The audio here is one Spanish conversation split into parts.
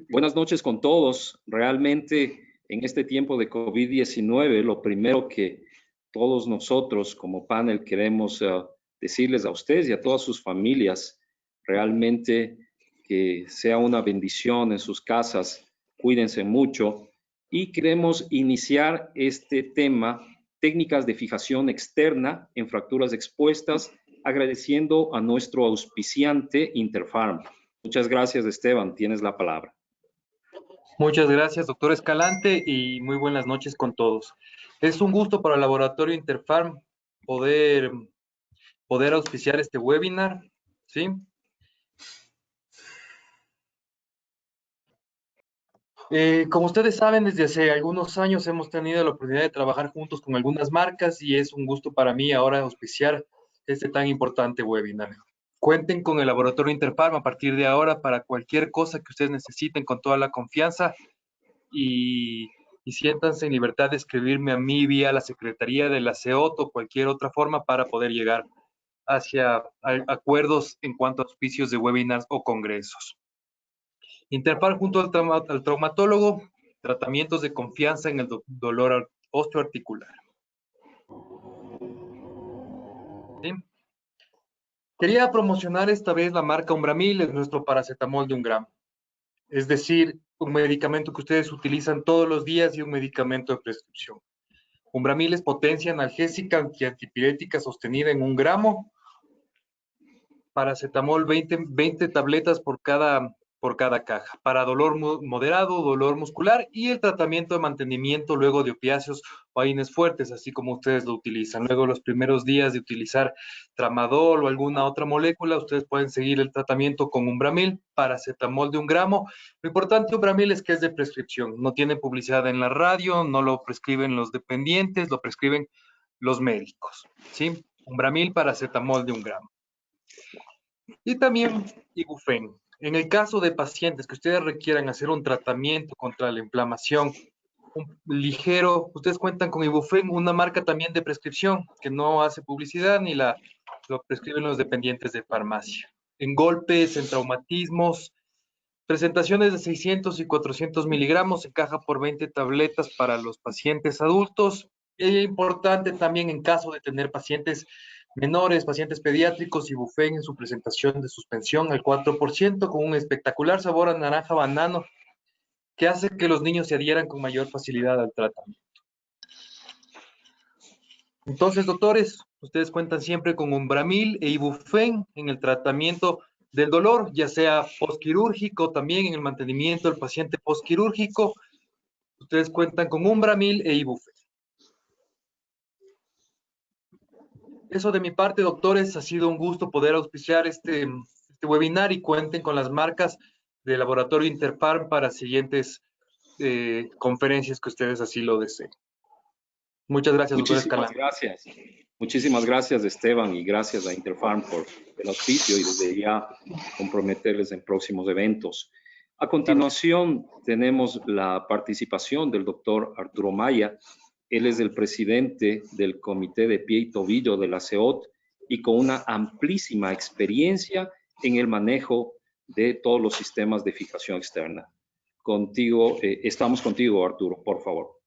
Buenas noches con todos. Realmente en este tiempo de COVID-19, lo primero que todos nosotros como panel queremos decirles a ustedes y a todas sus familias, realmente que sea una bendición en sus casas, cuídense mucho. Y queremos iniciar este tema, técnicas de fijación externa en fracturas expuestas, agradeciendo a nuestro auspiciante Interfarm. Muchas gracias, Esteban. Tienes la palabra. Muchas gracias, doctor Escalante, y muy buenas noches con todos. Es un gusto para el Laboratorio Interfarm poder auspiciar este webinar, ¿sí? Como ustedes saben, desde hace algunos años hemos tenido la oportunidad de trabajar juntos con algunas marcas y es un gusto para mí ahora auspiciar este tan importante webinar. Cuenten con el Laboratorio Interfarm a partir de ahora para cualquier cosa que ustedes necesiten con toda la confianza y siéntanse en libertad de escribirme a mí vía la Secretaría de la CEOT o cualquier otra forma para poder llegar hacia acuerdos en cuanto a auspicios de webinars o congresos. Interfarm junto al traumatólogo, tratamientos de confianza en el dolor osteoarticular. ¿Sí? Quería promocionar esta vez la marca Umbramil, es nuestro paracetamol de 1 gramo. Es decir, un medicamento que ustedes utilizan todos los días y un medicamento de prescripción. Umbramil es potencia analgésica y antipirética sostenida en 1 gramo. Paracetamol 20 tabletas por cada caja. Para dolor moderado, dolor muscular y el tratamiento de mantenimiento luego de opiáceos o AINES fuertes, así como ustedes lo utilizan. Luego los primeros días de utilizar tramadol o alguna otra molécula, ustedes pueden seguir el tratamiento con Umbramil, paracetamol de 1 gramo. Lo importante de Umbramil es que es de prescripción. No tiene publicidad en la radio, no lo prescriben los dependientes, lo prescriben los médicos. ¿Sí? Umbramil, paracetamol de 1 gramo. Y también Ibufen. En el caso de pacientes que ustedes requieran hacer un tratamiento contra la inflamación ligero, ustedes cuentan con Ibufen, una marca también de prescripción que no hace publicidad ni lo prescriben los dependientes de farmacia. En golpes, en traumatismos, presentaciones de 600 y 400 miligramos, encaja por 20 tabletas para los pacientes adultos. Y es importante también en caso de tener pacientes menores, pacientes pediátricos, Ibufen en su presentación de suspensión al 4% con un espectacular sabor a naranja banano que hace que los niños se adhieran con mayor facilidad al tratamiento. Entonces, doctores, ustedes cuentan siempre con Umbramil e Ibufen en el tratamiento del dolor, ya sea postquirúrgico, también en el mantenimiento del paciente postquirúrgico. Ustedes cuentan con Umbramil e Ibufen. Eso de mi parte, doctores, ha sido un gusto poder auspiciar este webinar y cuenten con las marcas del Laboratorio Interfarm para siguientes conferencias que ustedes así lo deseen. Muchas gracias, doctor Escalante. Muchísimas gracias, Esteban, y gracias a Interfarm por el auspicio y desde ya comprometerles en próximos eventos. A continuación, tenemos la participación del doctor Arturo Maya. Él es el presidente del Comité de Pie y Tobillo de la CEOT y con una amplísima experiencia en el manejo de todos los sistemas de fijación externa. Estamos contigo, Arturo, por favor.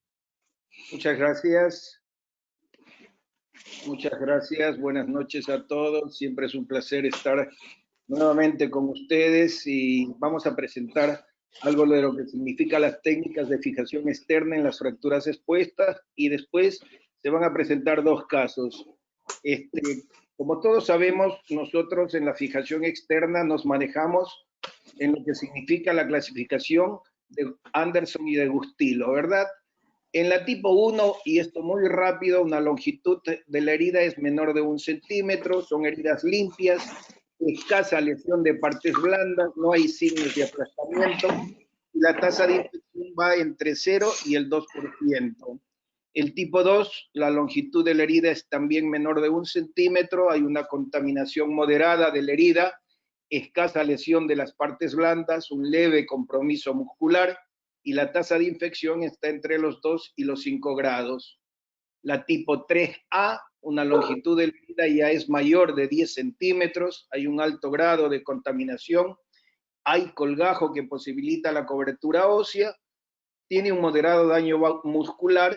Muchas gracias. Muchas gracias. Buenas noches a todos. Siempre es un placer estar nuevamente con ustedes y vamos a presentar algo de lo que significa las técnicas de fijación externa en las fracturas expuestas y después se van a presentar 2 casos. Como todos sabemos, nosotros en la fijación externa nos manejamos en lo que significa la clasificación de Anderson y de Gustilo, ¿verdad? En la tipo 1, y esto muy rápido, una longitud de la herida es menor de 1 centímetro, son heridas limpias, escasa lesión de partes blandas, no hay signos de aplastamiento, y la tasa de infección va entre 0 y el 2%. El tipo 2, la longitud de la herida es también menor de 1 centímetro, hay una contaminación moderada de la herida, escasa lesión de las partes blandas, un leve compromiso muscular, y la tasa de infección está entre los 2 y los 5 grados. La tipo 3A, una longitud de la herida ya es mayor de 10 centímetros, hay un alto grado de contaminación, hay colgajo que posibilita la cobertura ósea, tiene un moderado daño muscular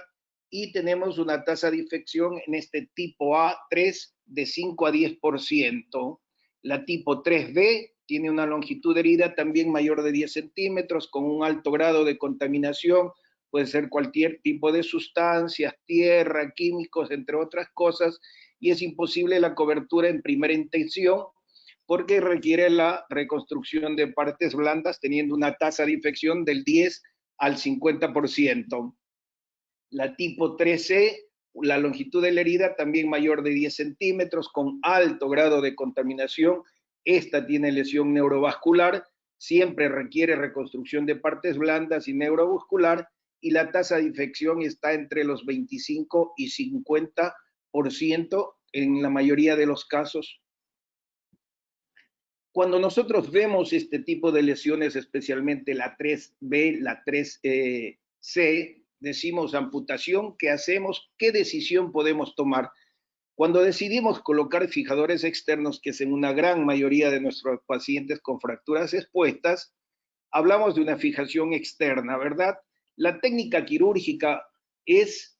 y tenemos una tasa de infección en este tipo A3 de 5 a 10%. La tipo 3B tiene una longitud de herida también mayor de 10 centímetros con un alto grado de contaminación, puede ser cualquier tipo de sustancias, tierra, químicos, entre otras cosas, y es imposible la cobertura en primera intención porque requiere la reconstrucción de partes blandas teniendo una tasa de infección del 10 al 50%. La tipo 3C, la longitud de la herida también mayor de 10 centímetros con alto grado de contaminación. Esta tiene lesión neurovascular, siempre requiere reconstrucción de partes blandas y neurovascular, y la tasa de infección está entre los 25 y 50% en la mayoría de los casos. Cuando nosotros vemos este tipo de lesiones, especialmente la 3B, la 3C, decimos amputación, ¿qué hacemos? ¿Qué decisión podemos tomar? Cuando decidimos colocar fijadores externos, que es en una gran mayoría de nuestros pacientes con fracturas expuestas, hablamos de una fijación externa, ¿verdad? La técnica quirúrgica es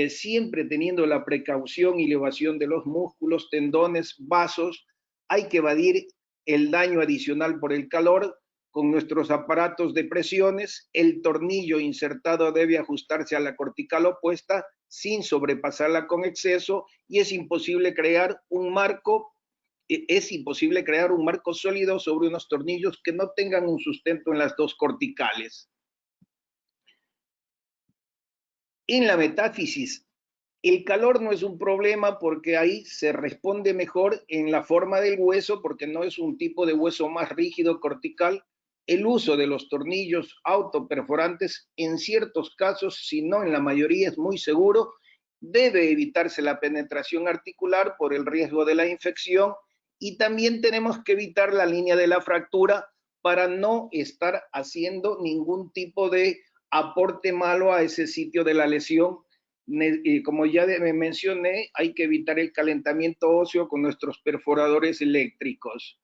siempre teniendo la precaución y elevación de los músculos, tendones, vasos. Hay que evadir el daño adicional por el calor con nuestros aparatos de presiones. El tornillo insertado debe ajustarse a la cortical opuesta sin sobrepasarla con exceso, y es imposible crear un marco sólido sobre unos tornillos que no tengan un sustento en las dos corticales. En la metáfisis, el calor no es un problema porque ahí se responde mejor en la forma del hueso, porque no es un tipo de hueso más rígido cortical. El uso de los tornillos autoperforantes en ciertos casos, si no en la mayoría, es muy seguro. Debe evitarse la penetración articular por el riesgo de la infección, y también tenemos que evitar la línea de la fractura para no estar haciendo ningún tipo de aporte malo a ese sitio de la lesión. Como ya mencioné, hay que evitar el calentamiento óseo con nuestros perforadores eléctricos.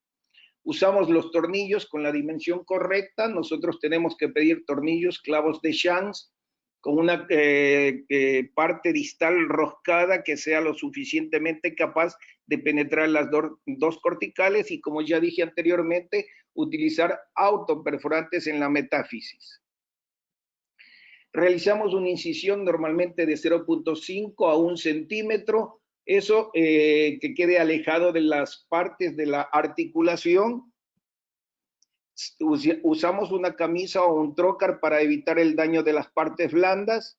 Usamos los tornillos con la dimensión correcta. Nosotros tenemos que pedir tornillos, clavos de Shanks, con una parte distal roscada que sea lo suficientemente capaz de penetrar las dos corticales, y como ya dije anteriormente, utilizar autoperforantes en la metáfisis. Realizamos una incisión normalmente de 0.5 a 1 centímetro, eso que quede alejado de las partes de la articulación. Usamos una camisa o un trocar para evitar el daño de las partes blandas.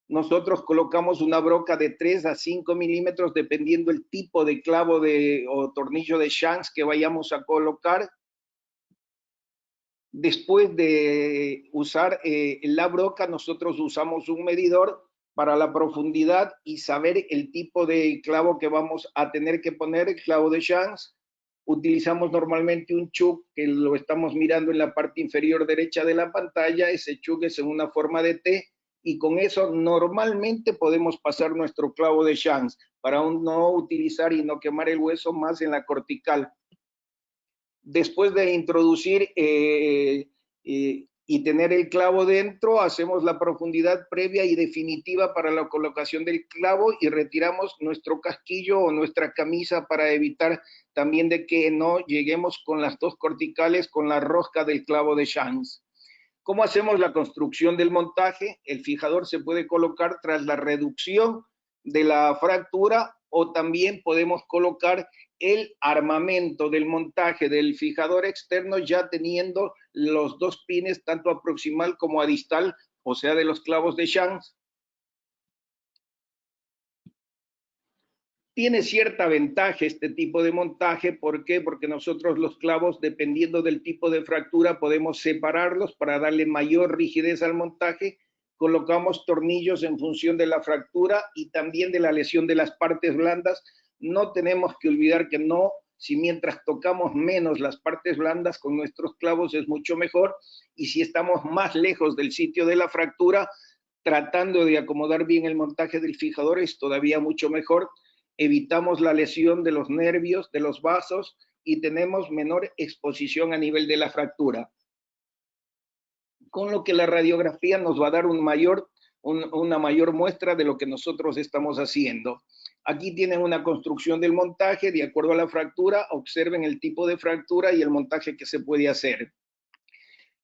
Nosotros colocamos una broca de 3 a 5 milímetros dependiendo el tipo de clavo o tornillo de Shanks que vayamos a colocar. Después de usar la broca, nosotros usamos un medidor para la profundidad y saber el tipo de clavo que vamos a tener que poner, el clavo de Shanks. Utilizamos normalmente un chuck, que lo estamos mirando en la parte inferior derecha de la pantalla. Ese chuck es en una forma de T, y con eso normalmente podemos pasar nuestro clavo de Shanks para no utilizar y no quemar el hueso más en la cortical. Después de introducir y tener el clavo dentro, hacemos la profundidad previa y definitiva para la colocación del clavo y retiramos nuestro casquillo o nuestra camisa para evitar también de que no lleguemos con las dos corticales con la rosca del clavo de Shanks. ¿Cómo hacemos la construcción del montaje? El fijador se puede colocar tras la reducción de la fractura, o también podemos colocar el armamento del montaje del fijador externo ya teniendo los dos pines, tanto a proximal como a distal, o sea, de los clavos de Shanks. Tiene cierta ventaja este tipo de montaje. ¿Por qué? Porque nosotros los clavos, dependiendo del tipo de fractura, podemos separarlos para darle mayor rigidez al montaje. Colocamos tornillos en función de la fractura y también de la lesión de las partes blandas. No tenemos que olvidar que si mientras tocamos menos las partes blandas con nuestros clavos es mucho mejor, y si estamos más lejos del sitio de la fractura, tratando de acomodar bien el montaje del fijador, es todavía mucho mejor. Evitamos la lesión de los nervios, de los vasos, y tenemos menor exposición a nivel de la fractura. Con lo que la radiografía nos va a dar una mayor muestra de lo que nosotros estamos haciendo. Aquí tienen una construcción del montaje de acuerdo a la fractura. Observen el tipo de fractura y el montaje que se puede hacer.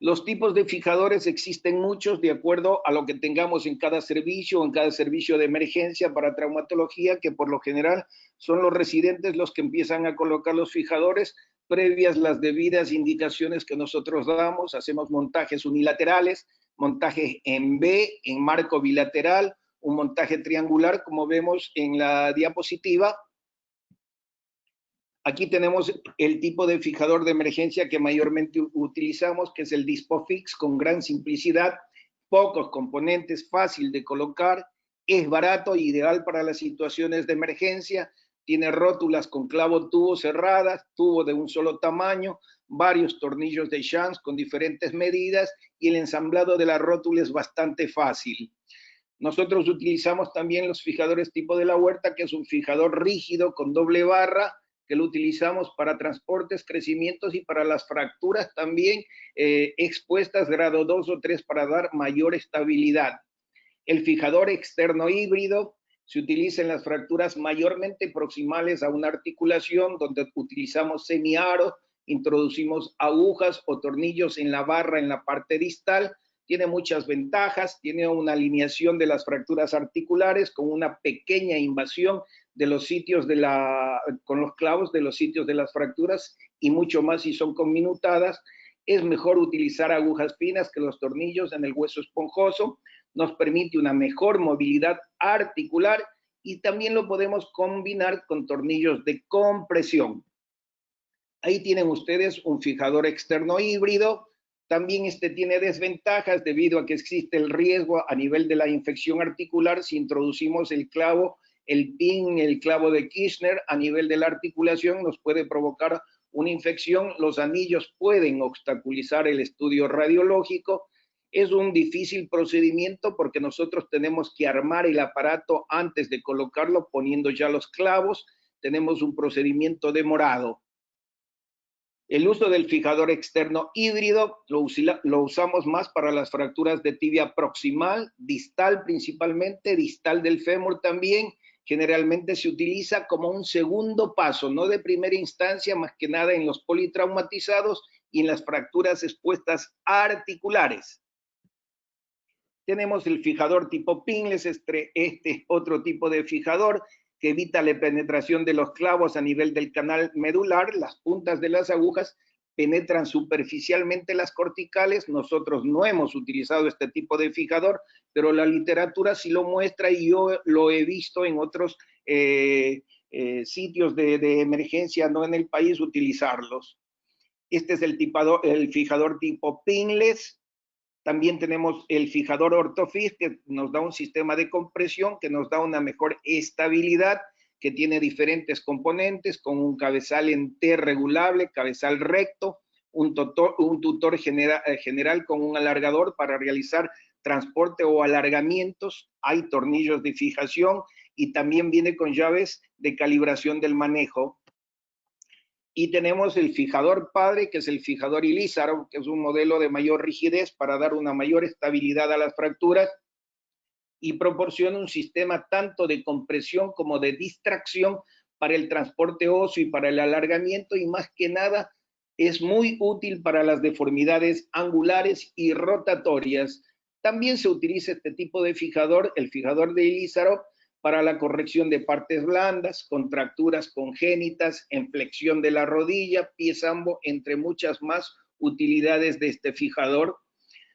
Los tipos de fijadores existen muchos de acuerdo a lo que tengamos en cada servicio o en cada servicio de emergencia para traumatología, que por lo general son los residentes los que empiezan a colocar los fijadores previas las debidas indicaciones que nosotros damos. Hacemos montajes unilaterales, montajes en B, en marco bilateral, un montaje triangular como vemos en la diapositiva. Aquí tenemos el tipo de fijador de emergencia que mayormente utilizamos, que es el Dispofix, con gran simplicidad, pocos componentes, fácil de colocar, es barato, ideal para las situaciones de emergencia, tiene rótulas con clavo tubo cerradas, tubo de un solo tamaño, varios tornillos de shanks con diferentes medidas y el ensamblado de la rótula es bastante fácil. Nosotros utilizamos también los fijadores tipo de la Huerta, que es un fijador rígido con doble barra, que lo utilizamos para transportes, crecimientos y para las fracturas también expuestas grado 2 o 3 para dar mayor estabilidad. El fijador externo híbrido se utiliza en las fracturas mayormente proximales a una articulación, donde utilizamos semiaros, introducimos agujas o tornillos en la barra en la parte distal. Tiene muchas ventajas, tiene una alineación de las fracturas articulares con una pequeña invasión de los sitios con los clavos de los sitios de las fracturas y mucho más si son conminutadas. Es mejor utilizar agujas finas que los tornillos en el hueso esponjoso. Nos permite una mejor movilidad articular y también lo podemos combinar con tornillos de compresión. Ahí tienen ustedes un fijador externo híbrido. También este tiene desventajas debido a que existe el riesgo a nivel de la infección articular si introducimos el clavo, el pin, el clavo de Kirchner a nivel de la articulación nos puede provocar una infección. Los anillos pueden obstaculizar el estudio radiológico. Es un difícil procedimiento porque nosotros tenemos que armar el aparato antes de colocarlo poniendo ya los clavos. Tenemos un procedimiento demorado. El uso del fijador externo híbrido lo usamos más para las fracturas de tibia proximal, distal principalmente, distal del fémur también. Generalmente se utiliza como un segundo paso, no de primera instancia, más que nada en los politraumatizados y en las fracturas expuestas articulares. Tenemos el fijador tipo pinless, este es otro tipo de fijador que evita la penetración de los clavos a nivel del canal medular. Las puntas de las agujas penetran superficialmente las corticales. Nosotros no hemos utilizado este tipo de fijador, pero la literatura sí lo muestra y yo lo he visto en otros sitios de emergencia, no en el país, utilizarlos. Este es el fijador tipo pinless. También tenemos el fijador Orthofix, que nos da un sistema de compresión, que nos da una mejor estabilidad, que tiene diferentes componentes, con un cabezal en T regulable, cabezal recto, un tutor general con un alargador para realizar transporte o alargamientos. Hay tornillos de fijación y también viene con llaves de calibración del manejo. Y tenemos el fijador padre, que es el fijador Ilízaro, que es un modelo de mayor rigidez para dar una mayor estabilidad a las fracturas y proporciona un sistema tanto de compresión como de distracción para el transporte óseo y para el alargamiento, y más que nada es muy útil para las deformidades angulares y rotatorias. También se utiliza este tipo de fijador, el fijador de Ilízaro, para la corrección de partes blandas, contracturas congénitas, en flexión de la rodilla, pie sambo, entre muchas más utilidades de este fijador.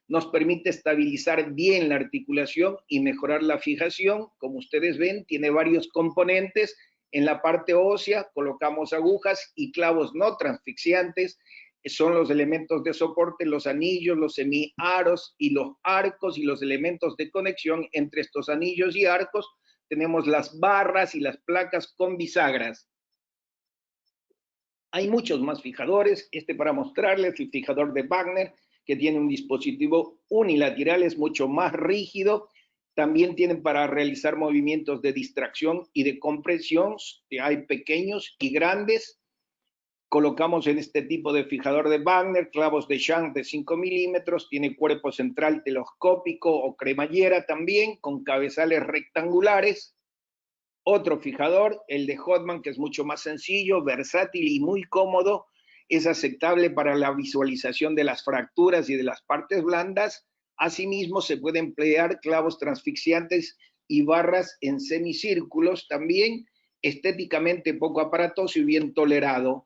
Nos permite estabilizar bien la articulación y mejorar la fijación. Como ustedes ven, tiene varios componentes. En la parte ósea colocamos agujas y clavos no transfixiantes. Son los elementos de soporte, los anillos, los semiaros y los arcos y los elementos de conexión entre estos anillos y arcos. Tenemos las barras y las placas con bisagras. Hay muchos más fijadores. Este para mostrarles el fijador de Wagner, que tiene un dispositivo unilateral, es mucho más rígido. También tienen para realizar movimientos de distracción y de compresión. Hay pequeños y grandes. colocamos en este tipo de fijador de Wagner, clavos de shank de 5 milímetros, tiene cuerpo central telescópico o cremallera también, con cabezales rectangulares. Otro fijador, el de Hodman, que es mucho más sencillo, versátil y muy cómodo, es aceptable para la visualización de las fracturas y de las partes blandas. Asimismo, se puede emplear clavos transfixiantes y barras en semicírculos también, estéticamente poco aparatoso y bien tolerado.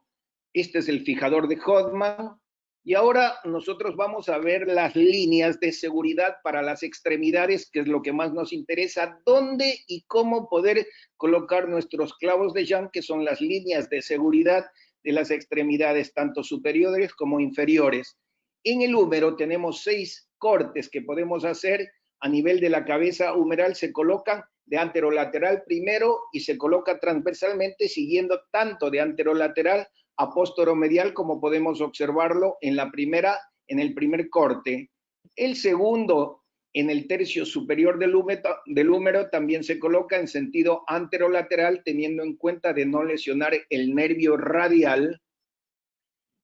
Este es el fijador de Hodman. Y ahora nosotros vamos a ver las líneas de seguridad para las extremidades, que es lo que más nos interesa, dónde y cómo poder colocar nuestros clavos de shank, que son las líneas de seguridad de las extremidades, tanto superiores como inferiores. En el húmero tenemos 6 cortes que podemos hacer. A nivel de la cabeza humeral se colocan de anterolateral primero y se coloca transversalmente siguiendo tanto de anterolateral a posteromedial, como podemos observarlo en el primer corte. El segundo, en el tercio superior del húmero, también se coloca en sentido anterolateral, teniendo en cuenta de no lesionar el nervio radial.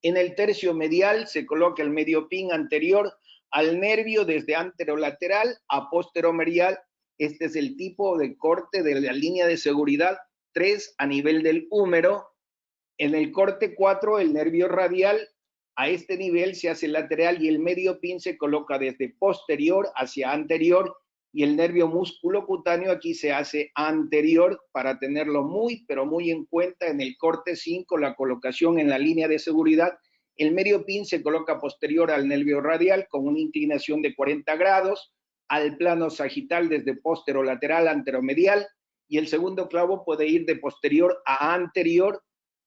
En el tercio medial se coloca el medio pin anterior al nervio desde anterolateral a posteromedial. Este es el tipo de corte de la línea de seguridad 3 a nivel del húmero. En el corte 4, el nervio radial, a este nivel se hace lateral y el medio pin se coloca desde posterior hacia anterior, y el nervio musculocutáneo aquí se hace anterior, para tenerlo muy, pero muy en cuenta. En el corte 5, la colocación en la línea de seguridad, el medio pin se coloca posterior al nervio radial con una inclinación de 40 grados, al plano sagital desde posterolateral a anteromedial, y el segundo clavo puede ir de posterior a anterior.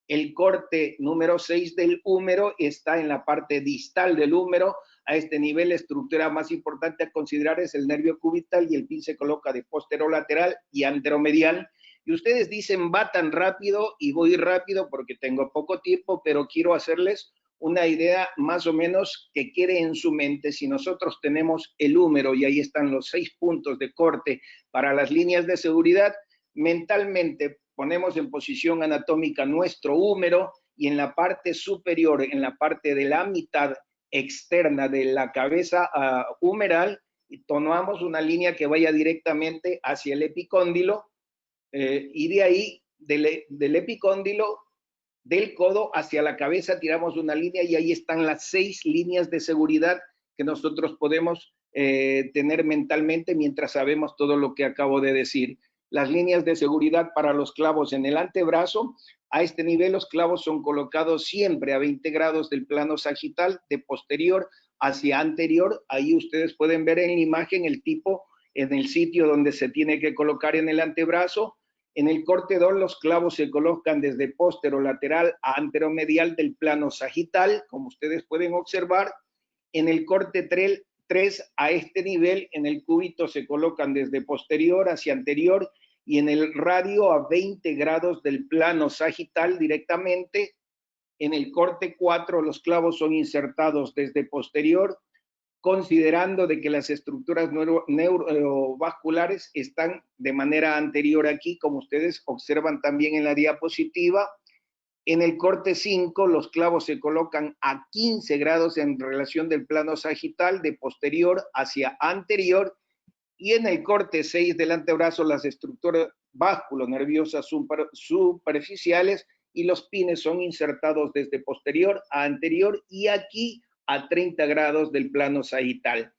El corte número 6 del húmero está en la parte distal del húmero. A este nivel, la estructura más importante a considerar es el nervio cubital, y el pin se coloca de posterolateral y anteromedial. Y ustedes dicen, va tan rápido, y voy rápido porque tengo poco tiempo, pero quiero hacerles una idea más o menos que quede en su mente. Si nosotros tenemos el húmero y ahí están los 6 puntos de corte para las líneas de seguridad, mentalmente ponemos en posición anatómica nuestro húmero, y en la parte superior, en la parte de la mitad externa de la cabeza humeral, tomamos una línea que vaya directamente hacia el epicóndilo, y de ahí, del epicóndilo, del codo hacia la cabeza, tiramos una línea, y ahí están las 6 líneas de seguridad que nosotros podemos tener mentalmente mientras sabemos todo lo que acabo de decir. Las líneas de seguridad para los clavos en el antebrazo. A este nivel los clavos son colocados siempre a 20 grados del plano sagital, de posterior hacia anterior. Ahí ustedes pueden ver en la imagen el tipo, en el sitio donde se tiene que colocar en el antebrazo. En el corte 2 los clavos se colocan desde posterolateral a anteromedial del plano sagital, como ustedes pueden observar. En el corte 3 a este nivel, en el cúbito se colocan desde posterior hacia anterior, y en el radio a 20 grados del plano sagital directamente. En el corte 4 los clavos son insertados desde posterior, considerando de que las estructuras neurovasculares están de manera anterior aquí, como ustedes observan también en la diapositiva. En el corte 5, los clavos se colocan a 15 grados en relación del plano sagital, de posterior hacia anterior. Y en el corte 6 del antebrazo, las estructuras vasculonerviosas superficiales y los pines son insertados desde posterior a anterior, y aquí a 30 grados del plano sagital.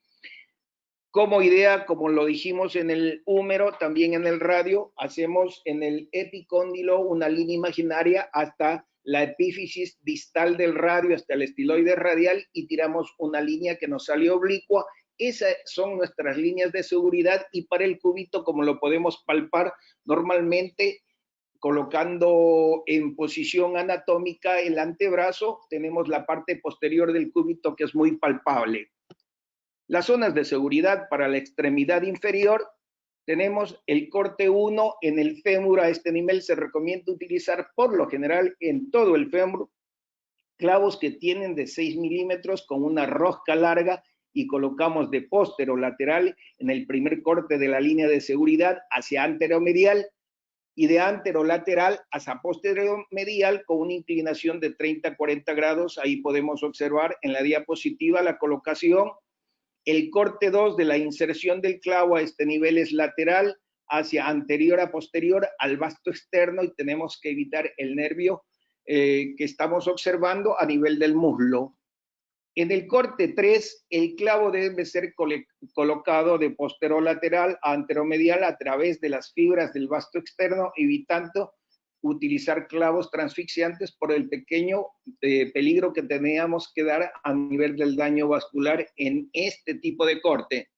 Como idea, como lo dijimos en el húmero, también en el radio, hacemos en el epicóndilo una línea imaginaria hasta la epífisis distal del radio, hasta el estiloide radial, y tiramos una línea que nos sale oblicua. Esas son nuestras líneas de seguridad. Y para el cúbito, como lo podemos palpar normalmente, colocando en posición anatómica el antebrazo, tenemos la parte posterior del cúbito que es muy palpable. Las zonas de seguridad para la extremidad inferior, tenemos el corte 1 en el fémur. A este nivel se recomienda utilizar por lo general en todo el fémur clavos que tienen de 6 milímetros con una rosca larga, y colocamos de posterolateral en el primer corte de la línea de seguridad hacia anteromedial, y de anterolateral hacia posteromedial con una inclinación de 30 a 40 grados. Ahí podemos observar en la diapositiva la colocación. El corte 2 de la inserción del clavo a este nivel es lateral hacia anterior a posterior al vasto externo y tenemos que evitar el nervio que estamos observando a nivel del muslo. En el corte 3, el clavo debe ser colocado de posterolateral a anteromedial a través de las fibras del vasto externo, evitando utilizar clavos transfixiantes por el pequeño peligro que teníamos que dar a nivel del daño vascular en este tipo de corte.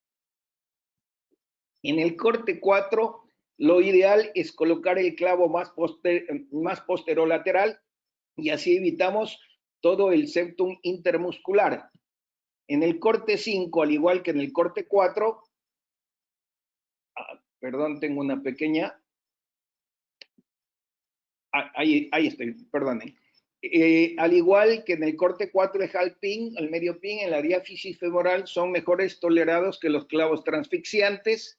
En el corte 4, lo ideal es colocar el clavo más posterolateral y así evitamos todo el septum intermuscular. En el corte 5, al igual que en el corte 4, perdón, tengo una pequeña, ahí estoy, perdonen. Al igual que en el corte 4, el half pin, el medio pin, en la diáfisis femoral son mejores tolerados que los clavos transfixiantes.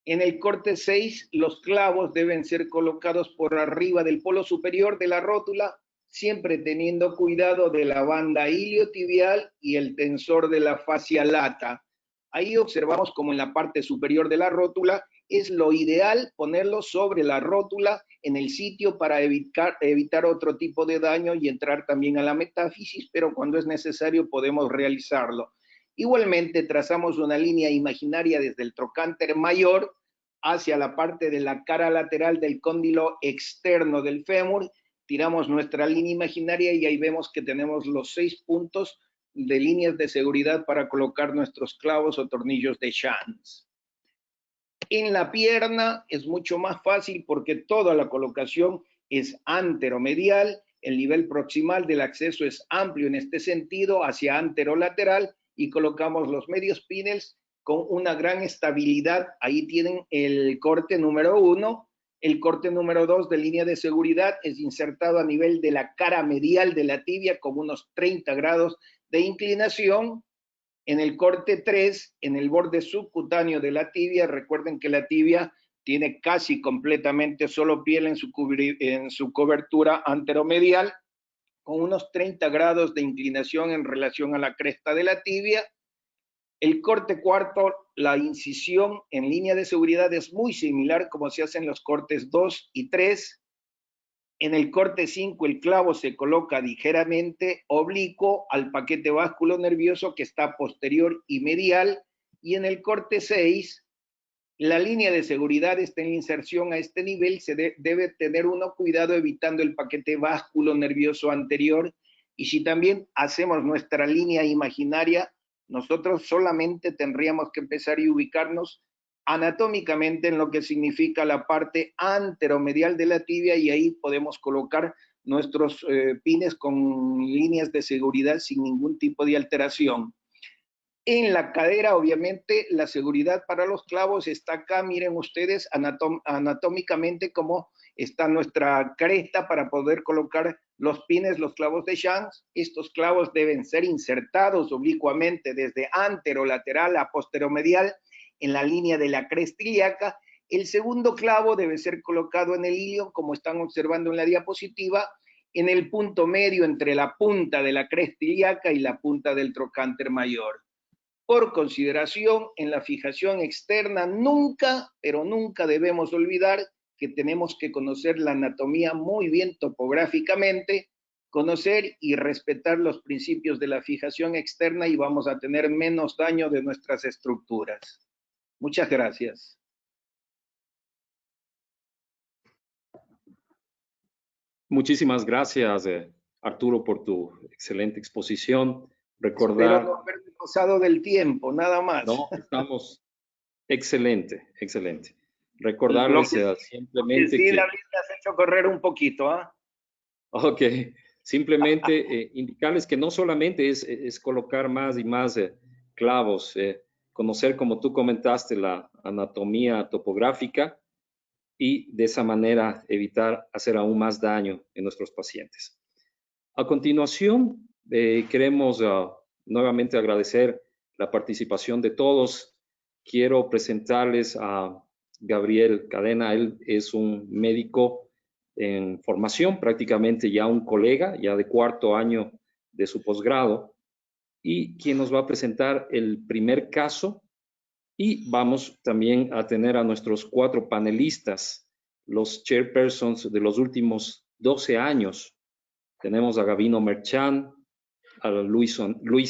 En el corte 6, los clavos deben ser colocados por arriba del polo superior de la rótula, siempre teniendo cuidado de la banda iliotibial y el tensor de la fascia lata. Ahí observamos como en la parte superior de la rótula es lo ideal ponerlo sobre la rótula en el sitio para evitar otro tipo de daño y entrar también a la metáfisis, pero cuando es necesario podemos realizarlo. Igualmente trazamos una línea imaginaria desde el trocánter mayor hacia la parte de la cara lateral del cóndilo externo del fémur, tiramos nuestra línea imaginaria y ahí vemos que tenemos los 6 puntos de líneas de seguridad para colocar nuestros clavos o tornillos de Schanz. En la pierna es mucho más fácil porque toda la colocación es anteromedial, el nivel proximal del acceso es amplio en este sentido hacia anterolateral y colocamos los medios pines con una gran estabilidad. Ahí tienen el corte número 1. El corte número 2 de línea de seguridad es insertado a nivel de la cara medial de la tibia con unos 30 grados de inclinación. En el corte 3, en el borde subcutáneo de la tibia, recuerden que la tibia tiene casi completamente solo piel en su cobertura anteromedial, con unos 30 grados de inclinación en relación a la cresta de la tibia. El corte 4, la incisión en línea de seguridad es muy similar como se hace en los cortes 2 y 3. En el corte 5, el clavo se coloca ligeramente oblicuo al paquete vasculonervioso que está posterior y medial. Y en el corte 6, la línea de seguridad está en inserción a este nivel. Se debe tener uno cuidado evitando el paquete vasculonervioso anterior. Y si también hacemos nuestra línea imaginaria, nosotros solamente tendríamos que empezar y ubicarnos anatómicamente en lo que significa la parte anteromedial de la tibia y ahí podemos colocar nuestros pines con líneas de seguridad sin ningún tipo de alteración. En la cadera, obviamente, la seguridad para los clavos está acá. Miren ustedes anatómicamente cómo está nuestra cresta para poder colocar los pines, los clavos de Schanz. Estos clavos deben ser insertados oblicuamente desde anterolateral a posteromedial en la línea de la cresta ilíaca. El segundo clavo debe ser colocado en el ilion, como están observando en la diapositiva, en el punto medio entre la punta de la cresta ilíaca y la punta del trocánter mayor. Por consideración, en la fijación externa nunca, pero nunca debemos olvidar que tenemos que conocer la anatomía muy bien topográficamente, conocer y respetar los principios de la fijación externa y vamos a tener menos daño de nuestras estructuras. Muchas gracias. Muchísimas gracias, Arturo, por tu excelente exposición. Recordar... Espero no haberme pasado del tiempo, nada más. No, estamos excelente, excelente. Recordarles simplemente sí, David, te has hecho correr un poquito, ¿ah? Ok, simplemente indicarles que no solamente es colocar más y más clavos, conocer, como tú comentaste, la anatomía topográfica y de esa manera evitar hacer aún más daño en nuestros pacientes. A continuación, queremos nuevamente agradecer la participación de todos. Quiero presentarles a Gabriel Cadena. Él es un médico en formación, prácticamente ya un colega, ya de cuarto año de su posgrado, y quien nos va a presentar el primer caso. Y vamos también a tener a nuestros 4 panelistas, los chairpersons de los últimos 12 años. Tenemos a Gabino Merchán, a Luis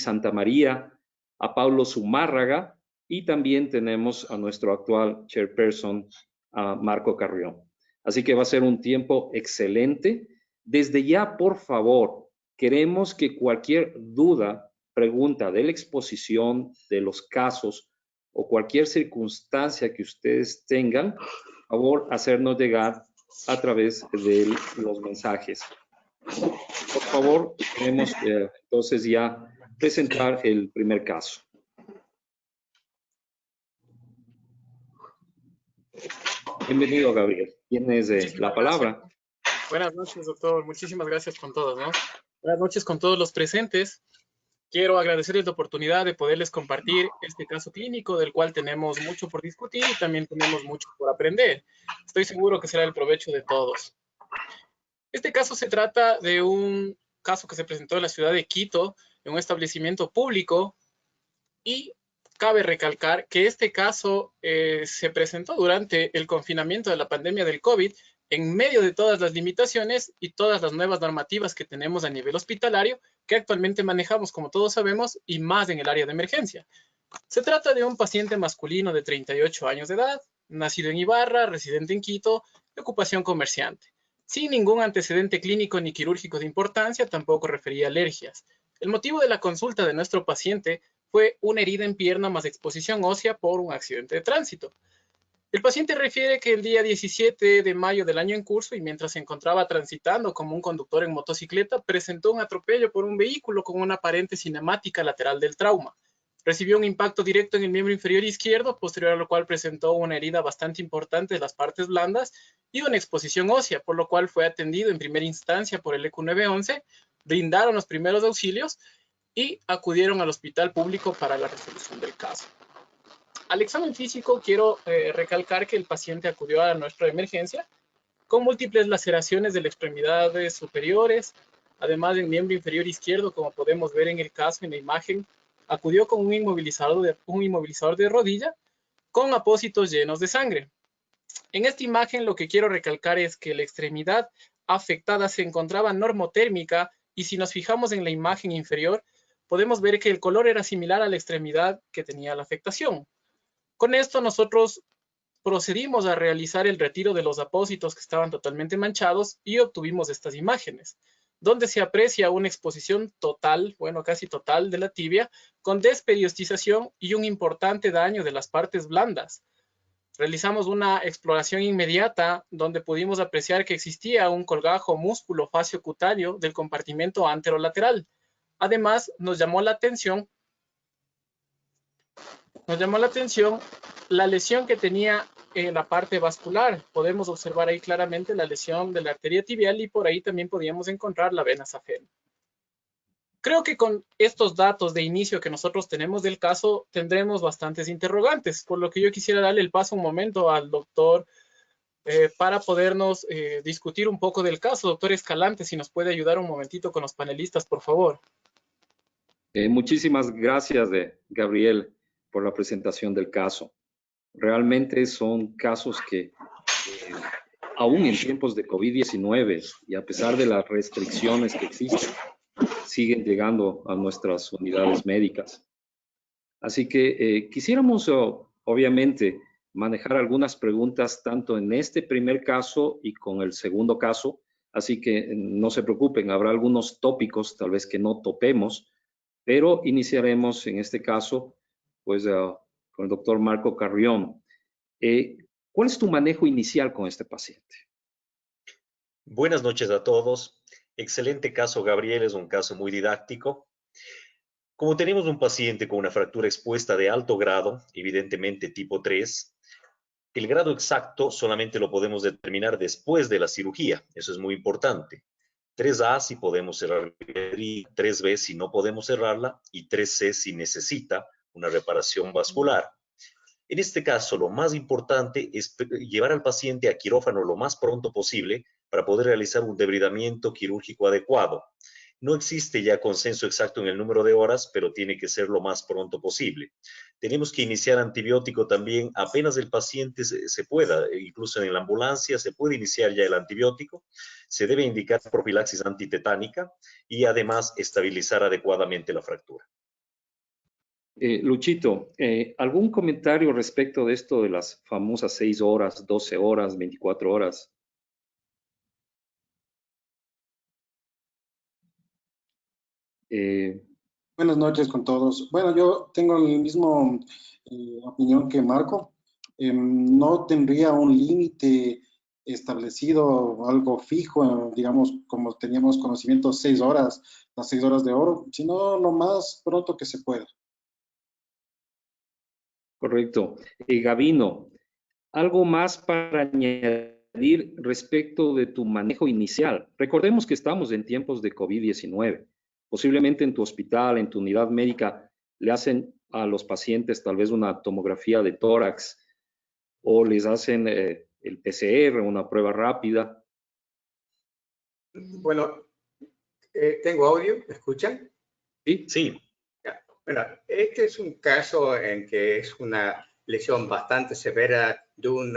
Santamaría, a Paulo Zumárraga, y también tenemos a nuestro actual chairperson, a Marco Carrión. Así que va a ser un tiempo excelente. Desde ya, por favor, queremos que cualquier duda, pregunta de la exposición, de los casos o cualquier circunstancia que ustedes tengan, por favor, hacernos llegar a través de los mensajes. Por favor, queremos entonces ya presentar el primer caso. Bienvenido, Gabriel. Tienes la palabra. Buenas noches, doctor. Muchísimas gracias con todos, ¿no? Buenas noches con todos los presentes. Quiero agradecerles la oportunidad de poderles compartir este caso clínico del cual tenemos mucho por discutir y también tenemos mucho por aprender. Estoy seguro que será el provecho de todos. Este caso se trata de un caso que se presentó en la ciudad de Quito, en un establecimiento público, y cabe recalcar que este caso se presentó durante el confinamiento de la pandemia del COVID, en medio de todas las limitaciones y todas las nuevas normativas que tenemos a nivel hospitalario, que actualmente manejamos, como todos sabemos, y más en el área de emergencia. Se trata de un paciente masculino de 38 años de edad, nacido en Ibarra, residente en Quito, de ocupación comerciante, sin ningún antecedente clínico ni quirúrgico de importancia, tampoco refería alergias. El motivo de la consulta de nuestro paciente fue una herida en pierna más exposición ósea por un accidente de tránsito. El paciente refiere que el día 17 de mayo del año en curso, y mientras se encontraba transitando como un conductor en motocicleta, presentó un atropello por un vehículo con una aparente cinemática lateral del trauma. Recibió un impacto directo en el miembro inferior izquierdo, posterior a lo cual presentó una herida bastante importante de las partes blandas y una exposición ósea, por lo cual fue atendido en primera instancia por el EQ 911, brindaron los primeros auxilios y acudieron al hospital público para la resolución del caso. Al examen físico quiero recalcar que el paciente acudió a nuestra emergencia con múltiples laceraciones de las extremidades superiores, además del miembro inferior izquierdo, como podemos ver en el caso, en la imagen, acudió con un inmovilizador de rodilla con apósitos llenos de sangre. En esta imagen lo que quiero recalcar es que la extremidad afectada se encontraba normotérmica, y si nos fijamos en la imagen inferior, podemos ver que el color era similar a la extremidad que tenía la afectación. Con esto nosotros procedimos a realizar el retiro de los apósitos que estaban totalmente manchados y obtuvimos estas imágenes, donde se aprecia una exposición total, bueno, casi total de la tibia, con desperiodización y un importante daño de las partes blandas. Realizamos una exploración inmediata donde pudimos apreciar que existía un colgajo músculo faciocutáneo del compartimento anterolateral. Además, nos llamó la atención la lesión que tenía en la parte vascular. Podemos observar ahí claramente la lesión de la arteria tibial y por ahí también podíamos encontrar la vena safena. Creo que con estos datos de inicio que nosotros tenemos del caso tendremos bastantes interrogantes, por lo que yo quisiera darle el paso un momento al doctor para podernos discutir un poco del caso. Doctor Escalante, si nos puede ayudar un momentito con los panelistas, por favor. Muchísimas gracias, Gabriel, por la presentación del caso. Realmente son casos que, aún en tiempos de COVID-19 y a pesar de las restricciones que existen, siguen llegando a nuestras unidades médicas. Así que quisiéramos, obviamente, manejar algunas preguntas tanto en este primer caso y con el segundo caso. Así que no se preocupen, habrá algunos tópicos tal vez que no topemos, pero iniciaremos en este caso pues con el doctor Marco Carrión. ¿Cuál es tu manejo inicial con este paciente? Buenas noches a todos. Excelente caso, Gabriel, es un caso muy didáctico. Como tenemos un paciente con una fractura expuesta de alto grado, evidentemente tipo 3, el grado exacto solamente lo podemos determinar después de la cirugía. Eso es muy importante. 3A si podemos cerrar, 3B si no podemos cerrarla y 3C si necesita una reparación vascular. En este caso, lo más importante es llevar al paciente a quirófano lo más pronto posible para poder realizar un debridamiento quirúrgico adecuado. No existe ya consenso exacto en el número de horas, pero tiene que ser lo más pronto posible. Tenemos que iniciar antibiótico también apenas el paciente se pueda, incluso en la ambulancia se puede iniciar ya el antibiótico. Se debe indicar profilaxis antitetánica y además estabilizar adecuadamente la fractura. Luchito, ¿algún comentario respecto de esto de las famosas 6 horas, 12 horas, 24 horas? Buenas noches con todos. Bueno, yo tengo el mismo opinión que Marco. No tendría un límite establecido, algo fijo, digamos, como teníamos conocimiento, 6 horas, las 6 horas de oro, sino lo más pronto que se pueda. Correcto. Gavino, ¿algo más para añadir respecto de tu manejo inicial? Recordemos que estamos en tiempos de COVID-19. Posiblemente en tu hospital, en tu unidad médica, le hacen a los pacientes tal vez una tomografía de tórax o les hacen el PCR, una prueba rápida. Bueno, tengo audio, ¿me escuchan? Sí, Sí. Ya. Bueno, este es un caso en que es una lesión bastante severa de un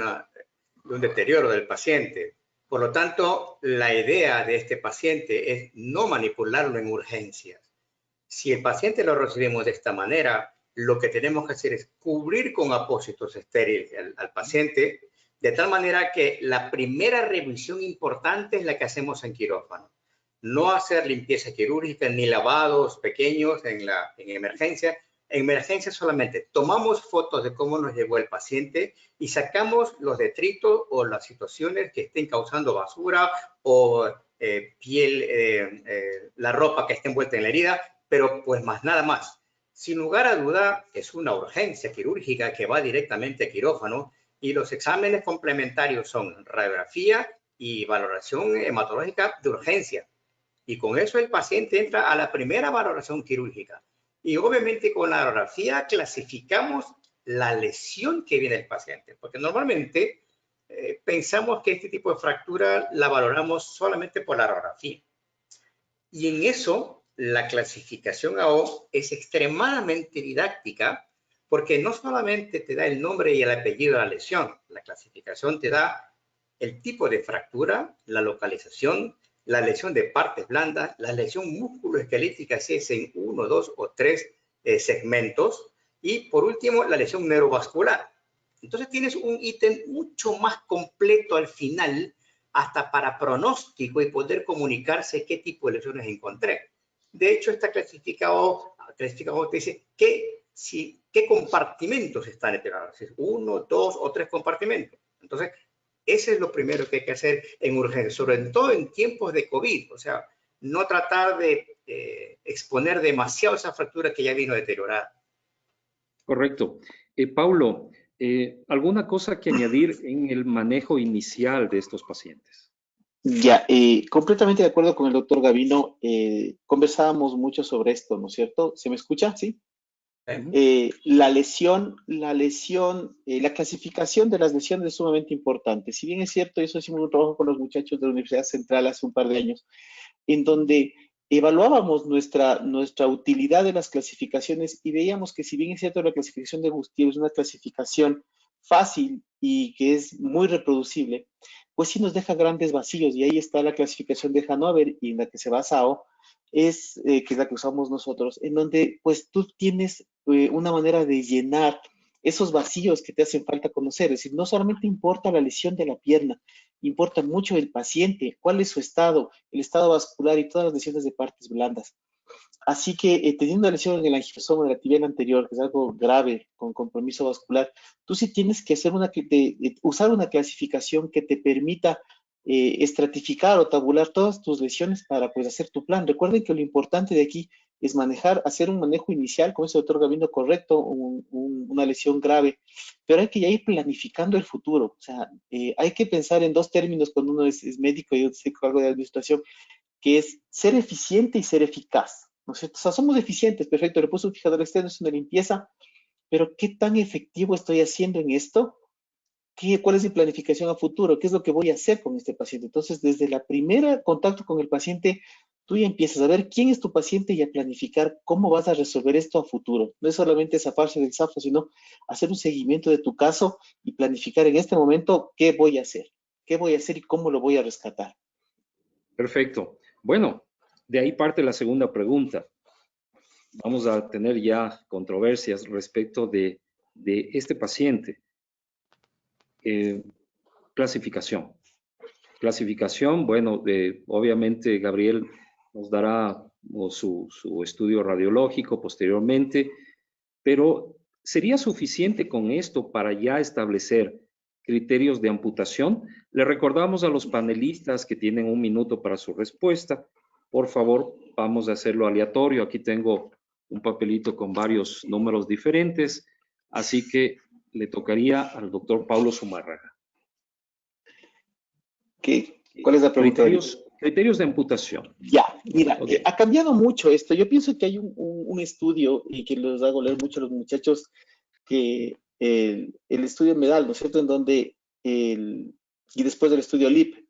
deterioro del paciente. Por lo tanto, la idea de este paciente es no manipularlo en urgencias. Si el paciente lo recibimos de esta manera, lo que tenemos que hacer es cubrir con apósitos estériles al paciente, de tal manera que la primera revisión importante es la que hacemos en quirófano. No hacer limpieza quirúrgica ni lavados pequeños en emergencia. En emergencia solamente tomamos fotos de cómo nos llegó el paciente y sacamos los detritos o las situaciones que estén causando basura o la ropa que esté envuelta en la herida, pero pues más nada más. Sin lugar a duda, es una urgencia quirúrgica que va directamente a quirófano y los exámenes complementarios son radiografía y valoración hematológica de urgencia. Y con eso el paciente entra a la primera valoración quirúrgica. Y obviamente con la radiografía clasificamos la lesión que viene el paciente, porque normalmente pensamos que este tipo de fractura la valoramos solamente por la radiografía. Y en eso, la clasificación AO es extremadamente didáctica porque no solamente te da el nombre y el apellido de la lesión, la clasificación te da el tipo de fractura, la localización, la lesión de partes blandas, la lesión musculoesquelética si es en 1, 2 o 3 segmentos y por último la lesión neurovascular. Entonces tienes un ítem mucho más completo al final hasta para pronóstico y poder comunicarse qué tipo de lesiones encontré. De hecho, esta clasificado te dice qué compartimentos están integrados. Si es 1, 2 o 3 compartimentos. Entonces, ese es lo primero que hay que hacer en urgencia, sobre todo en tiempos de COVID. O sea, no tratar de exponer demasiado esa fractura que ya vino deteriorada. correcto. Paulo, ¿alguna cosa que añadir en el manejo inicial de estos pacientes? Ya, completamente de acuerdo con el doctor Gavino. Conversábamos mucho sobre esto, ¿no es cierto? ¿Se me escucha? ¿Sí? La clasificación de las lesiones es sumamente importante. Si bien es cierto, eso hicimos un trabajo con los muchachos de la Universidad Central hace un par de años, en donde evaluábamos nuestra utilidad de las clasificaciones y veíamos que si bien es cierto la clasificación de Gustave es una clasificación fácil y que es muy reproducible, pues sí nos deja grandes vacíos y ahí está la clasificación de Hannover y en la que se basa AO, que es la que usamos nosotros, en donde pues tú tienes una manera de llenar esos vacíos que te hacen falta conocer. Es decir, no solamente importa la lesión de la pierna, importa mucho el paciente, cuál es su estado, el estado vascular y todas las lesiones de partes blandas. Así que teniendo una lesión en el angiosoma de la tibial anterior, que es algo grave con compromiso vascular, tú sí tienes que hacer usar una clasificación que te permita estratificar o tabular todas tus lesiones para pues hacer tu plan. Recuerden que lo importante de aquí es hacer un manejo inicial, como dice el doctor Gavino, correcto, una lesión grave, pero hay que ya ir planificando el futuro. O sea, hay que pensar en dos términos cuando uno es médico y yo sé algo de administración, que es ser eficiente y ser eficaz, ¿no es cierto? O sea, somos eficientes, perfecto, le puse un fijador externo, es una limpieza, pero ¿qué tan efectivo estoy haciendo en esto? ¿Cuál es mi planificación a futuro? ¿Qué es lo que voy a hacer con este paciente? Entonces, desde la primera contacto con el paciente, tú ya empiezas a ver quién es tu paciente y a planificar cómo vas a resolver esto a futuro. No es solamente zafarse del zafo, sino hacer un seguimiento de tu caso y planificar en este momento qué voy a hacer y cómo lo voy a rescatar. Perfecto. Bueno, de ahí parte la segunda pregunta. Vamos a tener ya controversias respecto de este paciente. Clasificación. Clasificación, bueno, obviamente Gabriel nos dará su estudio radiológico posteriormente, pero ¿sería suficiente con esto para ya establecer criterios de amputación? Le recordamos a los panelistas que tienen 1 minuto para su respuesta. Por favor, vamos a hacerlo aleatorio. Aquí tengo un papelito con varios números diferentes, así que le tocaría al doctor Paulo Zumárraga. ¿Cuál es la pregunta? Criterios de amputación. Ya, mira, Okay. Ha cambiado mucho esto. Yo pienso que hay un estudio, y que los hago leer mucho a los muchachos, que el estudio MEDAL, ¿no es cierto?, en donde, y después del estudio LIP,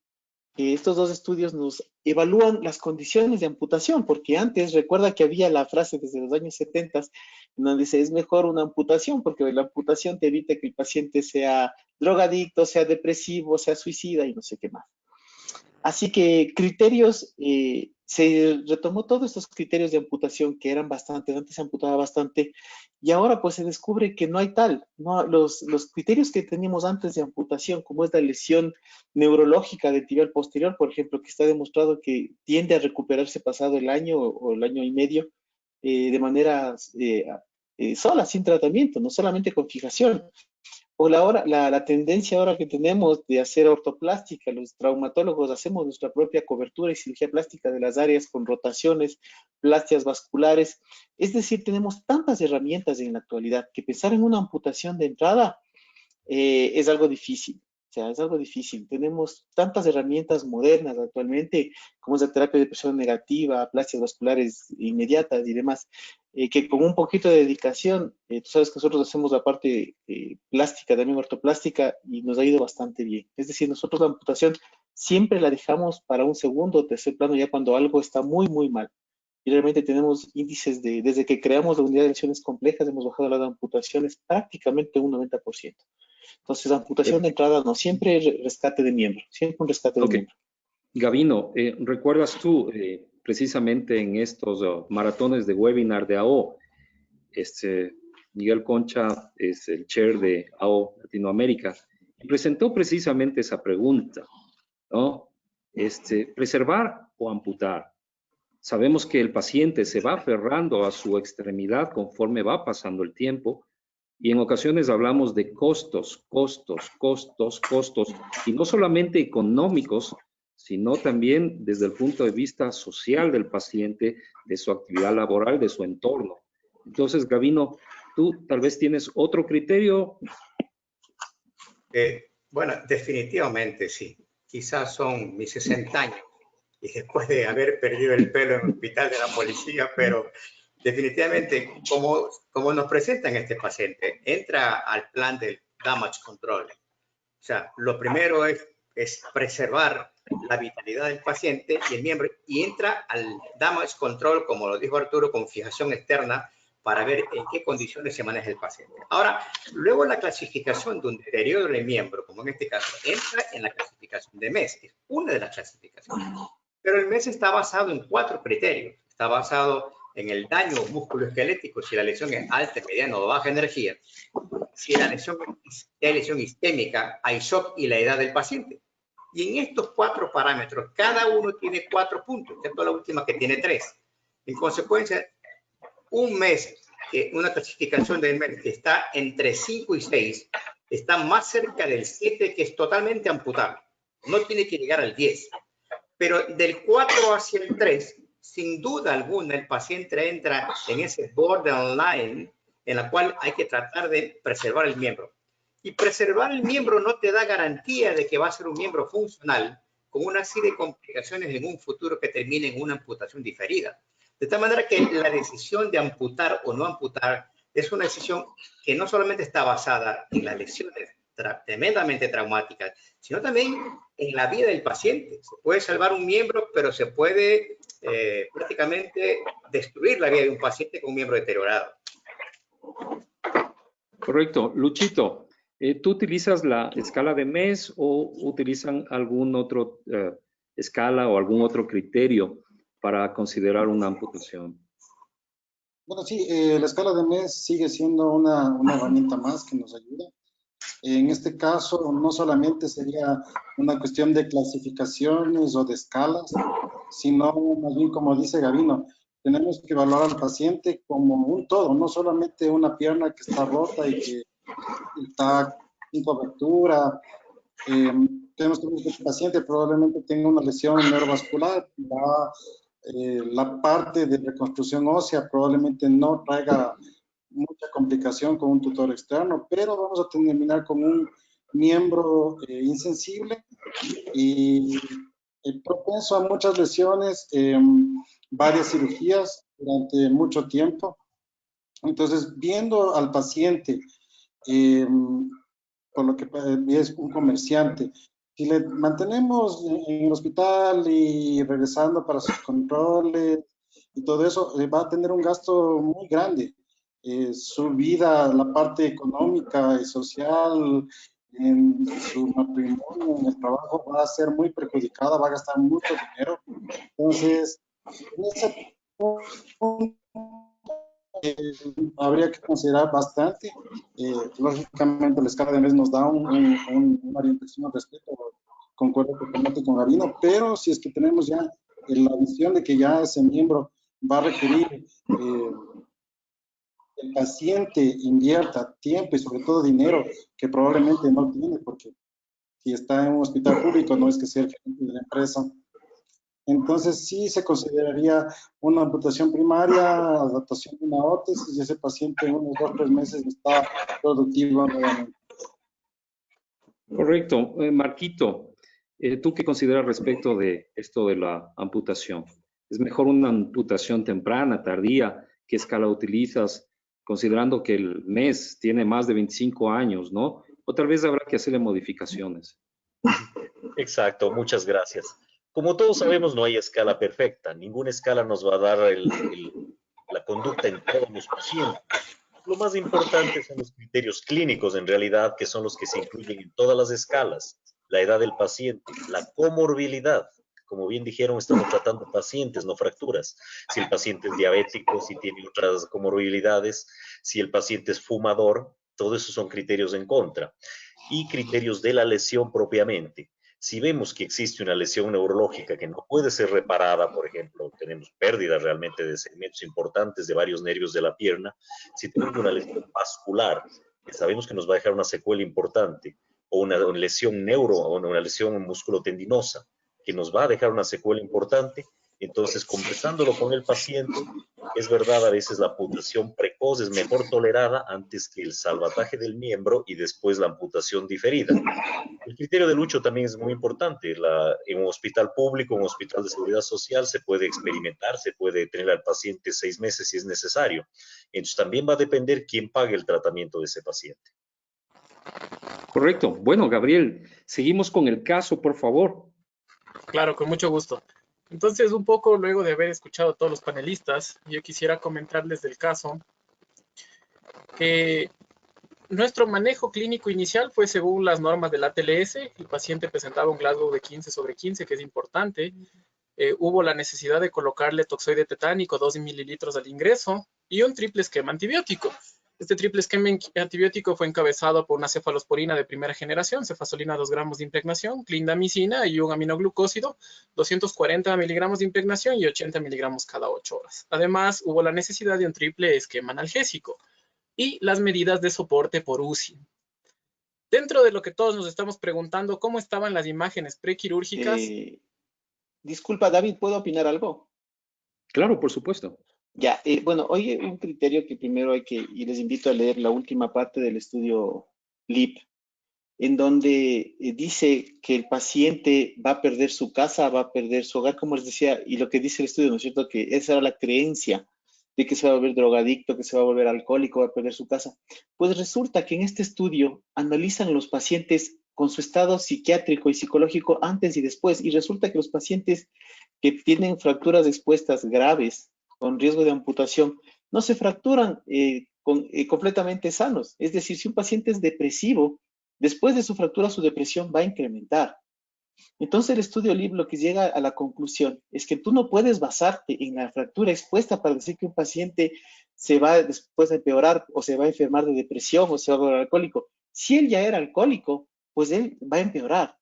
estos dos estudios nos evalúan las condiciones de amputación, porque antes, recuerda que había la frase desde los años 70, en donde dice, es mejor una amputación, porque la amputación te evita que el paciente sea drogadicto, sea depresivo, sea suicida y no sé qué más. Así que criterios, se retomó todos estos criterios de amputación que eran bastantes, antes se amputaba bastante, y ahora pues se descubre que no hay tal, no, los criterios que teníamos antes de amputación, como es la lesión neurológica del tibial posterior, por ejemplo, que está demostrado que tiende a recuperarse pasado el año o el año y medio, de manera sola, sin tratamiento, no solamente con fijación. O la tendencia ahora que tenemos de hacer ortoplástica, los traumatólogos hacemos nuestra propia cobertura y cirugía plástica de las áreas con rotaciones, plastias vasculares. Es decir, tenemos tantas herramientas en la actualidad que pensar en una amputación de entrada es algo difícil. O sea, es algo difícil. Tenemos tantas herramientas modernas actualmente, como es la terapia de presión negativa, plastias vasculares inmediatas y demás, que con un poquito de dedicación, tú sabes que nosotros hacemos la parte plástica, también ortoplástica, y nos ha ido bastante bien. Es decir, nosotros la amputación siempre la dejamos para un segundo o tercer plano, ya cuando algo está muy, muy mal. Y realmente tenemos índices desde que creamos la unidad de lesiones complejas, hemos bajado las amputaciones prácticamente un 90%. Entonces, amputación de entrada no, siempre rescate de miembro, siempre un rescate de miembro. Gabino, ¿recuerdas tú precisamente en estos maratones de webinar de AO, Miguel Concha es el chair de AO Latinoamérica, y presentó precisamente esa pregunta, ¿no? ¿Preservar o amputar? Sabemos que el paciente se va aferrando a su extremidad conforme va pasando el tiempo, y en ocasiones hablamos de costos, y no solamente económicos, sino también desde el punto de vista social del paciente, de su actividad laboral, de su entorno. Entonces, Gabino, tú tal vez tienes otro criterio. Bueno, definitivamente sí. Quizás son mis 60 años y después de haber perdido el pelo en el hospital de la policía, pero definitivamente, como nos presentan este paciente, entra al plan del damage control. O sea, lo primero es preservar la vitalidad del paciente y el miembro, y entra al damage control, como lo dijo Arturo, con fijación externa, para ver en qué condiciones se maneja el paciente. Ahora, luego la clasificación de un deterioro del miembro, como en este caso, entra en la clasificación de MES, es una de las clasificaciones. Pero el MES está basado en 4 criterios. Está basado en el daño musculoesquelético, si la lesión es alta, mediana o baja energía, si la lesión es lesión isquémica, hay shock y la edad del paciente. Y en estos 4 parámetros, cada uno tiene 4 puntos, excepto la última que tiene 3. En consecuencia, un MES, una clasificación del MES que está entre 5 y 6, está más cerca del 7, que es totalmente amputable. No tiene que llegar al 10. Pero del 4 hacia el 3, sin duda alguna, el paciente entra en ese borderline en la cual hay que tratar de preservar el miembro. Y preservar el miembro no te da garantía de que va a ser un miembro funcional con una serie de complicaciones en un futuro que termine en una amputación diferida. De tal manera que la decisión de amputar o no amputar Es una decisión que no solamente está basada en las lesiones tremendamente traumáticas, sino también en la vida del paciente. Se puede salvar un miembro, pero se puede prácticamente destruir la vida de un paciente con un miembro deteriorado. Correcto. Luchito, ¿tú utilizas la escala de MES o utilizan algún otro escala o algún otro criterio para considerar una amputación? Bueno, sí, la escala de MES sigue siendo una herramienta más que nos ayuda. En este caso, no solamente sería una cuestión de clasificaciones o de escalas, sino más bien, como dice Gabino, tenemos que evaluar al paciente como un todo, no solamente una pierna que está rota y que está sin cobertura. Tenemos que ver que el paciente probablemente tenga una lesión neurovascular, la parte de reconstrucción ósea probablemente no traiga mucha complicación con un tutor externo, pero vamos a terminar con un miembro insensible y propenso a muchas lesiones, varias cirugías durante mucho tiempo. Entonces, viendo al paciente, por lo que es un comerciante, si le mantenemos en el hospital y regresando para sus controles y todo eso, va a tener un gasto muy grande. Su vida, la parte económica y social, en su matrimonio, en el trabajo, va a ser muy perjudicada, va a gastar mucho dinero. Entonces, en ese punto, habría que considerar bastante. Lógicamente, la escala de MES nos da una orientación al respecto, concuerdo totalmente con Gabino, pero si es que tenemos ya la visión de que ya ese miembro va a requerir el paciente invierta tiempo y sobre todo dinero que probablemente no tiene, porque si está en un hospital público no es que sea el gerente de la empresa. Entonces sí se consideraría una amputación primaria, adaptación de una órtesis, y ese paciente en unos 2 o 3 meses está productivo nuevamente. Correcto. Marquito, ¿tú qué consideras respecto de esto de la amputación? ¿Es mejor una amputación temprana, tardía? ¿Qué escala utilizas? Considerando que el MES tiene más de 25 años, ¿no? O tal vez habrá que hacerle modificaciones. Exacto, muchas gracias. Como todos sabemos, no hay escala perfecta. Ninguna escala nos va a dar la conducta en todos los pacientes. Lo más importante son los criterios clínicos, en realidad, que son los que se incluyen en todas las escalas. La edad del paciente, la comorbilidad. Como bien dijeron, estamos tratando pacientes, no fracturas. Si el paciente es diabético, si tiene otras comorbilidades, si el paciente es fumador, todo eso son criterios en contra. Y criterios de la lesión propiamente. Si vemos que existe una lesión neurológica que no puede ser reparada, por ejemplo, tenemos pérdida realmente de segmentos importantes de varios nervios de la pierna, si tenemos una lesión vascular, que sabemos que nos va a dejar una secuela importante, o una lesión neuro, o una lesión musculotendinosa, que nos va a dejar una secuela importante, entonces conversándolo con el paciente, es verdad, a veces la amputación precoz es mejor tolerada antes que el salvataje del miembro y después la amputación diferida. El criterio de Lucho también es muy importante. En un hospital público, un hospital de seguridad social, se puede experimentar, se puede tener al paciente 6 meses si es necesario. Entonces también va a depender quién pague el tratamiento de ese paciente. Correcto. Bueno, Gabriel, seguimos con el caso, por favor. Claro, con mucho gusto. Entonces, un poco luego de haber escuchado a todos los panelistas, yo quisiera comentarles del caso que nuestro manejo clínico inicial fue según las normas del ATLS. El paciente presentaba un Glasgow de 15/15, que es importante. Hubo la necesidad de colocarle toxoide tetánico, 2 mililitros al ingreso, y un triple esquema antibiótico. Este triple esquema antibiótico fue encabezado por una cefalosporina de primera generación, cefasolina 2 gramos de impregnación, clindamicina y un aminoglucósido, 240 miligramos de impregnación y 80 miligramos cada 8 horas. Además, hubo la necesidad de un triple esquema analgésico y las medidas de soporte por UCI. Dentro de lo que todos nos estamos preguntando, ¿cómo estaban las imágenes prequirúrgicas? Disculpa, David, ¿puedo opinar algo? Claro, por supuesto. Ya, bueno, hoy un criterio que primero y les invito a leer la última parte del estudio LIP, en donde dice que el paciente va a perder su casa, va a perder su hogar, como les decía, y lo que dice el estudio, ¿no es cierto? Que esa era la creencia de que se va a volver drogadicto, que se va a volver alcohólico, va a perder su casa. Pues resulta que en este estudio analizan los pacientes con su estado psiquiátrico y psicológico antes y después, y resulta que los pacientes que tienen fracturas expuestas graves, con riesgo de amputación, no se fracturan completamente sanos. Es decir, si un paciente es depresivo, después de su fractura, su depresión va a incrementar. Entonces el estudio LIB lo que llega a la conclusión es que tú no puedes basarte en la fractura expuesta para decir que un paciente se va después a empeorar o se va a enfermar de depresión o se va a volver alcohólico. Si él ya era alcohólico, pues él va a empeorar.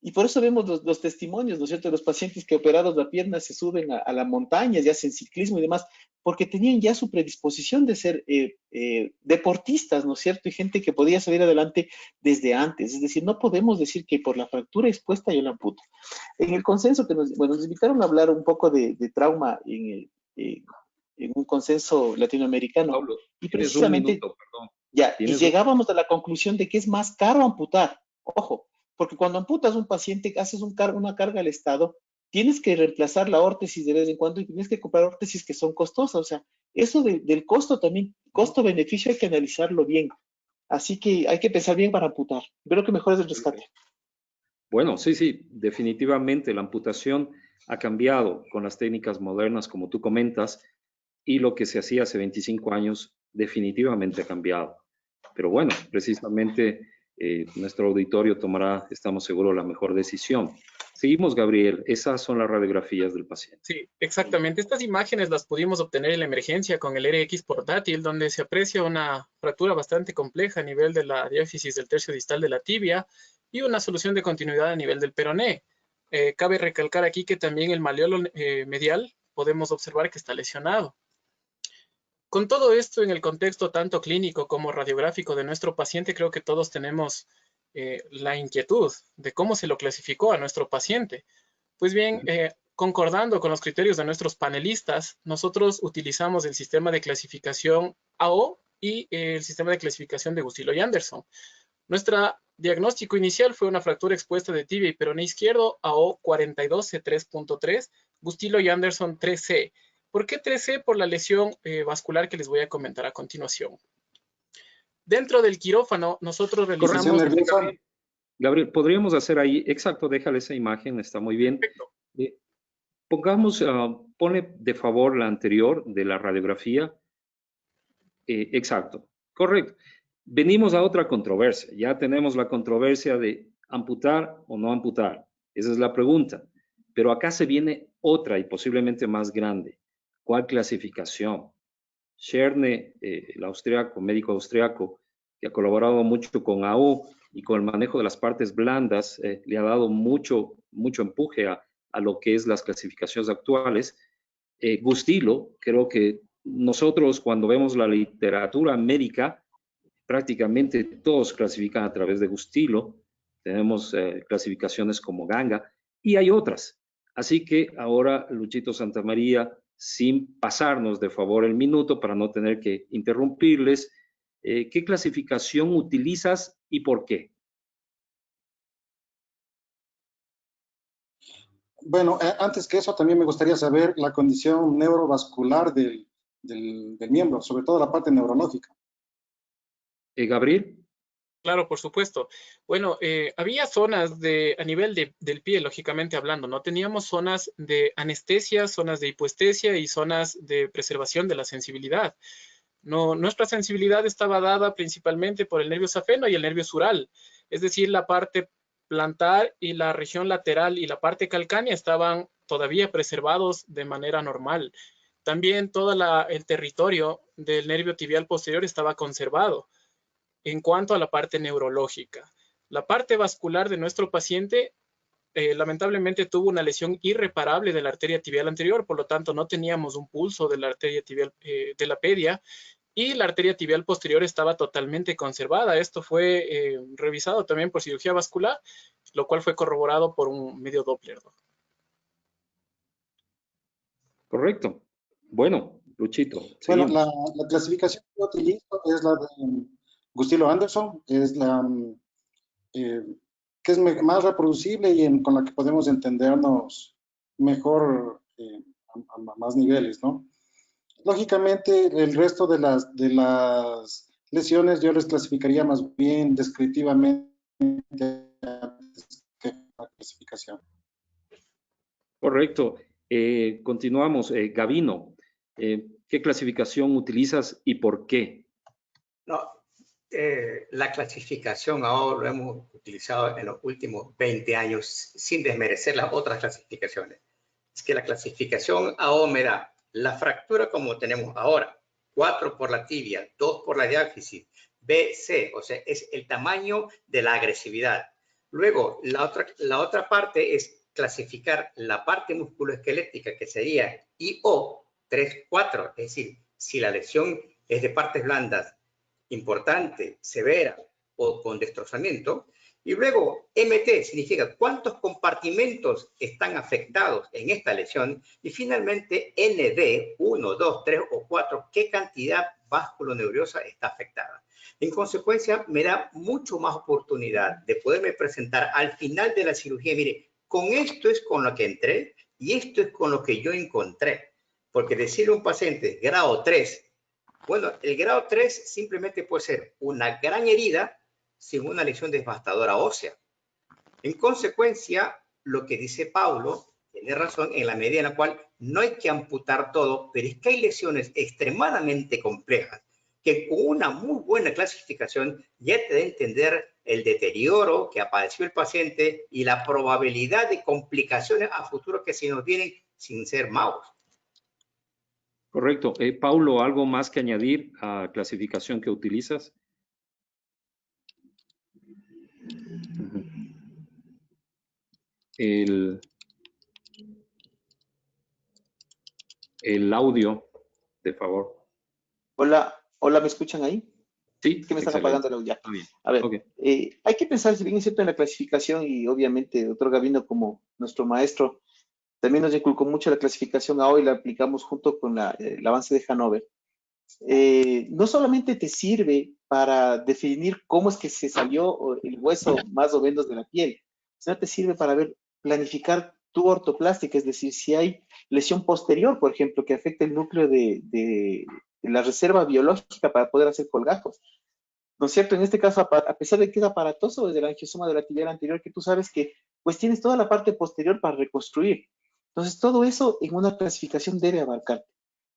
Y por eso vemos los testimonios, ¿no es cierto?, de los pacientes que operados la pierna se suben a la montaña y hacen ciclismo y demás, porque tenían ya su predisposición de ser deportistas, ¿no es cierto?, y gente que podía salir adelante desde antes. Es decir, no podemos decir que por la fractura expuesta yo la amputo. En el consenso que nos invitaron a hablar un poco de trauma en un consenso latinoamericano, Pablo, y tienes precisamente, un minuto, perdón. ya, y llegábamos a la conclusión de que es más caro amputar. Ojo, porque cuando amputas un paciente, haces una carga al Estado, tienes que reemplazar la órtesis de vez en cuando y tienes que comprar órtesis que son costosas. O sea, eso del costo también, costo-beneficio hay que analizarlo bien. Así que hay que pensar bien para amputar. Creo que mejor es el rescate. Bueno, sí, definitivamente la amputación ha cambiado con las técnicas modernas, como tú comentas, y lo que se hacía hace 25 años definitivamente ha cambiado. Pero bueno, precisamente nuestro auditorio tomará, estamos seguros, la mejor decisión. Seguimos, Gabriel. Esas son las radiografías del paciente. Sí, exactamente. Estas imágenes las pudimos obtener en la emergencia con el RX portátil, donde se aprecia una fractura bastante compleja a nivel de la diáfisis del tercio distal de la tibia y una solución de continuidad a nivel del peroné. Cabe recalcar aquí que también el maleolo medial podemos observar que está lesionado. Con todo esto en el contexto tanto clínico como radiográfico de nuestro paciente, creo que todos tenemos la inquietud de cómo se lo clasificó a nuestro paciente. Pues bien, concordando con los criterios de nuestros panelistas, nosotros utilizamos el sistema de clasificación AO y el sistema de clasificación de Gustilo y Anderson. Nuestro diagnóstico inicial fue una fractura expuesta de tibia y peroné izquierdo, AO 42C3.3, Gustilo y Anderson 3C. ¿Por qué 3C? Por la lesión vascular que les voy a comentar a continuación. Dentro del quirófano, nosotros realizamos... Gabriel, podríamos hacer ahí, exacto, déjale esa imagen, está muy bien. Perfecto. Pongamos, pone de favor la anterior de la radiografía. Exacto, correcto. Venimos a otra controversia. Ya tenemos la controversia de amputar o no amputar. Esa es la pregunta. Pero acá se viene otra y posiblemente más grande. ¿Cuál clasificación? Scherne, el austriaco, médico austriaco, que ha colaborado mucho con AO y con el manejo de las partes blandas, le ha dado mucho empuje a lo que es las clasificaciones actuales. Gustilo, creo que nosotros cuando vemos la literatura médica, prácticamente todos clasifican a través de Gustilo. Tenemos clasificaciones como Ganga y hay otras. Así que ahora, Luchito Santamaría, sin pasarnos de favor el minuto para no tener que interrumpirles, ¿qué clasificación utilizas y por qué? Bueno, antes que eso también me gustaría saber la condición neurovascular del miembro, sobre todo la parte neurológica. Gabriel. Claro, por supuesto. Bueno, había zonas a nivel del pie, lógicamente hablando, ¿no? Teníamos zonas de anestesia, zonas de hipoestesia y zonas de preservación de la sensibilidad. No, nuestra sensibilidad estaba dada principalmente por el nervio safeno y el nervio sural, es decir, la parte plantar y la región lateral y la parte calcánea estaban todavía preservados de manera normal. También todo el territorio del nervio tibial posterior estaba conservado. En cuanto a la parte neurológica, la parte vascular de nuestro paciente lamentablemente tuvo una lesión irreparable de la arteria tibial anterior, por lo tanto no teníamos un pulso de la arteria tibial de la pedia y la arteria tibial posterior estaba totalmente conservada. Esto fue revisado también por cirugía vascular, lo cual fue corroborado por un medio Doppler. Correcto. Bueno, Luchito. Bueno, la clasificación que yo utilizo es la de Gustilo Anderson, es la que es más reproducible y con la que podemos entendernos mejor a más niveles, ¿no? lógicamente, el resto de las lesiones yo les clasificaría más bien descriptivamente antes que la clasificación. Correcto. Continuamos. Gavino, ¿qué clasificación utilizas y por qué? No, la clasificación ahora lo hemos utilizado en los últimos 20 años sin desmerecer las otras clasificaciones. Es que la clasificación AO me da la fractura como tenemos ahora, 4 por la tibia, 2 por la diáfisis, BC, o sea, es el tamaño de la agresividad. Luego, la otra parte es clasificar la parte musculoesquelética, que sería IO 3, 4, es decir, si la lesión es de partes blandas, importante, severa o con destrozamiento. Y luego MT significa cuántos compartimentos están afectados en esta lesión. Y finalmente ND, 1, 2, 3 o 4, qué cantidad vasculoneuriosa está afectada. En consecuencia, me da mucho más oportunidad de poderme presentar al final de la cirugía. Mire, con esto es con lo que entré y esto es con lo que yo encontré. Porque decirle a un paciente grado 3, bueno, el grado 3 simplemente puede ser una gran herida sin una lesión devastadora ósea. En consecuencia, lo que dice Paulo tiene razón en la medida en la cual no hay que amputar todo, pero es que hay lesiones extremadamente complejas que con una muy buena clasificación ya te da a entender el deterioro que ha padecido el paciente y la probabilidad de complicaciones a futuro que se nos vienen sin ser magos. Correcto. Paulo, ¿algo más que añadir a la clasificación que utilizas? El audio, de favor. Hola, hola, ¿me escuchan ahí? Sí, Es que me están excelente. apagando el audio. Está bien. A ver, Okay. hay que pensar, si bien es cierto, en la clasificación y obviamente doctor Gavino como nuestro maestro también nos inculcó mucho la clasificación a hoy, la aplicamos junto con el avance de Hannover. No solamente te sirve para definir cómo es que se salió el hueso más o menos de la piel, sino te sirve para ver, planificar tu ortoplástica, es decir, si hay lesión posterior, por ejemplo, que afecta el núcleo de la reserva biológica para poder hacer colgajos. ¿No es cierto? En este caso, a pesar de que es aparatoso desde el angiosoma de la tibial anterior, que tú sabes que pues tienes toda la parte posterior para reconstruir. Entonces, todo eso en una clasificación debe abarcar.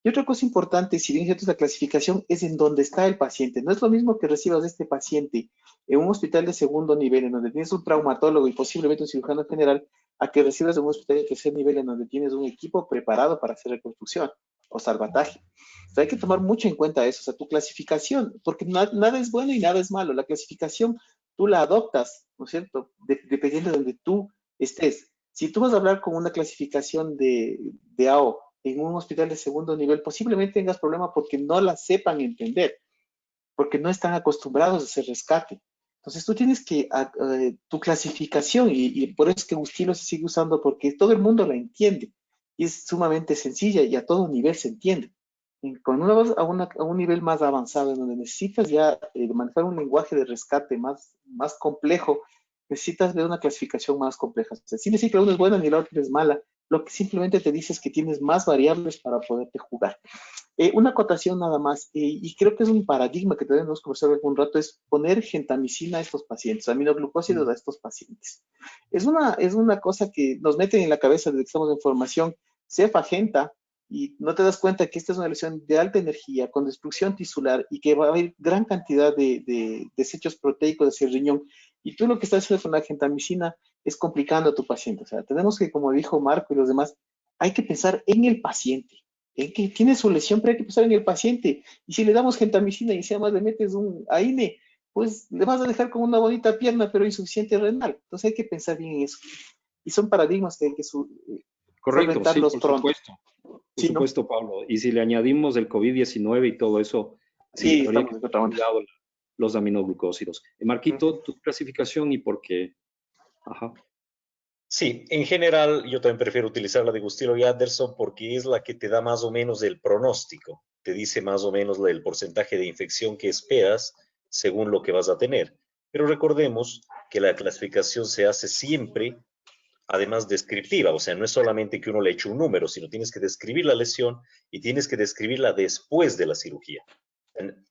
Y otra cosa importante, si bien es cierto, la clasificación es en donde está el paciente. No es lo mismo que recibas de este paciente en un hospital de segundo nivel, en donde tienes un traumatólogo y posiblemente un cirujano general, a que recibas en un hospital de tercer nivel, en donde tienes un equipo preparado para hacer reconstrucción o salvataje. Entonces, hay que tomar mucho en cuenta eso, o sea, tu clasificación, porque nada es bueno y nada es malo. La clasificación tú la adoptas, ¿no es cierto? Dependiendo de donde tú estés. Si tú vas a hablar con una clasificación de AO en un hospital de segundo nivel, posiblemente tengas problemas porque no la sepan entender, porque no están acostumbrados a hacer rescate. Entonces tú tienes que, tu clasificación, y por eso es que Gustilo se sigue usando, porque todo el mundo la entiende, y es sumamente sencilla y a todo nivel se entiende. Y cuando uno va a un nivel más avanzado, en donde necesitas ya manejar un lenguaje de rescate más complejo, necesitas ver una clasificación más compleja. O sea, sin decir que la una es buena ni la otra es mala, lo que simplemente te dice es que tienes más variables para poderte jugar. Una acotación nada más, y creo que es un paradigma que debemos conversar algún rato, es poner gentamicina a estos pacientes, aminoglucósidos a estos pacientes. Es una cosa que nos meten en la cabeza desde que estamos en formación, cefa genta, y no te das cuenta que esta es una lesión de alta energía, con destrucción tisular, y que va a haber gran cantidad de desechos proteicos hacia el riñón, y tú lo que estás haciendo con la gentamicina es complicando a tu paciente. O sea, tenemos que, como dijo Marco y los demás, hay que pensar en el paciente, en que tiene su lesión, pero hay que pensar en el paciente. Y si le damos gentamicina y si además le metes un AINE, pues le vas a dejar con una bonita pierna, pero insuficiente renal. Entonces hay que pensar bien en eso. Y son paradigmas que hay que Correcto, sí, solventarlos por pronto. supuesto. Por Sí, supuesto, ¿no? Pablo. Y si le añadimos el COVID-19 y todo eso, sí, Sí, habría estamos que de tener otra onda. cuidado los aminoglucósidos. Marquito, tu clasificación y por qué. Ajá. Sí, en general yo también prefiero utilizar la de Gustilo y Anderson porque es la que te da más o menos el pronóstico, te dice más o menos el porcentaje de infección que esperas según lo que vas a tener. Pero recordemos que la clasificación se hace siempre además descriptiva, o sea, no es solamente que uno le eche un número, sino tienes que describir la lesión y tienes que describirla después de la cirugía.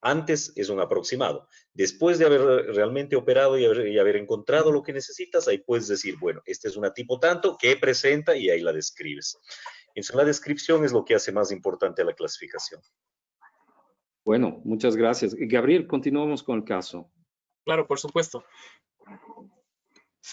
Antes es un aproximado. Después de haber realmente operado y haber encontrado lo que necesitas, ahí puedes decir, bueno, esta es una tipo tanto, ¿qué presenta? Y ahí la describes. Entonces, la descripción es lo que hace más importante a la clasificación. Bueno, muchas gracias. Gabriel, continuamos con el caso. Claro, por supuesto.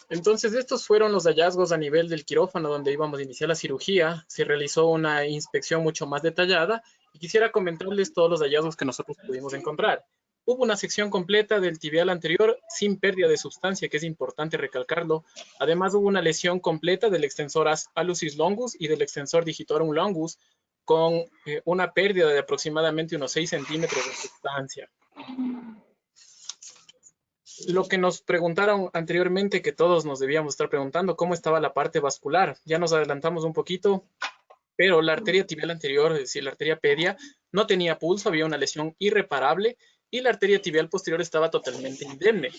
Entonces, estos fueron los hallazgos a nivel del quirófano donde íbamos a iniciar la cirugía. Se realizó una inspección mucho más detallada y quisiera comentarles todos los hallazgos que nosotros pudimos encontrar. Hubo una sección completa del tibial anterior sin pérdida de sustancia, que es importante recalcarlo. Además, hubo una lesión completa del extensor hallucis longus y del extensor digitorum longus con una pérdida de aproximadamente unos 6 centímetros de sustancia. Lo que nos preguntaron anteriormente, que todos nos debíamos estar preguntando, ¿cómo estaba la parte vascular? Ya nos adelantamos un poquito, pero la arteria tibial anterior, es decir, la arteria pedia, no tenía pulso, había una lesión irreparable y la arteria tibial posterior estaba totalmente indemne.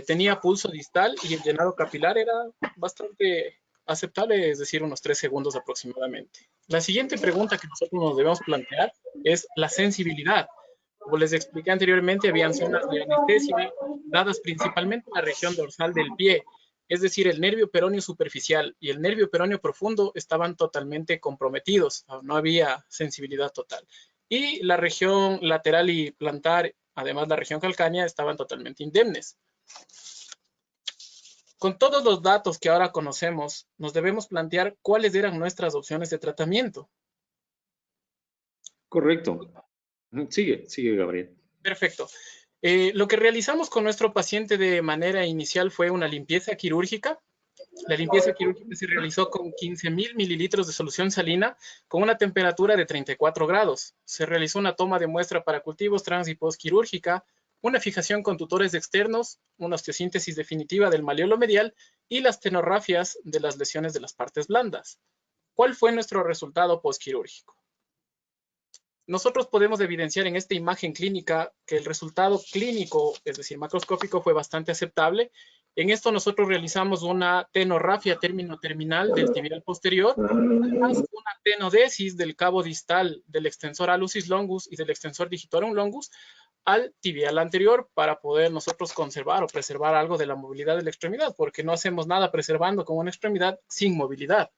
Tenía pulso distal y el llenado capilar era bastante aceptable, es decir, unos 3 segundos aproximadamente. La siguiente pregunta que nosotros nos debemos plantear es la sensibilidad. Como les expliqué anteriormente, habían zonas de anestesia dadas principalmente en la región dorsal del pie, es decir, el nervio peroneo superficial y el nervio peroneo profundo estaban totalmente comprometidos, no había sensibilidad total. Y la región lateral y plantar, además la región calcánea, estaban totalmente indemnes. Con todos los datos que ahora conocemos, nos debemos plantear cuáles eran nuestras opciones de tratamiento. Correcto. Sigue, Gabriel. Perfecto. Lo que realizamos con nuestro paciente de manera inicial fue una limpieza quirúrgica. La limpieza quirúrgica se realizó con 15.000 mililitros de solución salina con una temperatura de 34 grados. Se realizó una toma de muestra para cultivos trans y postquirúrgica, una fijación con tutores externos, una osteosíntesis definitiva del maleolo medial y las tenografias de las lesiones de las partes blandas. ¿Cuál fue nuestro resultado postquirúrgico? Nosotros podemos evidenciar en esta imagen clínica que el resultado clínico, es decir, macroscópico, fue bastante aceptable. En esto nosotros realizamos una tenografia término-terminal del tibial posterior, además una tenodesis del cabo distal del extensor hallucis longus y del extensor digitorum longus al tibial anterior para poder nosotros conservar o preservar algo de la movilidad de la extremidad, porque no hacemos nada preservando con una extremidad sin movilidad.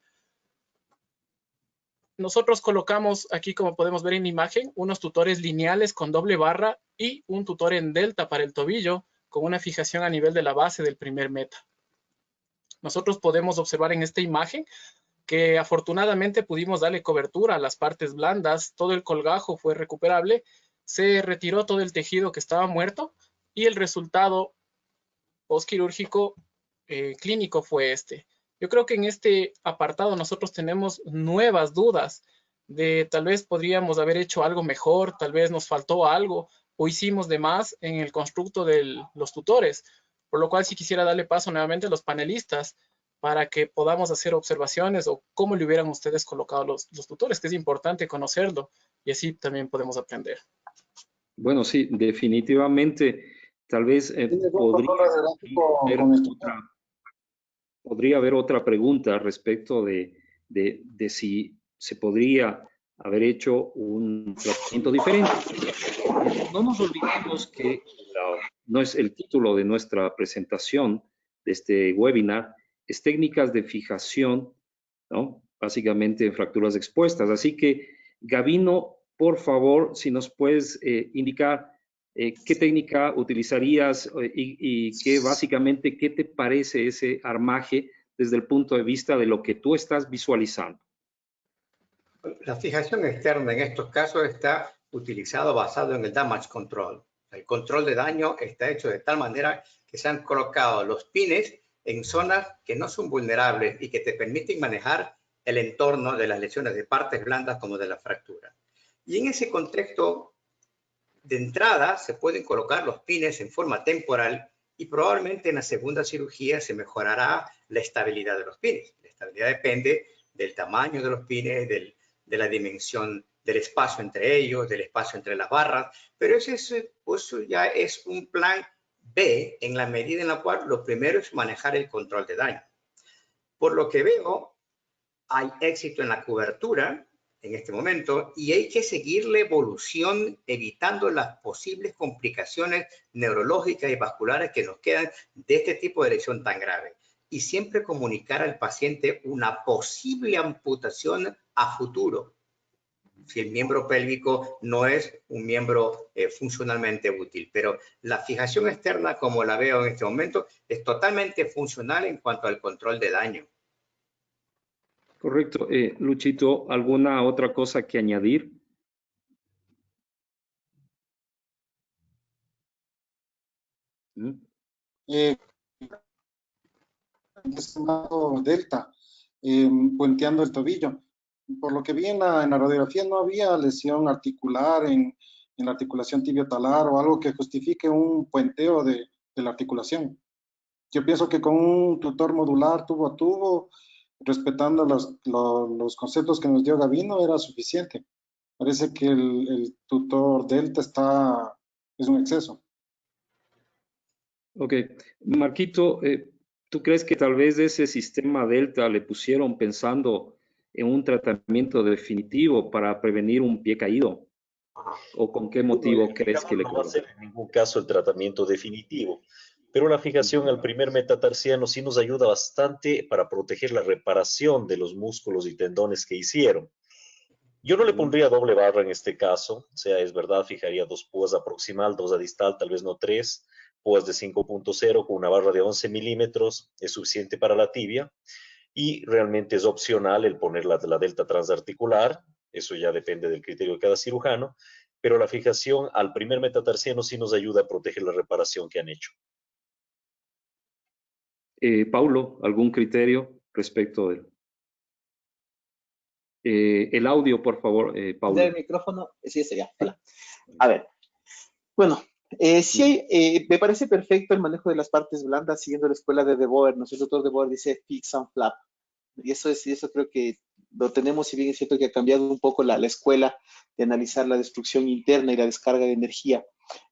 Nosotros colocamos aquí, como podemos ver en la imagen, unos tutores lineales con doble barra y un tutor en delta para el tobillo con una fijación a nivel de la base del primer meta. Nosotros podemos observar en esta imagen que afortunadamente pudimos darle cobertura a las partes blandas, todo el colgajo fue recuperable, se retiró todo el tejido que estaba muerto y el resultado postquirúrgico clínico fue este. Yo creo que en este apartado nosotros tenemos nuevas dudas de tal vez podríamos haber hecho algo mejor, tal vez nos faltó algo o hicimos de más en el constructo de los tutores, por lo cual sí quisiera darle paso nuevamente a los panelistas para que podamos hacer observaciones o cómo le hubieran ustedes colocado los tutores, que es importante conocerlo y así también podemos aprender. Bueno, sí, definitivamente, tal vez podría haber otra pregunta respecto de si se podría haber hecho un tratamiento diferente. No nos olvidemos que no es el título de nuestra presentación de este webinar, es técnicas de fijación, ¿no? Básicamente en fracturas expuestas. Así que, Gabino, por favor, si nos puedes indicar qué técnica utilizarías y qué básicamente, qué te parece ese armaje desde el punto de vista de lo que tú estás visualizando. La fijación externa en estos casos está utilizado basado en el damage control. El control de daño está hecho de tal manera que se han colocado los pines en zonas que no son vulnerables y que te permiten manejar el entorno de las lesiones de partes blandas como de la fractura. Y en ese contexto, de entrada, se pueden colocar los pines en forma temporal y probablemente en la segunda cirugía se mejorará la estabilidad de los pines. La estabilidad depende del tamaño de los pines, de la dimensión del espacio entre ellos, del espacio entre las barras, pero eso ya es un plan B en la medida en la cual lo primero es manejar el control de daño. Por lo que veo, hay éxito en la cobertura en este momento y hay que seguir la evolución evitando las posibles complicaciones neurológicas y vasculares que nos quedan de este tipo de lesión tan grave. Y siempre comunicar al paciente una posible amputación a futuro, si el miembro pélvico no es un miembro funcionalmente útil. Pero la fijación externa, como la veo en este momento, es totalmente funcional en cuanto al control de daño. Correcto. Luchito, ¿alguna otra cosa que añadir? Eh, llamado delta, puenteando el tobillo. Por lo que vi en la radiografía no había lesión articular en la articulación tibiotalar o algo que justifique un puenteo de la articulación. Yo pienso que con un tutor modular tubo a tubo, respetando los conceptos que nos dio Gavino, era suficiente. Parece que el tutor delta es un exceso. Ok. Marquito, ¿tú crees que tal vez ese sistema delta le pusieron pensando en un tratamiento definitivo para prevenir un pie caído? ¿O con qué motivo crees que le No va a colocó? ser en ningún caso el tratamiento definitivo, pero la fijación al primer metatarsiano sí nos ayuda bastante para proteger la reparación de los músculos y tendones que hicieron. Yo no le pondría doble barra en este caso, o sea, es verdad, fijaría 2 púas a proximal, 2 a distal, tal vez no 3, púas de 5.0 con una barra de 11 milímetros, es suficiente para la tibia, y realmente es opcional el poner la delta transarticular, eso ya depende del criterio de cada cirujano, pero la fijación al primer metatarsiano sí nos ayuda a proteger la reparación que han hecho. Paulo, ¿algún criterio respecto del el audio, por favor, Paulo? ¿El micrófono? Sí, ese ya. Hola. A ver. Bueno, sí, me parece perfecto el manejo de las partes blandas siguiendo la escuela de De Boer. El doctor De Boer dice fix and flap. Y eso creo que lo tenemos, si bien es cierto que ha cambiado un poco la escuela de analizar la destrucción interna y la descarga de energía.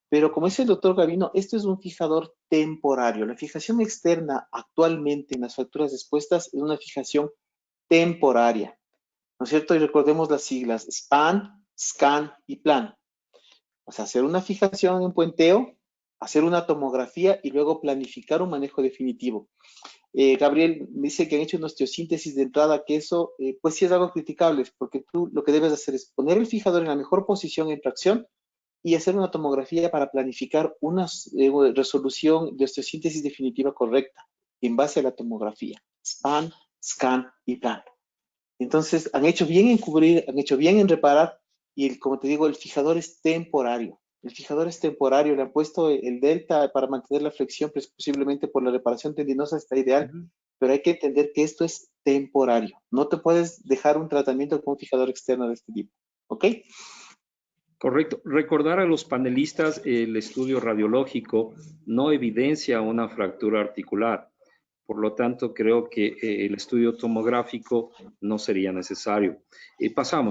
Pero como dice el doctor Gavino, esto es un fijador temporario. La fijación externa actualmente en las fracturas expuestas es una fijación temporaria, ¿no es cierto? Y recordemos las siglas SPAN, SCAN y PLAN. O sea, hacer una fijación en puenteo, hacer una tomografía y luego planificar un manejo definitivo. Gabriel dice que han hecho una osteosíntesis de entrada, que eso, pues sí es algo criticable, porque tú lo que debes hacer es poner el fijador en la mejor posición en tracción y hacer una tomografía para planificar una resolución de osteosíntesis definitiva correcta en base a la tomografía. SPAN, SCAN y PLAN. Entonces, han hecho bien en cubrir, han hecho bien en reparar y, como te digo, el fijador es temporario. El fijador es temporario, le han puesto el delta para mantener la flexión, pues posiblemente por la reparación tendinosa está ideal, pero hay que entender que esto es temporario. No te puedes dejar un tratamiento con un fijador externo de este tipo, ¿ok? Correcto. Recordar a los panelistas, el estudio radiológico no evidencia una fractura articular. Por lo tanto, creo que el estudio tomográfico no sería necesario.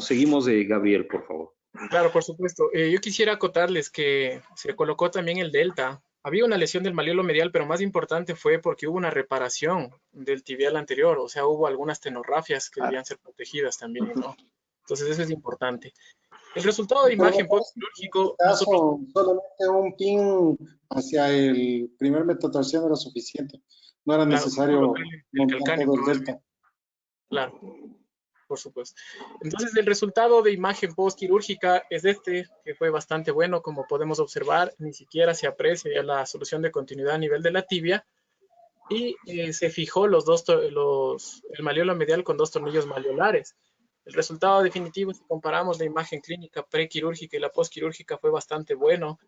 Seguimos, Gabriel, por favor. Claro, por supuesto. Yo quisiera acotarles que se colocó también el delta. Había una lesión del malleolo medial, pero más importante fue porque hubo una reparación del tibial anterior, o sea, hubo algunas tenorrafias que debían ser protegidas también, ¿no? Entonces, eso es importante. El resultado de imagen postquirúrgico, nosotros... solamente un pin hacia el primer metatarsiano era suficiente. No era necesario el calcáneo, todo el delta. Claro, por supuesto. Entonces, el resultado de imagen postquirúrgica es que fue bastante bueno. Como podemos observar, ni siquiera se aprecia ya la solución de continuidad a nivel de la tibia y se fijó el malleolo medial con 2 tornillos malleolares. El resultado definitivo, si comparamos la imagen clínica prequirúrgica y la postquirúrgica, fue bastante bueno.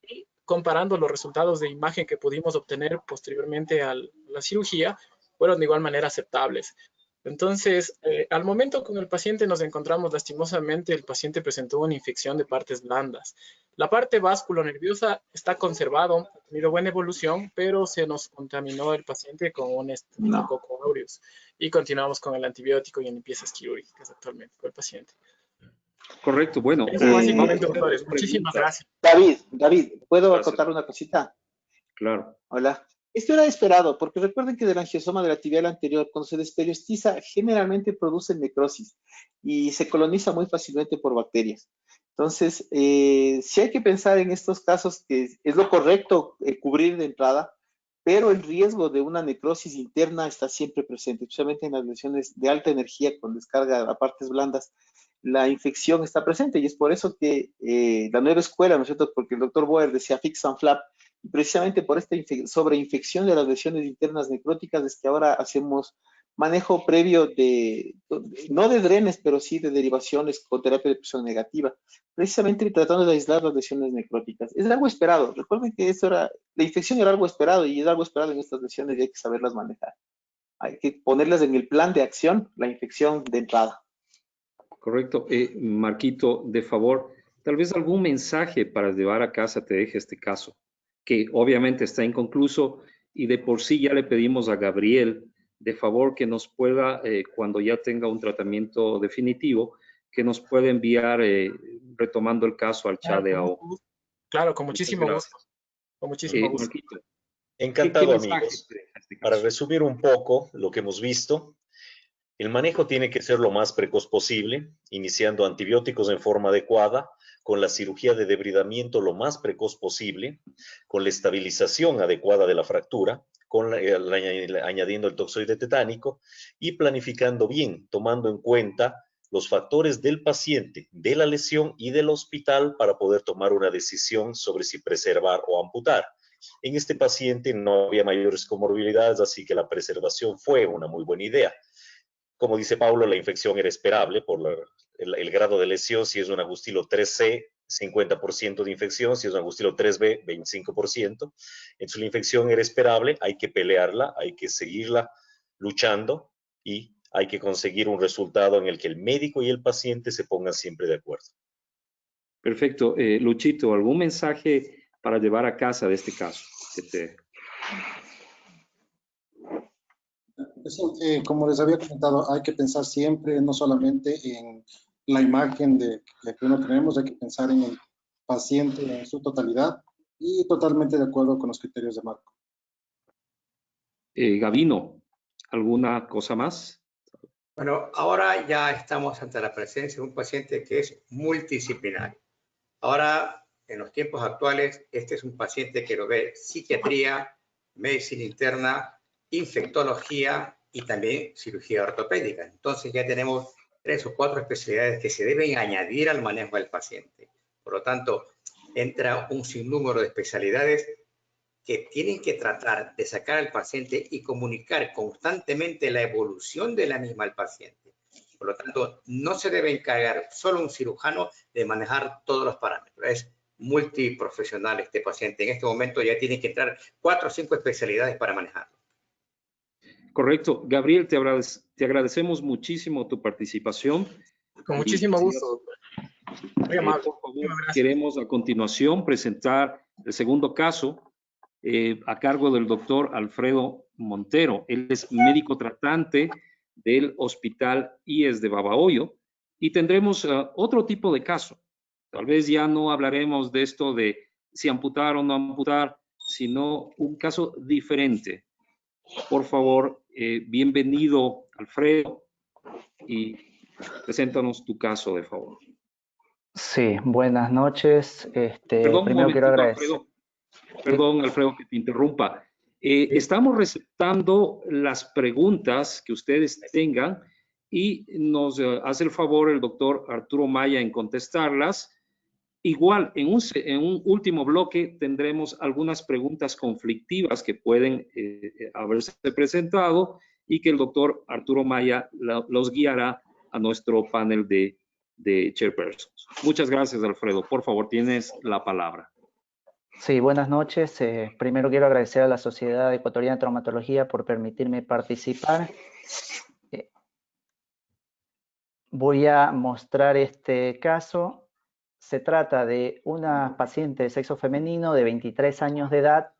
Y comparando los resultados de imagen que pudimos obtener posteriormente a la cirugía, fueron de igual manera aceptables. Entonces, al momento con el paciente nos encontramos, lastimosamente, el paciente presentó una infección de partes blandas. La parte vasculonerviosa está conservado, ha tenido buena evolución, pero se nos contaminó el paciente con un Staphylococcus aureus. Y continuamos con el antibiótico y en limpiezas quirúrgicas actualmente con el paciente. Correcto, bueno. Eso básicamente, doctores. Muchísimas gracias. David, ¿puedo acotar una cosita? Claro. Hola. Esto era esperado, porque recuerden que del angiosoma de la tibial anterior, cuando se desperiodiza, generalmente produce necrosis y se coloniza muy fácilmente por bacterias. Entonces, sí hay que pensar en estos casos que es lo correcto cubrir de entrada, pero el riesgo de una necrosis interna está siempre presente, especialmente en las lesiones de alta energía con descarga a partes blandas. La infección está presente y es por eso que la nueva escuela, ¿no es cierto? Porque el doctor Boer decía fix and flap, y precisamente por esta sobreinfección de las lesiones internas necróticas es que ahora hacemos manejo previo no de drenes, pero sí de derivaciones con terapia de presión negativa, precisamente tratando de aislar las lesiones necróticas. Es algo esperado. Recuerden que la infección era algo esperado y es algo esperado en estas lesiones y hay que saberlas manejar. Hay que ponerlas en el plan de acción, la infección de entrada. Correcto. Marquito, de favor, tal vez algún mensaje para llevar a casa te deje este caso, que obviamente está inconcluso y de por sí ya le pedimos a Gabriel, de favor, que nos pueda, cuando ya tenga un tratamiento definitivo, que nos pueda enviar, retomando el caso al chat de AO. Claro, con muchísimo gusto. Con muchísimo gusto. Marquito, Encantado, ¿qué mensaje amigos. te deja este Para caso? resumir un poco lo que hemos visto, el manejo tiene que ser lo más precoz posible, iniciando antibióticos en forma adecuada, con la cirugía de debridamiento lo más precoz posible, con la estabilización adecuada de la fractura, añadiendo el toxoide tetánico y planificando bien, tomando en cuenta los factores del paciente, de la lesión y del hospital para poder tomar una decisión sobre si preservar o amputar. En este paciente no había mayores comorbilidades, así que la preservación fue una muy buena idea. Como dice Paulo, la infección era esperable por el grado de lesión. Si es un Agustilo 3C, 50% de infección. Si es un Agustilo 3B, 25%. Entonces la infección era esperable, hay que pelearla, hay que seguirla luchando y hay que conseguir un resultado en el que el médico y el paciente se pongan siempre de acuerdo. Perfecto. Luchito, ¿algún mensaje para llevar a casa de este caso? Sí, como les había comentado, hay que pensar siempre no solamente en la imagen que uno tenemos, hay que pensar en el paciente en su totalidad y totalmente de acuerdo con los criterios de Marco. Gavino, ¿alguna cosa más? Bueno, ahora ya estamos ante la presencia de un paciente que es multidisciplinario. Ahora, en los tiempos actuales, este es un paciente que lo ve psiquiatría, medicina interna, infectología y también cirugía ortopédica. Entonces ya tenemos 3 o 4 especialidades que se deben añadir al manejo del paciente. Por lo tanto, entra un sinnúmero de especialidades que tienen que tratar de sacar al paciente y comunicar constantemente la evolución de la misma al paciente. Por lo tanto, no se debe encargar solo un cirujano de manejar todos los parámetros. Es multiprofesional este paciente. En este momento ya tiene que entrar 4 o 5 especialidades para manejarlo. Correcto. Gabriel, te agradecemos muchísimo tu participación. Con muchísimo gusto, doctor. Muy amable. Por favor, queremos a continuación presentar el segundo caso a cargo del doctor Alfredo Montero. Él es médico tratante del Hospital IES de Babahoyo y tendremos otro tipo de caso. Tal vez ya no hablaremos de esto de si amputar o no amputar, sino un caso diferente. Por favor, bienvenido, Alfredo, y preséntanos tu caso, de favor. Sí, buenas noches. Perdón, Primero quiero agradecer. Perdón, Alfredo, que te interrumpa. Estamos receptando las preguntas que ustedes tengan y nos hace el favor el doctor Arturo Maya en contestarlas. Igual, en un último bloque tendremos algunas preguntas conflictivas que pueden haberse presentado y que el doctor Arturo Maya los guiará a nuestro panel de chairpersons. Muchas gracias, Alfredo. Por favor, tienes la palabra. Sí, buenas noches. Primero quiero agradecer a la Sociedad Ecuatoriana de Traumatología por permitirme participar. Voy a mostrar este caso. Se trata de una paciente de sexo femenino de 23 años de edad,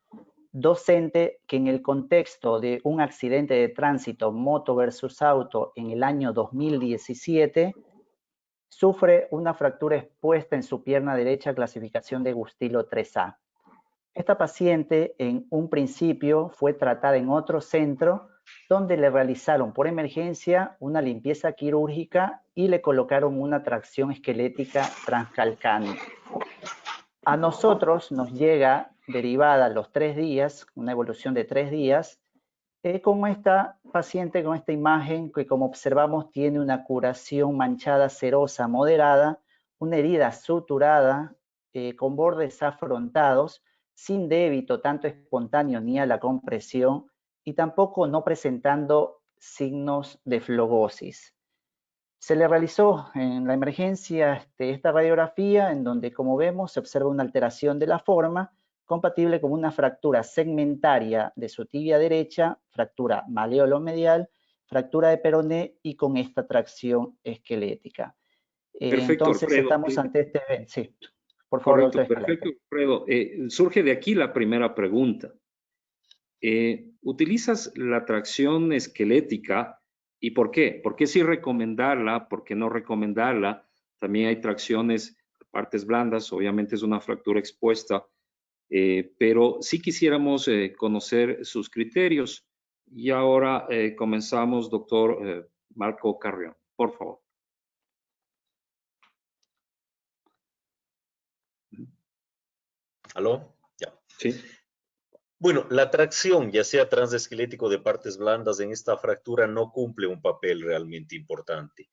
docente, que en el contexto de un accidente de tránsito moto versus auto en el año 2017, sufre una fractura expuesta en su pierna derecha, clasificación de Gustilo 3A. Esta paciente en un principio fue tratada en otro centro donde le realizaron por emergencia una limpieza quirúrgica y le colocaron una tracción esquelética transcalcánea. A nosotros nos llega derivada a los 3 días, una evolución de 3 días, con esta paciente, con esta imagen que como observamos tiene una curación manchada serosa moderada, una herida suturada con bordes afrontados, sin débito tanto espontáneo ni a la compresión y tampoco no presentando signos de flebosis. Se le realizó en la emergencia esta radiografía en donde, como vemos, se observa una alteración de la forma compatible con una fractura segmentaria de su tibia derecha, fractura maleolo-medial, fractura de peroné y con esta tracción esquelética. Perfecto, Entonces, Alfredo. estamos ante este evento. Sí, por favor, Correcto, doctor Escalante. perfecto, Alfredo. Surge de aquí la primera pregunta. ¿Utilizas la tracción esquelética y por qué? ¿Por qué sí recomendarla? ¿Por qué no recomendarla? También hay tracciones, partes blandas, obviamente es una fractura expuesta, pero sí quisiéramos conocer sus criterios. Y ahora comenzamos, doctor Marco Carrión, por favor. ¿Aló? Ya. Sí. Bueno, la tracción, ya sea transesquelético de partes blandas en esta fractura, no cumple un papel realmente importante.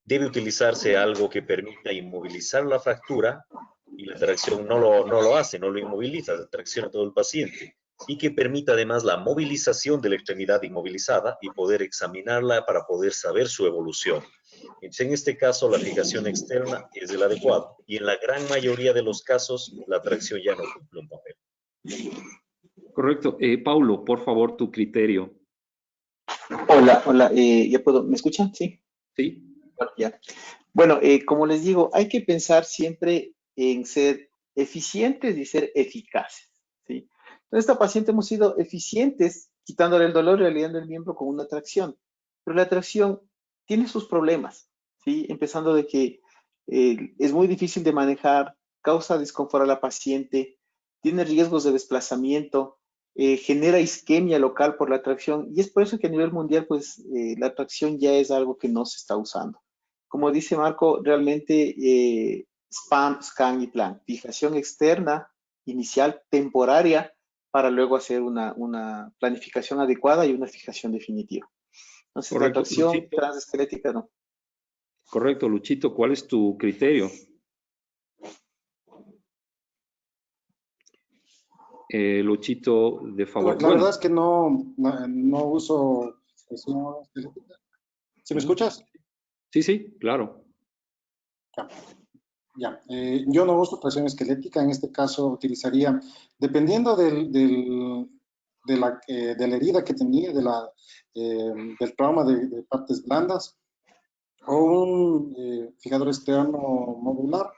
Debe utilizarse algo que permita inmovilizar la fractura y la tracción no lo hace, no lo inmoviliza, tracciona a todo el paciente y que permita además la movilización de la extremidad inmovilizada y poder examinarla para poder saber su evolución. Entonces, en este caso, la fijación externa es el adecuado y en la gran mayoría de los casos, la tracción ya no cumple un papel. Correcto. Paulo, por favor, tu criterio. Hola, ¿ya puedo? ¿Me escuchan? Sí. Sí. Ya. Bueno, como les digo, hay que pensar siempre en ser eficientes y ser eficaces, ¿sí? Entonces, esta paciente hemos sido eficientes quitándole el dolor y aliviando el miembro con una tracción, pero la tracción tiene sus problemas, ¿sí? Empezando de que es muy difícil de manejar, causa disconfort a la paciente, tiene riesgos de desplazamiento, genera isquemia local por la tracción y es por eso que a nivel mundial, pues, la tracción ya es algo que no se está usando. Como dice Marco, realmente SPAM, SCAN y plan. Fijación externa, inicial, temporaria, para luego hacer una planificación adecuada y una fijación definitiva. Entonces, Correcto. la tracción Luchito. transesquelética no. Correcto, Luchito, ¿cuál es tu criterio? Luchito, de favor. La verdad es que no uso presión esquelética. ¿Sí me escuchas? Sí, sí, claro. Ya. Yo no uso presión esquelética. En este caso utilizaría, dependiendo de la herida que tenía, del trauma de partes blandas, o un fijador externo modular,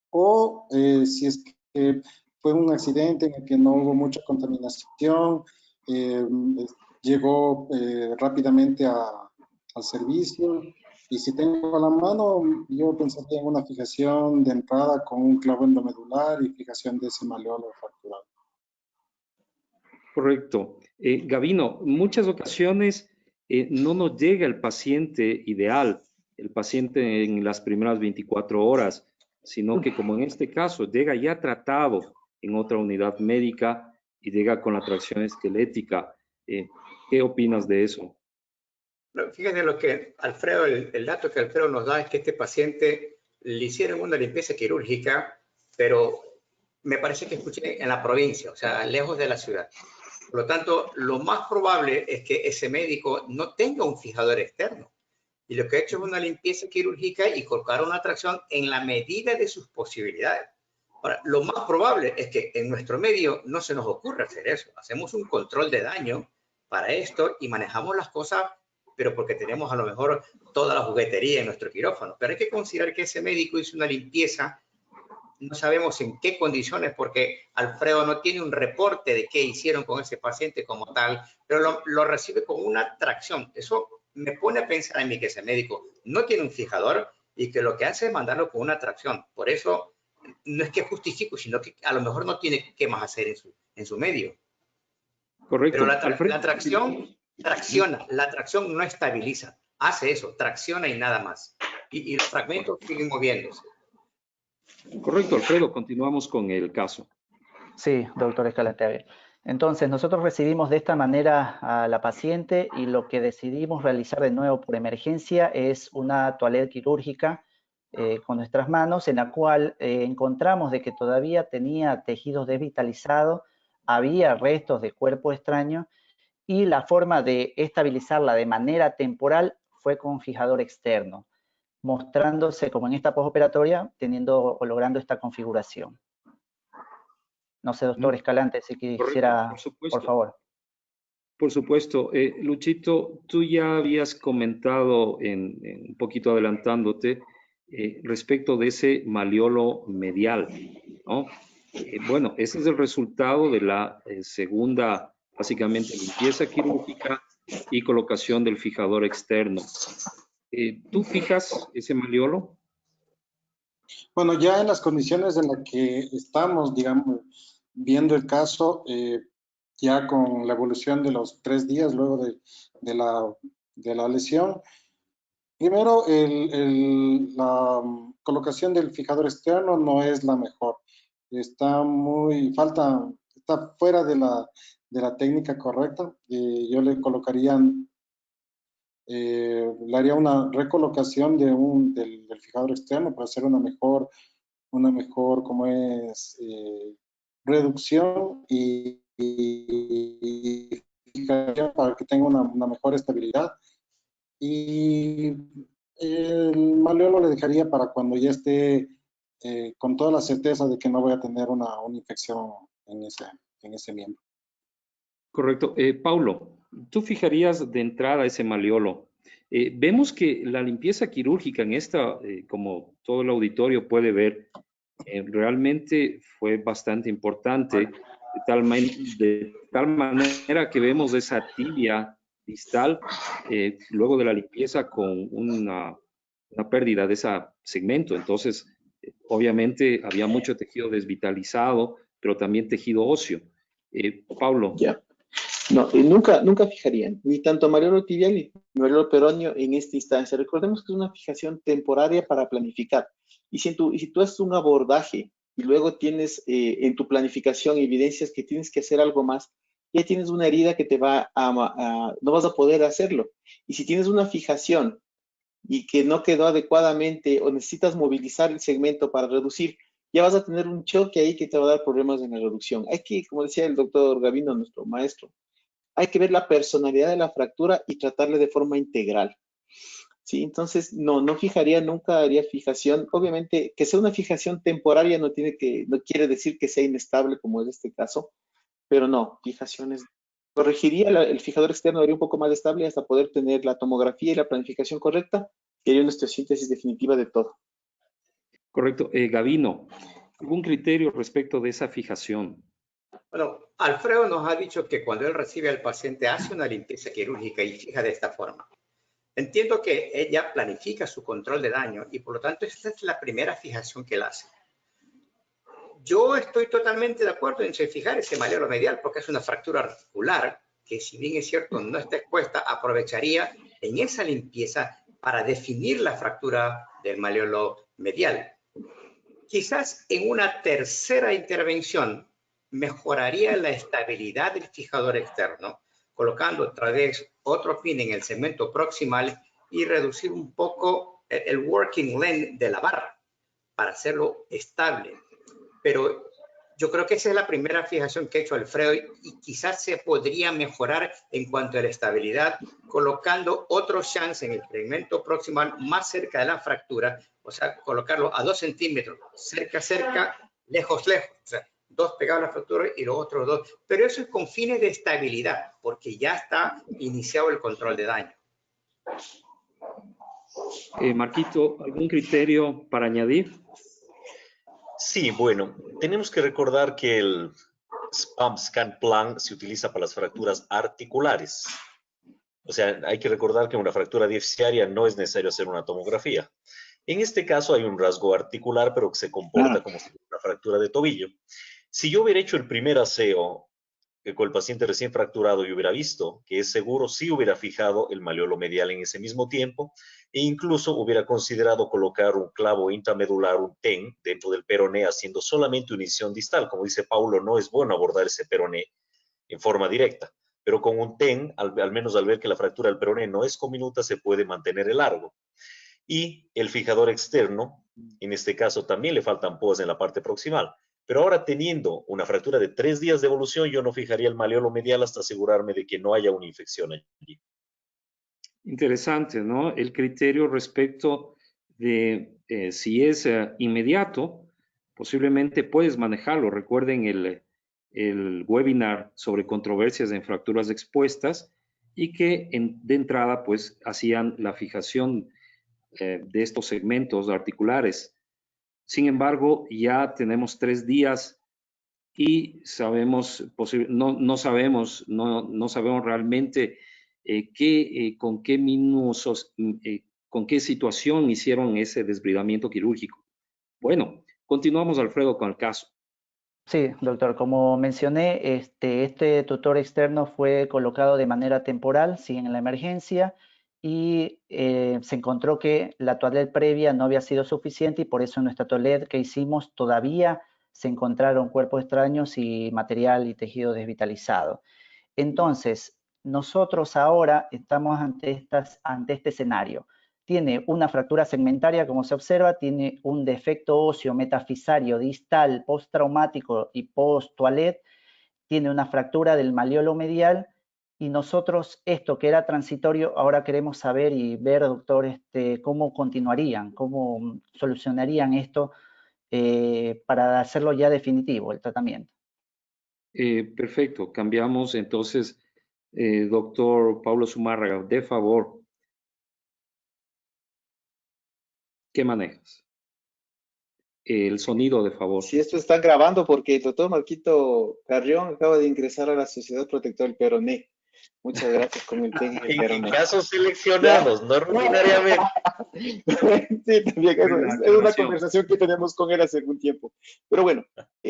o si es que fue un accidente en el que no hubo mucha contaminación, llegó rápidamente al servicio, y si tengo a la mano, yo pensaría en una fijación de entrada con un clavo endomedular y fijación de ese maleolo fracturado. Correcto. Gavino, muchas ocasiones no nos llega el paciente ideal, el paciente en las primeras 24 horas, sino que como en este caso llega ya tratado en otra unidad médica y llega con la tracción esquelética. ¿Qué opinas de eso? Fíjense lo que Alfredo, el dato que Alfredo nos da es que este paciente le hicieron una limpieza quirúrgica, pero me parece que escuché en la provincia, o sea, lejos de la ciudad. Por lo tanto, lo más probable es que ese médico no tenga un fijador externo. Y lo que ha hecho es una limpieza quirúrgica y colocar una tracción en la medida de sus posibilidades. Ahora, lo más probable es que en nuestro medio no se nos ocurra hacer eso. Hacemos un control de daño para esto y manejamos las cosas, pero porque tenemos a lo mejor toda la juguetería en nuestro quirófano. Pero hay que considerar que ese médico hizo una limpieza, no sabemos en qué condiciones, porque Alfredo no tiene un reporte de qué hicieron con ese paciente como tal, pero lo recibe con una tracción. Eso me pone a pensar en mí que ese médico no tiene un fijador y que lo que hace es mandarlo con una tracción. Por eso no es que justifique, sino que a lo mejor no tiene qué más hacer en su medio. Correcto. Pero la tracción tracciona, la tracción no estabiliza, hace eso, tracciona y nada más. Y los fragmentos siguen moviéndose. Correcto, Alfredo, continuamos con el caso. Sí, doctor Escalateague. Entonces, nosotros recibimos de esta manera a la paciente y lo que decidimos realizar de nuevo por emergencia es una toaleta quirúrgica con nuestras manos, en la cual encontramos de que todavía tenía tejidos desvitalizados, había restos de cuerpo extraño y la forma de estabilizarla de manera temporal fue con fijador externo, mostrándose como en esta postoperatoria logrando esta configuración. No sé, doctor Escalante, si quisiera, por favor. Por supuesto. Luchito, tú ya habías comentado, un poquito adelantándote, respecto de ese maleolo medial, ¿no? Bueno, ese es el resultado de la segunda, básicamente, limpieza quirúrgica y colocación del fijador externo. ¿Tú fijas ese maleolo? Bueno, ya en las condiciones en las que estamos, digamos, viendo el caso, ya con la evolución de los 3 días luego de la lesión, primero la colocación del fijador externo no es la mejor. Está fuera de la técnica correcta. Yo le haría una recolocación del fijador externo para hacer una mejor reducción y para que tenga una mejor estabilidad. Y el maleolo le dejaría para cuando ya esté con toda la certeza de que no voy a tener una infección en ese miembro. Correcto. Paulo, tú fijarías de entrada ese maleolo. Vemos que la limpieza quirúrgica en esta, como todo el auditorio puede ver, realmente fue bastante importante, de tal manera que vemos esa tibia distal luego de la limpieza con una pérdida de ese segmento. Entonces, obviamente había mucho tejido desvitalizado, pero también tejido óseo. Paulo. Ya. No, nunca fijarían, ni tanto maleolo tibial ni maleolo peroneo en esta instancia. Recordemos que es una fijación temporaria para planificar. Y si tú haces un abordaje y luego tienes en tu planificación evidencias que tienes que hacer algo más, ya tienes una herida que no vas a poder hacerlo. Y si tienes una fijación y que no quedó adecuadamente o necesitas movilizar el segmento para reducir, ya vas a tener un choque ahí que te va a dar problemas en la reducción. Hay que, como decía el doctor Gavino, nuestro maestro, hay que ver la personalidad de la fractura y tratarle de forma integral. ¿Sí? Entonces, no fijaría, nunca haría fijación. Obviamente, que sea una fijación temporaria no quiere decir que sea inestable, como es este caso, pero no, fijaciones. Corregiría el fijador externo, haría un poco más estable hasta poder tener la tomografía y la planificación correcta y haría una osteosíntesis definitiva de todo. Correcto. Gavino, ¿algún criterio respecto de esa fijación? Bueno, Alfredo nos ha dicho que cuando él recibe al paciente hace una limpieza quirúrgica y fija de esta forma. Entiendo que ella planifica su control de daño y por lo tanto esta es la primera fijación que él hace. Yo estoy totalmente de acuerdo en fijar ese maleolo medial porque es una fractura articular que, si bien es cierto no está expuesta, aprovecharía en esa limpieza para definir la fractura del maleolo medial. Quizás en una tercera intervención mejoraría la estabilidad del fijador externo, colocando otra vez otro pin en el segmento proximal y reducir un poco el working length de la barra para hacerlo estable. Pero yo creo que esa es la primera fijación que ha hecho Alfredo y quizás se podría mejorar en cuanto a la estabilidad, colocando otro chance en el segmento proximal más cerca de la fractura, o sea, colocarlo a 2 centímetros, cerca, lejos. O sea, 2 pegados a la fractura y los otros 2. Pero eso es con fines de estabilidad, porque ya está iniciado el control de daño. Marquito, ¿algún criterio para añadir? Sí, bueno, tenemos que recordar que el SPAM Scan Plan se utiliza para las fracturas articulares. O sea, hay que recordar que en una fractura disciaria no es necesario hacer una tomografía. En este caso hay un rasgo articular, pero que se comporta como si fuera una fractura de tobillo. Si yo hubiera hecho el primer aseo con el paciente recién fracturado y hubiera visto que es seguro, sí hubiera fijado el maleolo medial en ese mismo tiempo e incluso hubiera considerado colocar un clavo intramedular, un TEN, dentro del peroné, haciendo solamente una incisión distal. Como dice Paulo, no es bueno abordar ese peroné en forma directa, pero con un TEN, al menos al ver que la fractura del peroné no es comminuta, se puede mantener el largo. Y el fijador externo, en este caso también le faltan púas en la parte proximal. Pero ahora, teniendo una fractura de 3 días de evolución, yo no fijaría el maleolo medial hasta asegurarme de que no haya una infección allí. Interesante, ¿no? El criterio respecto de si es inmediato, posiblemente puedes manejarlo. Recuerden el webinar sobre controversias en fracturas expuestas y que de entrada pues hacían la fijación de estos segmentos articulares. Sin embargo, ya tenemos 3 días y sabemos, no sabemos realmente con qué minusos, con qué situación hicieron ese desbridamiento quirúrgico. Bueno, continuamos, Alfredo, con el caso. Sí, doctor, como mencioné, este tutor externo fue colocado de manera temporal, sí, en la emergencia, y se encontró que la toalет previa no había sido suficiente y por eso en nuestra toalет que hicimos todavía se encontraron cuerpos extraños y material y tejido desvitalizado. Entonces, nosotros ahora estamos ante este escenario. Tiene una fractura segmentaria, como se observa, tiene un defecto óseo metafisario distal postraumático y post-toalет, tiene una fractura del maleolo medial y nosotros esto que era transitorio, ahora queremos saber y ver, doctor, cómo continuarían, cómo solucionarían esto para hacerlo ya definitivo, el tratamiento. Perfecto, cambiamos entonces, doctor Paulo Zumárraga, de favor. ¿Qué manejas? El sonido, de favor. Si esto está grabando, porque el doctor Marquito Carrión acaba de ingresar a la Sociedad Protectora del Peroné. Muchas gracias con el técnico del Peroné. En casos seleccionados, no rutinariamente. Sí, también es una conversación que tenemos con él hace algún tiempo. Pero bueno,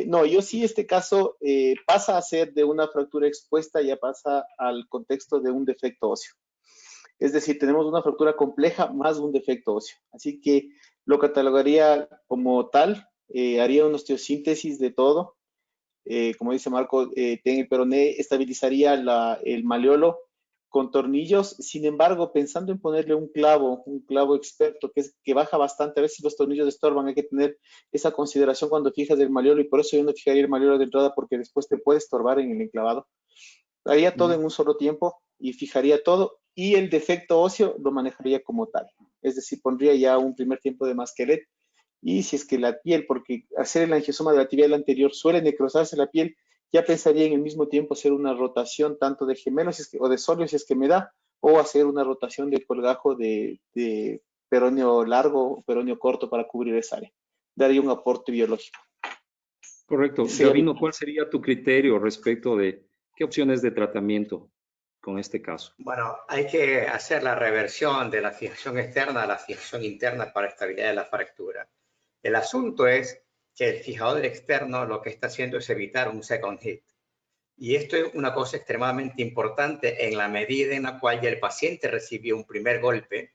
no, yo sí este caso pasa a ser de una fractura expuesta, ya pasa al contexto de un defecto óseo. Es decir, tenemos una fractura compleja más un defecto óseo. Así que lo catalogaría como tal, haría una osteosíntesis de todo. Como dice Marco, en el peroné estabilizaría el maleolo con tornillos. Sin embargo, pensando en ponerle un clavo experto que baja bastante, a veces los tornillos estorban, hay que tener esa consideración cuando fijas el maleolo, y por eso yo no fijaría el maleolo de entrada, porque después te puede estorbar en el enclavado. Haría todo en un solo tiempo y fijaría todo, y el defecto óseo lo manejaría como tal. Es decir, pondría ya un primer tiempo de masquelet, y si es que la piel, porque hacer el angiosoma de la tibial anterior suele necrosarse la piel, ya pensaría en el mismo tiempo hacer una rotación tanto de gemelo o de sóleo, si es que me da, o hacer una rotación de colgajo de peroneo largo o peroneo corto para cubrir esa área. Daría un aporte biológico. Correcto. Sí, Gabino, ¿cuál sería tu criterio respecto de qué opciones de tratamiento con este caso? Bueno, hay que hacer la reversión de la fijación externa a la fijación interna para estabilidad de la fractura. El asunto es que el fijador externo lo que está haciendo es evitar un second hit. Y esto es una cosa extremadamente importante en la medida en la cual ya el paciente recibió un primer golpe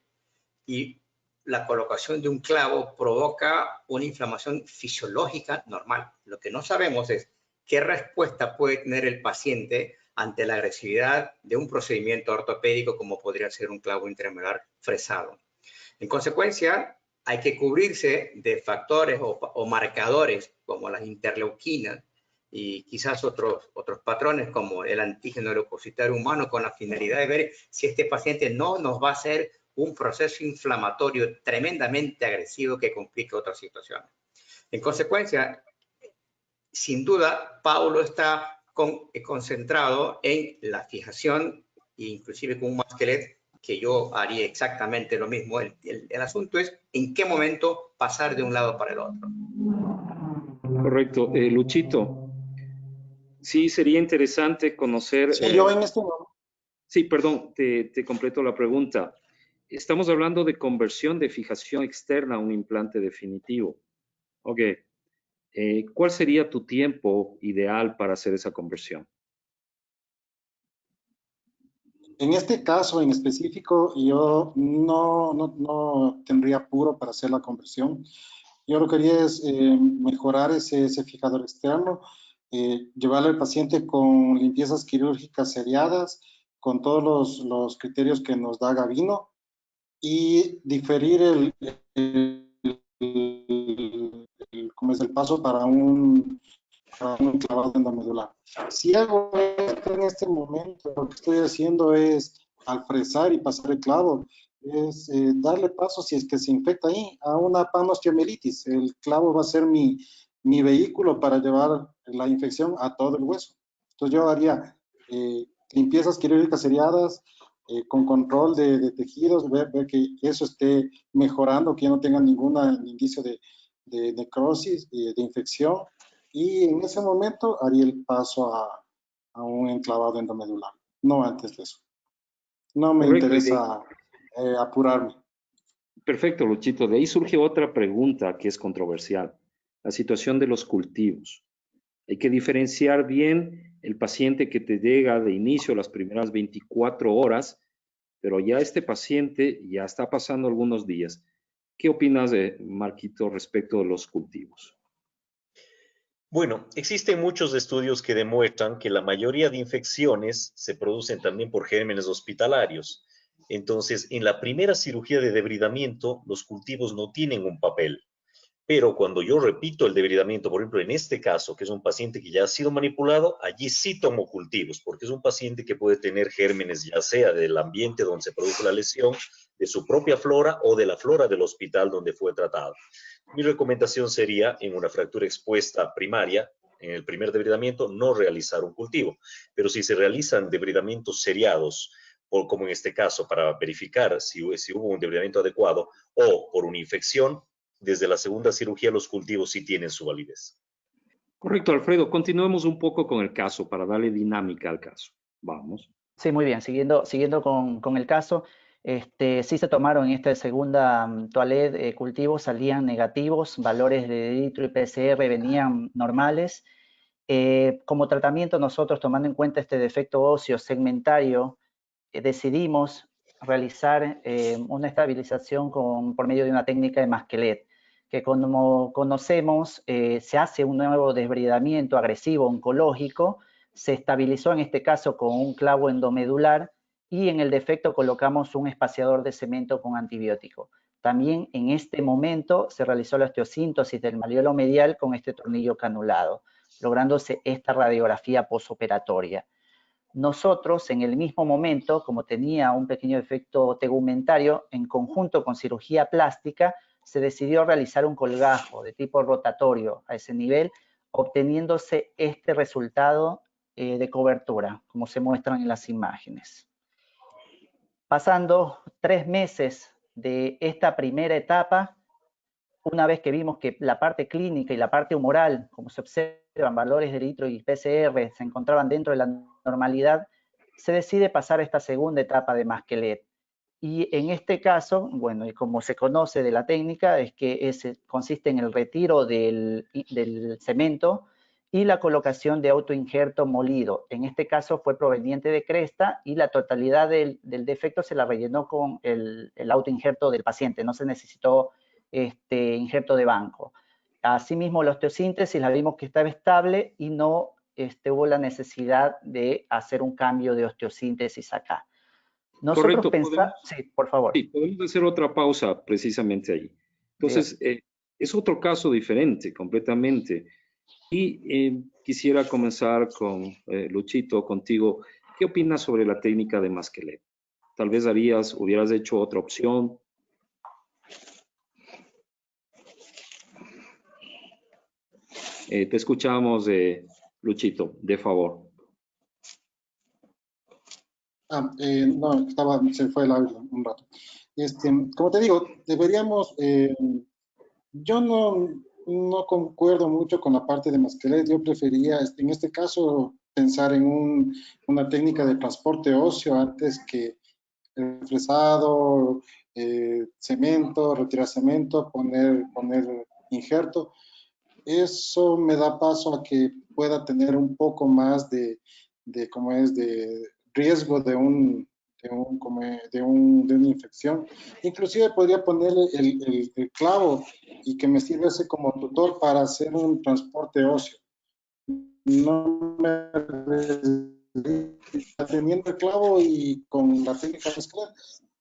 y la colocación de un clavo provoca una inflamación fisiológica normal. Lo que no sabemos es qué respuesta puede tener el paciente ante la agresividad de un procedimiento ortopédico como podría ser un clavo intramedular fresado. En consecuencia, hay que cubrirse de factores o marcadores como las interleuquinas y quizás otros patrones como el antígeno leucocitario humano, con la finalidad de ver si este paciente no nos va a hacer un proceso inflamatorio tremendamente agresivo que complique otras situaciones. En consecuencia, sin duda, Paulo está concentrado en la fijación, inclusive con un masquelet, que yo haría exactamente lo mismo. El asunto es en qué momento pasar de un lado para el otro. Correcto. Luchito, sí sería interesante conocer... Sí, yo en este momento. Sí, perdón, te completo la pregunta. estamos hablando de conversión de fijación externa a un implante definitivo. Ok. ¿Cuál sería tu tiempo ideal para hacer esa conversión? En este caso en específico, yo no tendría apuro para hacer la conversión. Yo lo que quería es mejorar ese fijador externo, llevarle al paciente con limpiezas quirúrgicas seriadas, con todos los criterios que nos da Gavino, y diferir como es el paso para un clavado endomedular. Si hago esto en este momento, lo que estoy haciendo es al fresar y pasar el clavo, es darle paso, si es que se infecta ahí, a una panosteomelitis. El clavo va a ser mi vehículo para llevar la infección a todo el hueso. Entonces yo haría limpiezas quirúrgicas seriadas, con control de tejidos, ver que eso esté mejorando, que ya no tenga ningún indicio de necrosis, de infección, y en ese momento haría el paso a un enclavado endomedular, no antes de eso. No me Correcto. interesa apurarme. Perfecto, Luchito. De ahí surge otra pregunta que es controversial, la situación de los cultivos. Hay que diferenciar bien el paciente que te llega de inicio las primeras 24 horas, pero ya este paciente ya está pasando algunos días. ¿Qué opinas, Marquito, respecto de los cultivos? Bueno, existen muchos estudios que demuestran que la mayoría de infecciones se producen también por gérmenes hospitalarios. Entonces, en la primera cirugía de debridamiento, los cultivos no tienen un papel. Pero cuando yo repito el debridamiento, por ejemplo, en este caso, que es un paciente que ya ha sido manipulado, allí sí tomo cultivos, porque es un paciente que puede tener gérmenes, ya sea del ambiente donde se produjo la lesión, de su propia flora o de la flora del hospital donde fue tratado. Mi recomendación sería, en una fractura expuesta primaria, en el primer debridamiento, no realizar un cultivo. Pero si se realizan debridamientos seriados, o como en este caso, para verificar si hubo un debridamiento adecuado o por una infección, desde la segunda cirugía los cultivos sí tienen su validez. Correcto, Alfredo. Continuemos un poco con el caso para darle dinámica al caso. Vamos. Sí, muy bien. Siguiendo con el caso, sí se tomaron en esta segunda toilet cultivos, salían negativos, valores de Ditro y PCR venían normales. Como tratamiento, nosotros, tomando en cuenta este defecto óseo segmentario, decidimos realizar una estabilización por medio de una técnica de Masquelet, que como conocemos, se hace un nuevo desbridamiento agresivo oncológico, se estabilizó en este caso con un clavo endomedular y en el defecto colocamos un espaciador de cemento con antibiótico. También en este momento se realizó la osteosíntesis del malleolo medial con este tornillo canulado, lográndose esta radiografía posoperatoria. Nosotros, en el mismo momento, como tenía un pequeño efecto tegumentario, en conjunto con cirugía plástica, se decidió realizar un colgajo de tipo rotatorio a ese nivel, obteniéndose este resultado de cobertura, como se muestran en las imágenes. Pasando 3 meses de esta primera etapa, una vez que vimos que la parte clínica y la parte humoral, como se observan, valores de litro y PCR se encontraban dentro de la normalidad, se decide pasar a esta segunda etapa de Masquelet. Y en este caso, bueno, y como se conoce de la técnica, es que consiste en el retiro del cemento y la colocación de autoinjerto molido. En este caso fue proveniente de cresta y la totalidad del defecto se la rellenó con el autoinjerto del paciente, no se necesitó injerto de banco. Asimismo, la osteosíntesis la vimos que estaba estable y no hubo la necesidad de hacer un cambio de osteosíntesis acá. Nosotros Correcto. pensamos, sí, por favor. Sí, podemos hacer otra pausa precisamente ahí. Entonces, es otro caso diferente completamente. Y quisiera comenzar con Luchito, contigo. ¿Qué opinas sobre la técnica de Masquelet? Tal vez hubieras hecho otra opción. Te escuchamos, Luchito, de favor. No, se fue el audio un rato. Como te digo, deberíamos, yo no concuerdo mucho con la parte de Masquelet. Yo prefería, en este caso, pensar en una técnica de transporte óseo antes que el fresado, cemento, retirar cemento, poner injerto. Eso me da paso a que pueda tener un poco más de riesgo de una infección. Inclusive podría ponerle el clavo y que me sirviese como tutor para hacer un transporte óseo. No me teniendo el clavo y con la técnica mezclar,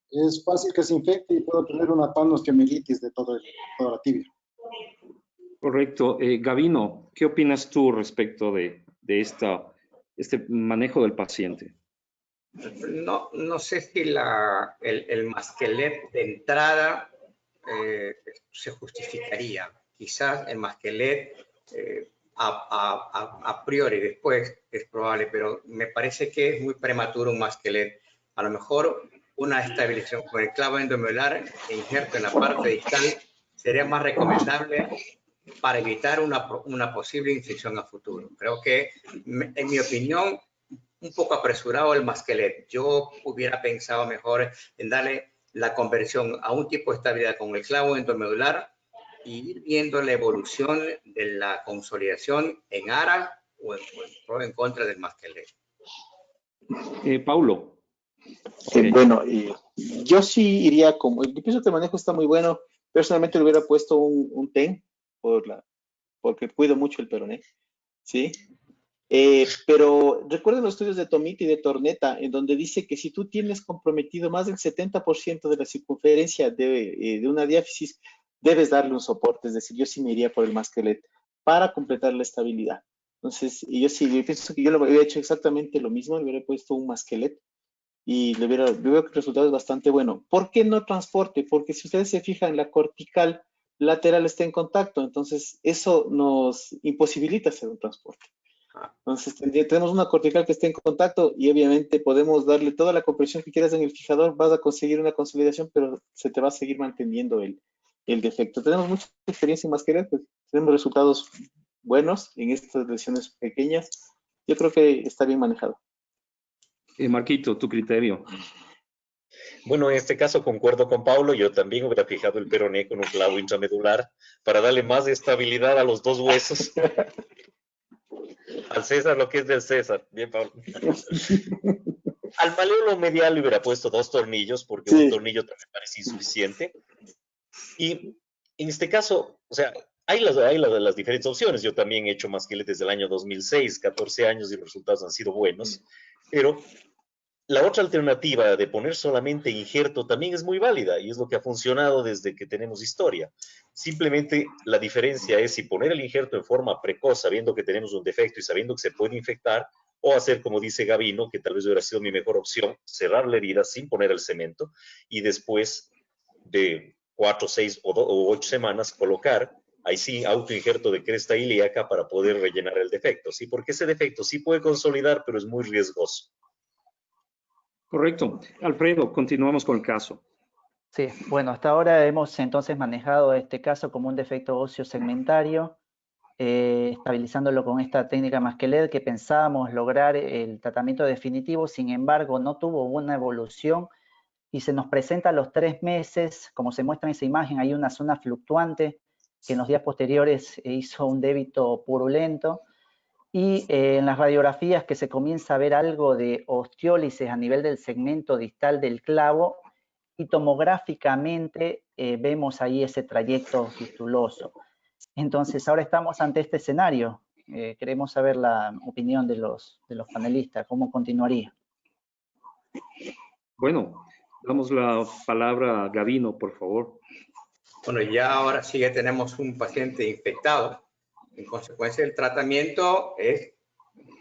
es fácil que se infecte y puedo tener una panosteomielitis de toda la tibia. Correcto. Gavino, ¿qué opinas tú respecto de este manejo del paciente? No sé si el masquelet de entrada se justificaría. Quizás el masquelet a priori después es probable, pero me parece que es muy prematuro un masquelet. A lo mejor una estabilización con el clavo endomedular e injerto en la parte distal sería más recomendable para evitar una posible infección a futuro. Creo que, en mi opinión, un poco apresurado el masquelet. Yo hubiera pensado mejor en darle la conversión a un tipo de estabilidad con el clavo endomedular y ir viendo la evolución de la consolidación en ara o en contra del masquelet. Paulo. Bueno, yo sí iría como, yo pienso que el manejo está muy bueno. Personalmente le hubiera puesto un TEN porque cuido mucho el peroné, ¿sí? Pero recuerden los estudios de Tomiti y de Tornetta, en donde dice que si tú tienes comprometido más del 70% de la circunferencia de una diáfisis, debes darle un soporte. Es decir, yo sí me iría por el masquelet para completar la estabilidad. Entonces, yo pienso que yo lo hubiera hecho exactamente lo mismo, le hubiera puesto un masquelet y yo veo que el resultado es bastante bueno. ¿Por qué no transporte? Porque si ustedes se fijan, la cortical lateral está en contacto, entonces eso nos imposibilita hacer un transporte. Entonces tenemos una cortical que está en contacto y obviamente podemos darle toda la compresión que quieras en el fijador, vas a conseguir una consolidación, pero se te va a seguir manteniendo el defecto. Tenemos mucha experiencia en masquelet, pues, tenemos resultados buenos en estas lesiones pequeñas. Yo creo que está bien manejado. Marquito, tu criterio. Bueno, en este caso concuerdo con Paulo, yo también hubiera fijado el peroné con un clavo intramedular para darle más estabilidad a los dos huesos. Al César lo que es del César. Bien, Pablo. Al maleolo medial le hubiera puesto 2 tornillos porque un tornillo también parece insuficiente. Y en este caso, o sea, hay las diferentes opciones. Yo también he hecho masquelet desde el año 2006, 14 años y los resultados han sido buenos. Pero la otra alternativa de poner solamente injerto también es muy válida y es lo que ha funcionado desde que tenemos historia. Simplemente la diferencia es si poner el injerto en forma precoz, sabiendo que tenemos un defecto y sabiendo que se puede infectar, o hacer como dice Gavino, que tal vez hubiera sido mi mejor opción, cerrar la herida sin poner el cemento y después de 4, 6 o 8 semanas colocar, ahí sí, autoinjerto de cresta ilíaca para poder rellenar el defecto, ¿sí? Porque ese defecto sí puede consolidar, pero es muy riesgoso. Correcto. Alfredo, continuamos con el caso. Sí, bueno, hasta ahora hemos entonces manejado este caso como un defecto óseo segmentario, estabilizándolo con esta técnica masquelet que pensábamos lograr el tratamiento definitivo, sin embargo no tuvo una evolución y se nos presenta a los 3 meses, como se muestra en esa imagen, hay una zona fluctuante que en los días posteriores hizo un débito purulento y en las radiografías que se comienza a ver algo de osteólisis a nivel del segmento distal del clavo y tomográficamente vemos ahí ese trayecto fistuloso. Entonces, ahora estamos ante este escenario. Queremos saber la opinión de los panelistas. ¿Cómo continuaría? Bueno, damos la palabra a Gavino, por favor. Bueno, ya ahora sí ya tenemos un paciente infectado. En consecuencia, el tratamiento es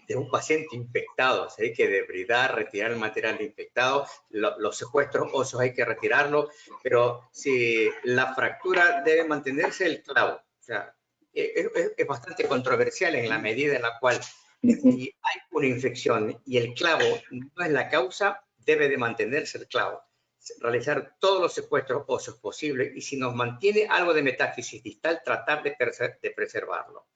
de un paciente infectado. O sea, hay que debridar, retirar el material infectado. Los secuestros óseos hay que retirarlo. Pero si la fractura debe mantenerse el clavo. O sea, es bastante controversial en la medida en la cual si hay una infección y el clavo no es la causa, debe de mantenerse el clavo. Realizar todos los secuestros óseos posibles y si nos mantiene algo de metáfisis distal, tratar de preservarlo.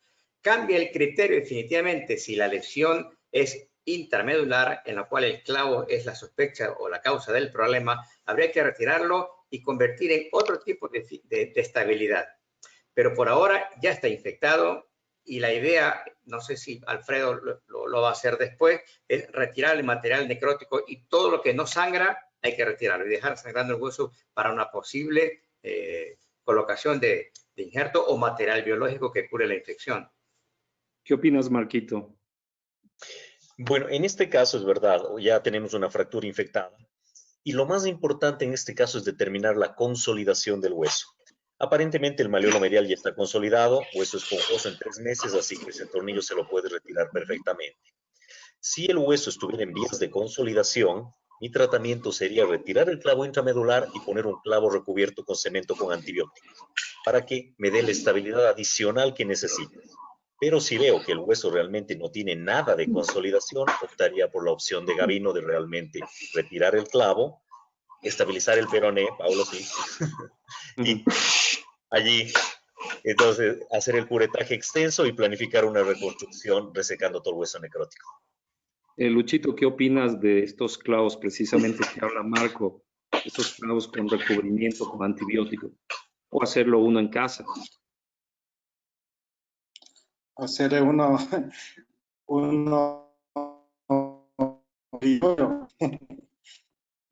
Cambia el criterio definitivamente si la lesión es intramedular, en la cual el clavo es la sospecha o la causa del problema, habría que retirarlo y convertir en otro tipo de estabilidad. Pero por ahora ya está infectado y la idea, no sé si Alfredo lo va a hacer después, es retirar el material necrótico y todo lo que no sangra hay que retirarlo y dejar sangrando el hueso para una posible colocación de injerto o material biológico que cure la infección. ¿Qué opinas, Marquito? Bueno, en este caso es verdad, ya tenemos una fractura infectada. Y lo más importante en este caso es determinar la consolidación del hueso. Aparentemente el malleolo medial ya está consolidado, hueso esponjoso en 3 meses, así que ese tornillo se lo puede retirar perfectamente. Si el hueso estuviera en vías de consolidación, mi tratamiento sería retirar el clavo intramedular y poner un clavo recubierto con cemento con antibiótico, para que me dé la estabilidad adicional que necesito. Pero si veo que el hueso realmente no tiene nada de consolidación, optaría por la opción de Gavino de realmente retirar el clavo, estabilizar el peroné, Paulo, sí, y allí, entonces, hacer el curetaje extenso y planificar una reconstrucción resecando todo el hueso necrótico. Luchito, ¿qué opinas de estos clavos precisamente que habla Marco? Estos clavos con recubrimiento con antibiótico. O hacerlo uno en casa. Hacer uno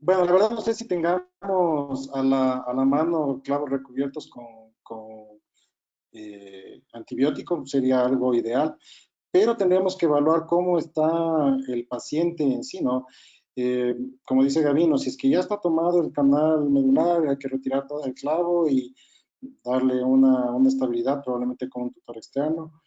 bueno, la verdad no sé si tengamos a la mano clavos recubiertos con antibiótico, sería algo ideal, pero tendríamos que evaluar cómo está el paciente en sí, ¿no? Como dice Gavino, si es que ya está tomado el canal medular, hay que retirar todo el clavo y darle una estabilidad, probablemente con un tutor externo.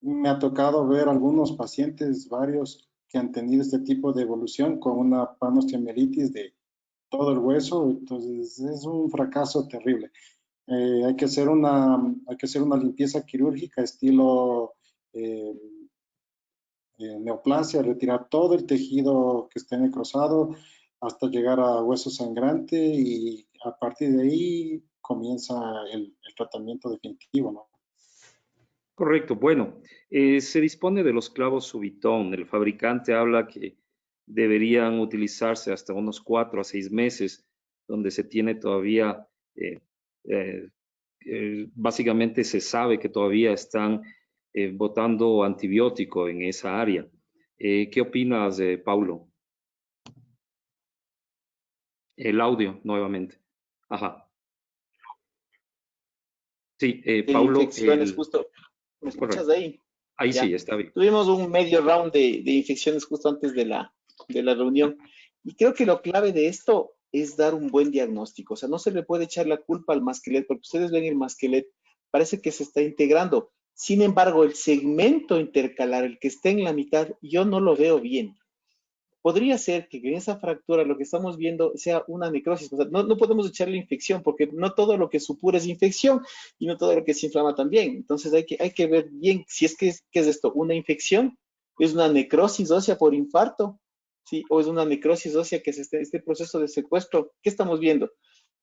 Me ha tocado ver algunos pacientes, varios, que han tenido este tipo de evolución con una panosteomielitis de todo el hueso, entonces es un fracaso terrible. Hay que hacer una limpieza quirúrgica estilo neoplasia, retirar todo el tejido que esté necrosado hasta llegar a hueso sangrante y a partir de ahí comienza el tratamiento definitivo, ¿no? Correcto. Bueno, se dispone de los clavos Subitón. El fabricante habla que deberían utilizarse hasta unos 4 a 6 meses, donde se tiene todavía, básicamente se sabe que todavía están botando antibiótico en esa área. ¿Qué opinas, Paulo? El audio, nuevamente. Ajá. Sí, Paulo. Infecciones, justo. ¿Me escuchas de ahí? Ahí Ya. sí, está bien. Tuvimos un medio round de infecciones justo antes de la reunión. Y creo que lo clave de esto es dar un buen diagnóstico. O sea, no se le puede echar la culpa al masquelet, porque ustedes ven el masquelet, parece que se está integrando. Sin embargo, el segmento intercalar, el que está en la mitad, yo no lo veo bien. Podría ser que en esa fractura lo que estamos viendo sea una necrosis. O sea, no podemos echarle infección porque no todo lo que supura es infección y no todo lo que se inflama también. Entonces hay que ver bien si es que ¿qué es esto? ¿Una infección? ¿Es una necrosis ósea por infarto? ¿Sí? ¿O es una necrosis ósea que es este proceso de secuestro? ¿Qué estamos viendo?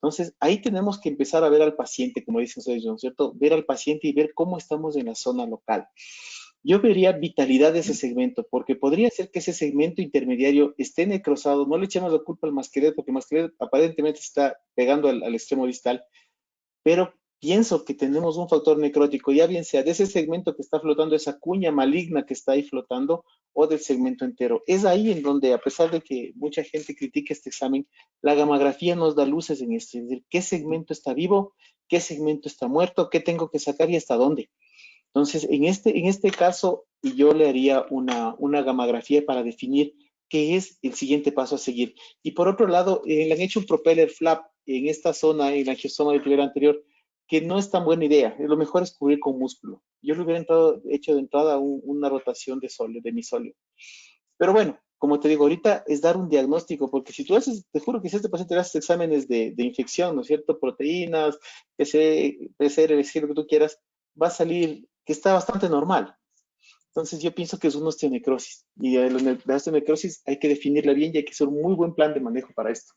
Entonces, ahí tenemos que empezar a ver al paciente, como dicen ustedes, ¿no es cierto? Ver al paciente y ver cómo estamos en la zona local. Yo vería vitalidad de ese segmento, porque podría ser que ese segmento intermediario esté necrosado. No le echemos la culpa al masquelet, porque el masquelet aparentemente está pegando al extremo distal, pero pienso que tenemos un factor necrótico, ya bien sea de ese segmento que está flotando, esa cuña maligna que está ahí flotando, o del segmento entero. Es ahí en donde, a pesar de que mucha gente critique este examen, la gamografía nos da luces en esto, es decir, qué segmento está vivo, qué segmento está muerto, qué tengo que sacar y hasta dónde. Entonces, en este caso, yo le haría una gamografía para definir qué es el siguiente paso a seguir. Y por otro lado, le han hecho un propeller flap en esta zona, en la angiosoma del tibial anterior, que no es tan buena idea. Lo mejor es cubrir con músculo. Yo le hubiera hecho de entrada una rotación de sóleo, de misóleo. Pero bueno, como te digo, ahorita es dar un diagnóstico, porque si tú haces, te juro que si este paciente le haces exámenes de infección, ¿no es cierto? Proteínas, PCR, decir lo que tú quieras, va a salir que está bastante normal. Entonces yo pienso que es una osteonecrosis. Y la osteonecrosis hay que definirla bien y hay que hacer un muy buen plan de manejo para esto.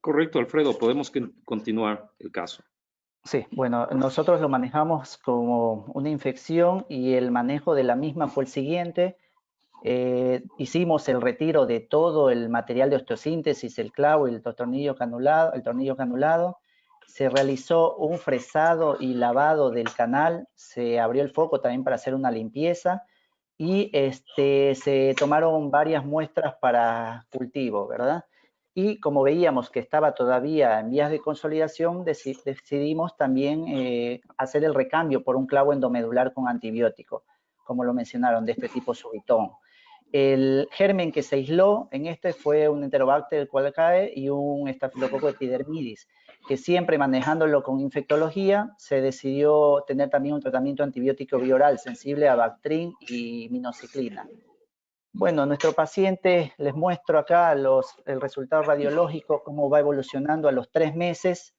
Correcto, Alfredo. Podemos continuar el caso. Sí, bueno, nosotros lo manejamos como una infección y el manejo de la misma fue el siguiente. Hicimos el retiro de todo el material de osteosíntesis, el clavo y el tornillo canulado. Se realizó un fresado y lavado del canal, se abrió el foco también para hacer una limpieza y se tomaron varias muestras para cultivo, ¿verdad? Y como veíamos que estaba todavía en vías de consolidación, decidimos también hacer el recambio por un clavo endomedular con antibiótico, como lo mencionaron, de este tipo Subitón. El germen que se aisló en este fue un Enterobacter qualcae y un Staphylococcus epidermidis, que siempre manejándolo con infectología, se decidió tener también un tratamiento antibiótico bioral sensible a Bactrim y minoxiclina. Bueno, nuestro paciente, les muestro acá el resultado radiológico, cómo va evolucionando a los 3 meses.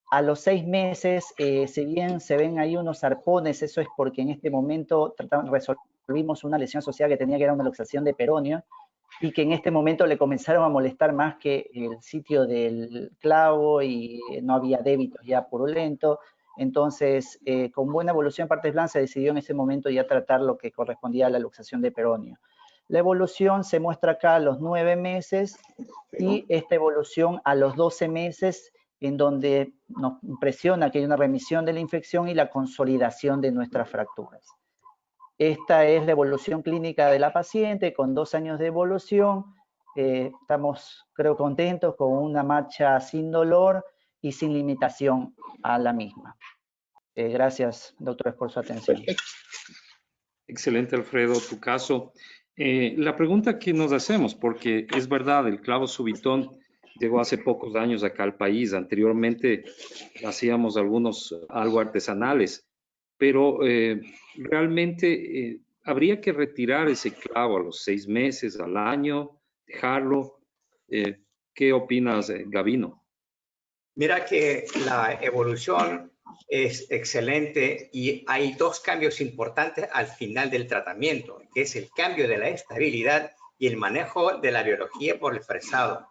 A los 6 meses, si bien se ven ahí unos arpones, eso es porque en este momento resolvimos una lesión asociada que tenía que era una luxación de peroneo y que en este momento le comenzaron a molestar más que el sitio del clavo y no había débitos ya purulento. Entonces, con buena evolución en partes blandas, se decidió en ese momento ya tratar lo que correspondía a la luxación de peroneo. La evolución se muestra acá a los 9 meses y esta evolución a los 12 meses, en donde nos impresiona que hay una remisión de la infección y la consolidación de nuestras fracturas. Esta es la evolución clínica de la paciente con 2 años de evolución. Estamos, creo, contentos con una marcha sin dolor y sin limitación a la misma. Gracias, doctores, por su atención. Excelente, Alfredo, tu caso. La pregunta que nos hacemos, porque es verdad, el clavo Subitón llegó hace pocos años acá al país. Anteriormente hacíamos algunos algo artesanales, pero realmente habría que retirar ese clavo a los 6 meses, al año, dejarlo. ¿Qué opinas, Gavino? Mira que la evolución es excelente y hay 2 cambios importantes al final del tratamiento, que es el cambio de la estabilidad y el manejo de la biología por el fresado.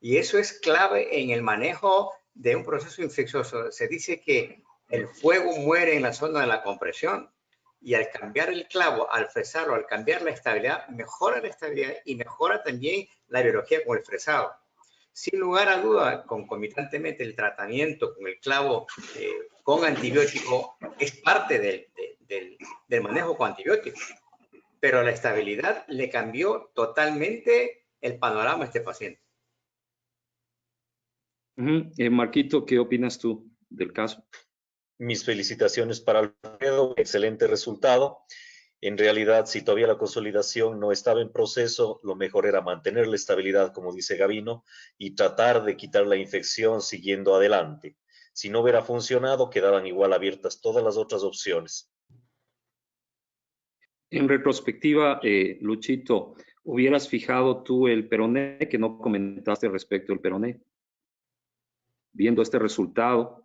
Y eso es clave en el manejo de un proceso infeccioso. Se dice que el fuego muere en la zona de la compresión y al cambiar el clavo, al fresarlo, al cambiar la estabilidad, mejora la estabilidad y mejora también la biología con el fresado. Sin lugar a duda, concomitantemente el tratamiento con el clavo con antibiótico es parte del manejo con antibióticos, pero la estabilidad le cambió totalmente el panorama a este paciente. Marquito, ¿qué opinas tú del caso? Mis felicitaciones para Alfredo, excelente resultado. En realidad, si todavía la consolidación no estaba en proceso, lo mejor era mantener la estabilidad, como dice Gavino, y tratar de quitar la infección siguiendo adelante. Si no hubiera funcionado, quedaban igual abiertas todas las otras opciones. En retrospectiva, Luchito, ¿hubieras fijado tú el peroné, que no comentaste respecto al peroné? Viendo este resultado.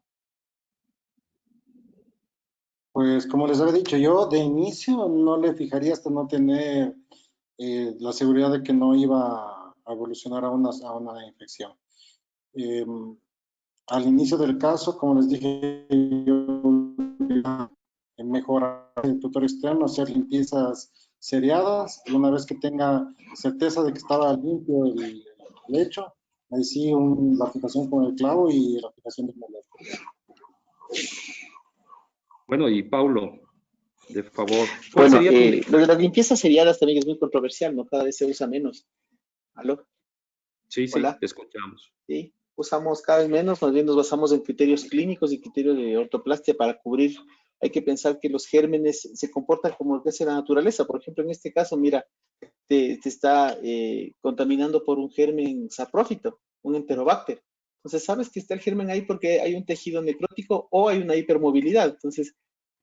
Pues como les había dicho, yo de inicio no le fijaría hasta no tener la seguridad de que no iba a evolucionar a una infección. Al inicio del caso, como les dije, yo mejorar el tutor externo, hacer limpiezas seriadas, y una vez que tenga certeza de que estaba limpio el lecho, ahí sí la fijación con el clavo y la fijación del molde. Bueno, y Paulo, de favor. Bueno, lo de las limpiezas seriadas también es muy controversial, ¿no? Cada vez se usa menos. ¿Aló? Sí, sí, Hola. te escuchamos. Sí, usamos cada vez menos, más bien nos basamos en criterios clínicos y criterios de ortoplastia para cubrir. Hay que pensar que los gérmenes se comportan como lo que hace la naturaleza. Por ejemplo, en este caso, mira, te está contaminando por un germen saprófito, un enterobacter. Entonces, sabes que está el germen ahí porque hay un tejido necrótico o hay una hipermovilidad. Entonces,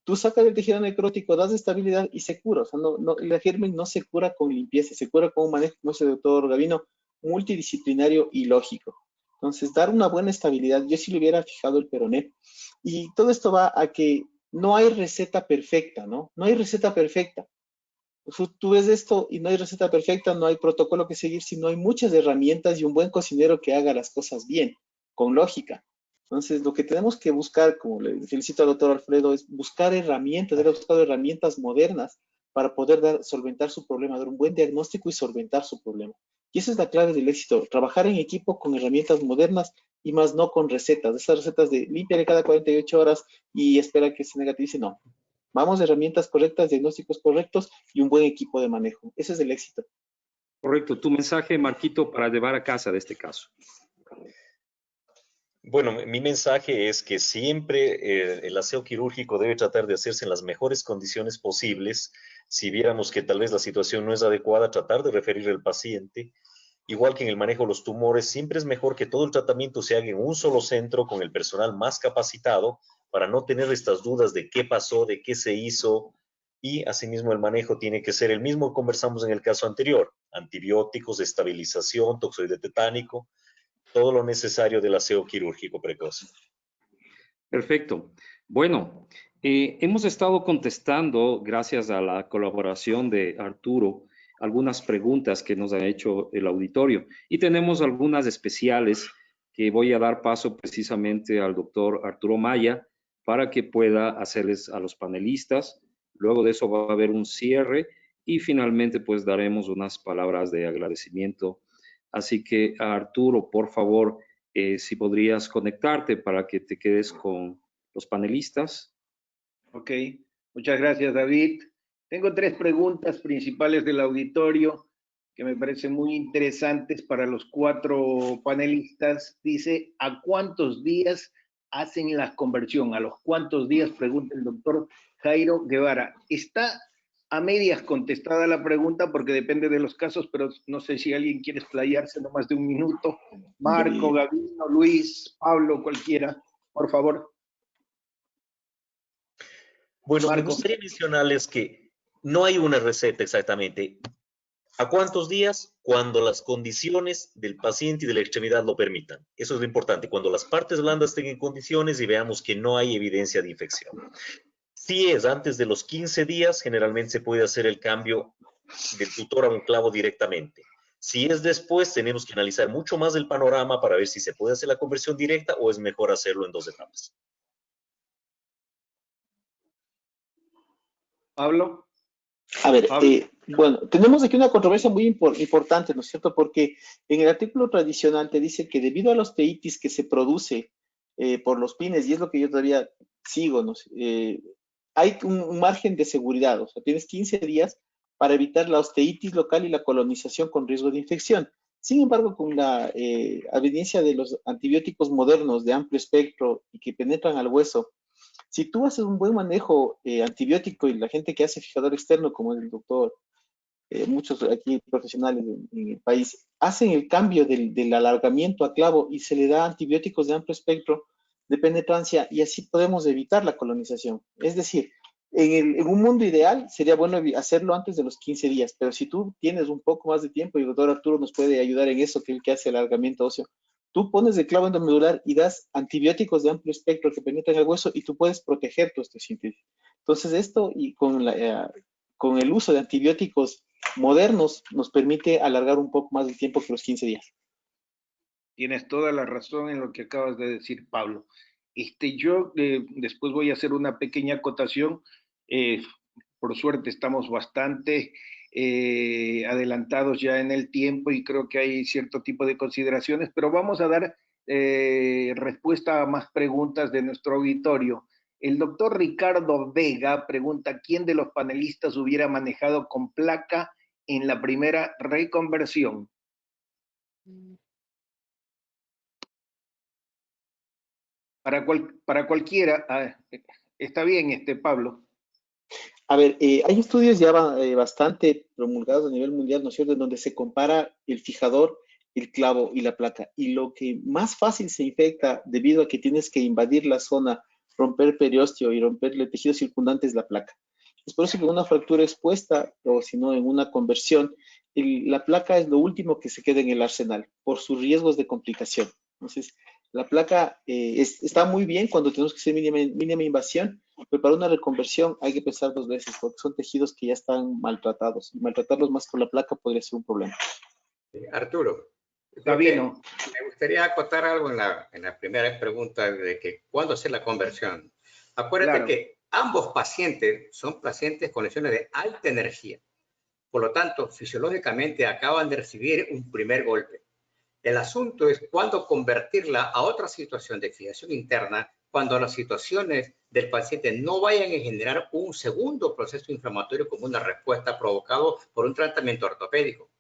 tú sacas el tejido necrótico, das estabilidad y se cura. O sea, el germen no se cura con limpieza, se cura con un manejo, como dice el doctor Gavino, multidisciplinario y lógico. Entonces, dar una buena estabilidad, yo sí le hubiera fijado el peroné. Y todo esto va a que no hay receta perfecta, ¿no? No hay receta perfecta. Tú ves esto y no hay receta perfecta, no hay protocolo que seguir, sino hay muchas herramientas y un buen cocinero que haga las cosas bien, con lógica. Entonces, lo que tenemos que buscar, como le felicito al doctor Alfredo, es buscar herramientas, él ha buscado herramientas modernas para poder solventar su problema, dar un buen diagnóstico y solventar su problema. Y esa es la clave del éxito, trabajar en equipo con herramientas modernas y más no con recetas, esas recetas de límpiale cada 48 horas y espera que se negativice, no. Vamos de herramientas correctas, diagnósticos correctos y un buen equipo de manejo. Ese es el éxito. Correcto. Tu mensaje, Marquito, para llevar a casa de este caso. Bueno, mi mensaje es que siempre el aseo quirúrgico debe tratar de hacerse en las mejores condiciones posibles. Si viéramos que tal vez la situación no es adecuada, tratar de referir al paciente. Igual que en el manejo de los tumores, siempre es mejor que todo el tratamiento se haga en un solo centro con el personal más capacitado para no tener estas dudas de qué pasó, de qué se hizo. Y asimismo el manejo tiene que ser el mismo que conversamos en el caso anterior. Antibióticos, estabilización, toxoide tetánico, todo lo necesario del aseo quirúrgico precoz. Perfecto. Bueno, hemos estado contestando, gracias a la colaboración de Arturo, algunas preguntas que nos ha hecho el auditorio. Y tenemos algunas especiales que voy a dar paso precisamente al doctor Arturo Maya para que pueda hacerles a los panelistas. Luego de eso va a haber un cierre y finalmente pues daremos unas palabras de agradecimiento. Así que Arturo, por favor, si podrías conectarte para que te quedes con los panelistas. Ok, muchas gracias, David. Tengo 3 preguntas principales del auditorio que me parecen muy interesantes para los 4 panelistas. Dice, ¿a cuántos días hacen la conversión? ¿A los cuántos días? Pregunta el doctor Jairo Guevara. Está a medias contestada la pregunta porque depende de los casos, pero no sé si alguien quiere explayarse no más de un minuto. Marco, Gabino, Luis, Pablo, cualquiera, por favor. Bueno, Marco. me gustaría mencionarles que no hay una receta exactamente. ¿A cuántos días? Cuando las condiciones del paciente y de la extremidad lo permitan. Eso es lo importante, cuando las partes blandas estén en condiciones y veamos que no hay evidencia de infección. Si es antes de los 15 días, generalmente se puede hacer el cambio del tutor a un clavo directamente. Si es después, tenemos que analizar mucho más el panorama para ver si se puede hacer la conversión directa o es mejor hacerlo en 2 etapas. Pablo. A ver, bueno, tenemos aquí una controversia muy importante, ¿no es cierto? Porque en el artículo tradicional te dice que debido a la osteitis que se produce por los pines, y es lo que yo todavía sigo, ¿no? Hay un margen de seguridad, o sea, tienes 15 días para evitar la osteitis local y la colonización con riesgo de infección. Sin embargo, con la evidencia de los antibióticos modernos de amplio espectro y que penetran al hueso, si tú haces un buen manejo antibiótico y la gente que hace fijador externo, como el doctor, muchos aquí profesionales en el país, hacen el cambio del alargamiento a clavo y se le da antibióticos de amplio espectro de penetrancia y así podemos evitar la colonización. Es decir, en un mundo ideal sería bueno hacerlo antes de los 15 días, pero si tú tienes un poco más de tiempo y el doctor Arturo nos puede ayudar en eso, que es el que hace el alargamiento óseo, tú pones el clavo endomedular y das antibióticos de amplio espectro que penetran el hueso y tú puedes proteger tu osteosíntesis. Entonces esto y con el uso de antibióticos modernos nos permite alargar un poco más el tiempo que los 15 días. Tienes toda la razón en lo que acabas de decir, Pablo. Yo después voy a hacer una pequeña acotación. Por suerte estamos bastante adelantados ya en el tiempo y creo que hay cierto tipo de consideraciones, pero vamos a dar respuesta a más preguntas de nuestro auditorio. El doctor Ricardo Vega pregunta, ¿quién de los panelistas hubiera manejado con placa en la primera reconversión? Para cualquiera, está bien, Pablo. A ver, hay estudios ya bastante promulgados a nivel mundial, ¿no es cierto?, en donde se compara el fijador, el clavo y la placa. Y lo que más fácil se infecta debido a que tienes que invadir la zona, romper periósteo y romper el tejido circundante es la placa. Es por eso que en una fractura expuesta, o si no en una conversión, la placa es lo último que se queda en el arsenal, por sus riesgos de complicación. Entonces, la placa está muy bien cuando tenemos que hacer mínima invasión, pero para una reconversión hay que pensar 2 veces, porque son tejidos que ya están maltratados, y maltratarlos más con la placa podría ser un problema. Arturo, Gabino, me gustaría acotar algo en la primera pregunta de que cuándo hacer la conversión. Acuérdate claro, que Ambos pacientes son pacientes con lesiones de alta energía. Por lo tanto, fisiológicamente acaban de recibir un primer golpe. El asunto es cuándo convertirla a otra situación de fijación interna, cuando las situaciones del paciente no vayan a generar un segundo proceso inflamatorio como una respuesta provocado por un tratamiento ortopédico.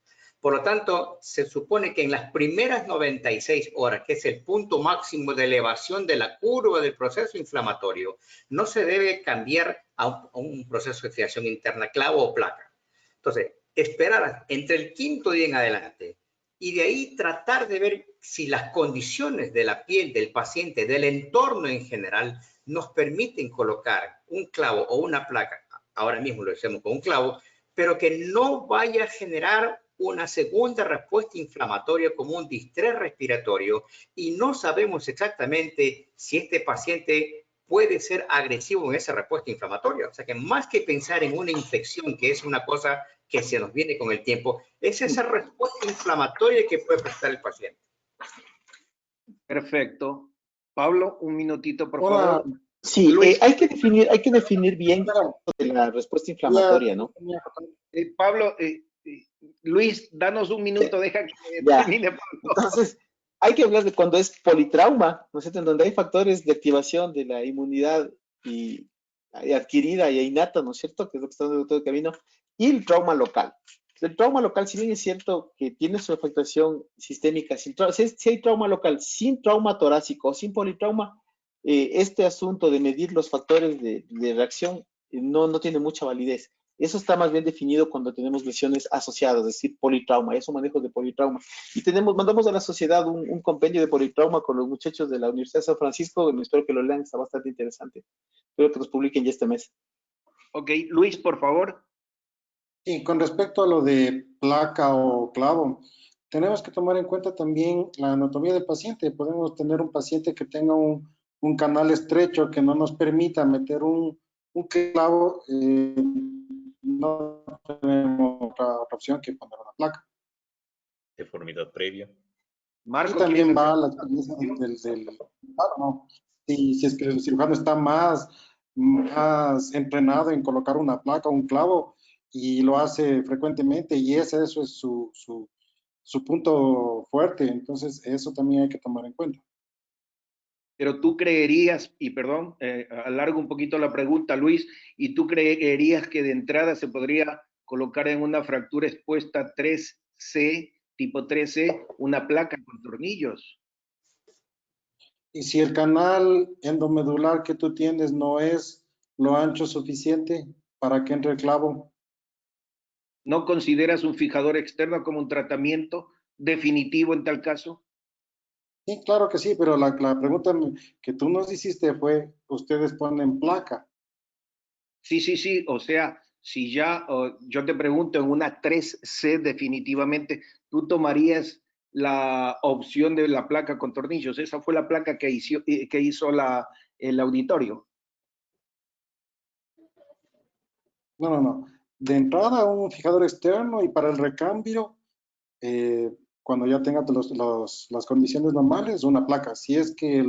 Por lo tanto, se supone que en las primeras 96 horas, que es el punto máximo de elevación de la curva del proceso inflamatorio, no se debe cambiar a un proceso de fijación interna, clavo o placa. Entonces, esperar entre el quinto día en adelante y de ahí tratar de ver si las condiciones de la piel del paciente, del entorno en general, nos permiten colocar un clavo o una placa, ahora mismo lo hacemos con un clavo, pero que no vaya a generar una segunda respuesta inflamatoria como un distrés respiratorio, y no sabemos exactamente si este paciente puede ser agresivo en esa respuesta inflamatoria. O sea que más que pensar en una infección, que es una cosa que se nos viene con el tiempo, es esa respuesta inflamatoria que puede prestar el paciente. Perfecto. Pablo, un minutito, por favor. Sí, hay que definir bien la respuesta inflamatoria, ¿no? Pablo, Luis, danos un minuto, deja que termine. Entonces, hay que hablar de cuando es politrauma, ¿no es cierto? En donde hay factores de activación de la inmunidad y adquirida y innata, ¿no es cierto? Que es lo que está en el camino, y el trauma local. El trauma local, si bien es cierto que tiene su afectación sistémica, si hay trauma local sin trauma torácico o sin politrauma, este asunto de medir los factores de reacción no tiene mucha validez. Eso está más bien definido cuando tenemos lesiones asociadas, es decir, politrauma, es un manejo de politrauma. Y mandamos a la sociedad un compendio de politrauma con los muchachos de la Universidad de San Francisco, espero que lo lean, está bastante interesante. Espero que los publiquen ya este mes. Ok, Luis, por favor. Sí, con respecto a lo de placa o clavo, tenemos que tomar en cuenta también la anatomía del paciente. Podemos tener un paciente que tenga un canal estrecho que no nos permita meter un clavo, no tenemos otra opción que poner una placa. Deformidad previa. Marco, y también va la experiencia del no. Si es que el cirujano está más entrenado en colocar una placa o un clavo y lo hace frecuentemente y eso es su punto fuerte, entonces eso también hay que tomar en cuenta. Pero tú creerías, y perdón, alargo un poquito la pregunta, Luis, ¿y tú creerías que de entrada se podría colocar en una fractura expuesta 3C, tipo 3C, una placa con tornillos? Y si el canal endomedular que tú tienes no es lo ancho suficiente para que entre el clavo, ¿no consideras un fijador externo como un tratamiento definitivo en tal caso? Sí, claro que sí, pero la pregunta que tú nos hiciste fue, ¿ustedes ponen placa? Sí, o sea, si ya yo te pregunto en una 3C definitivamente, ¿tú tomarías la opción de la placa con tornillos? Esa fue la placa que hizo el auditorio. No. De entrada, un fijador externo y para el recambio, cuando ya tenga las condiciones normales, una placa, si es que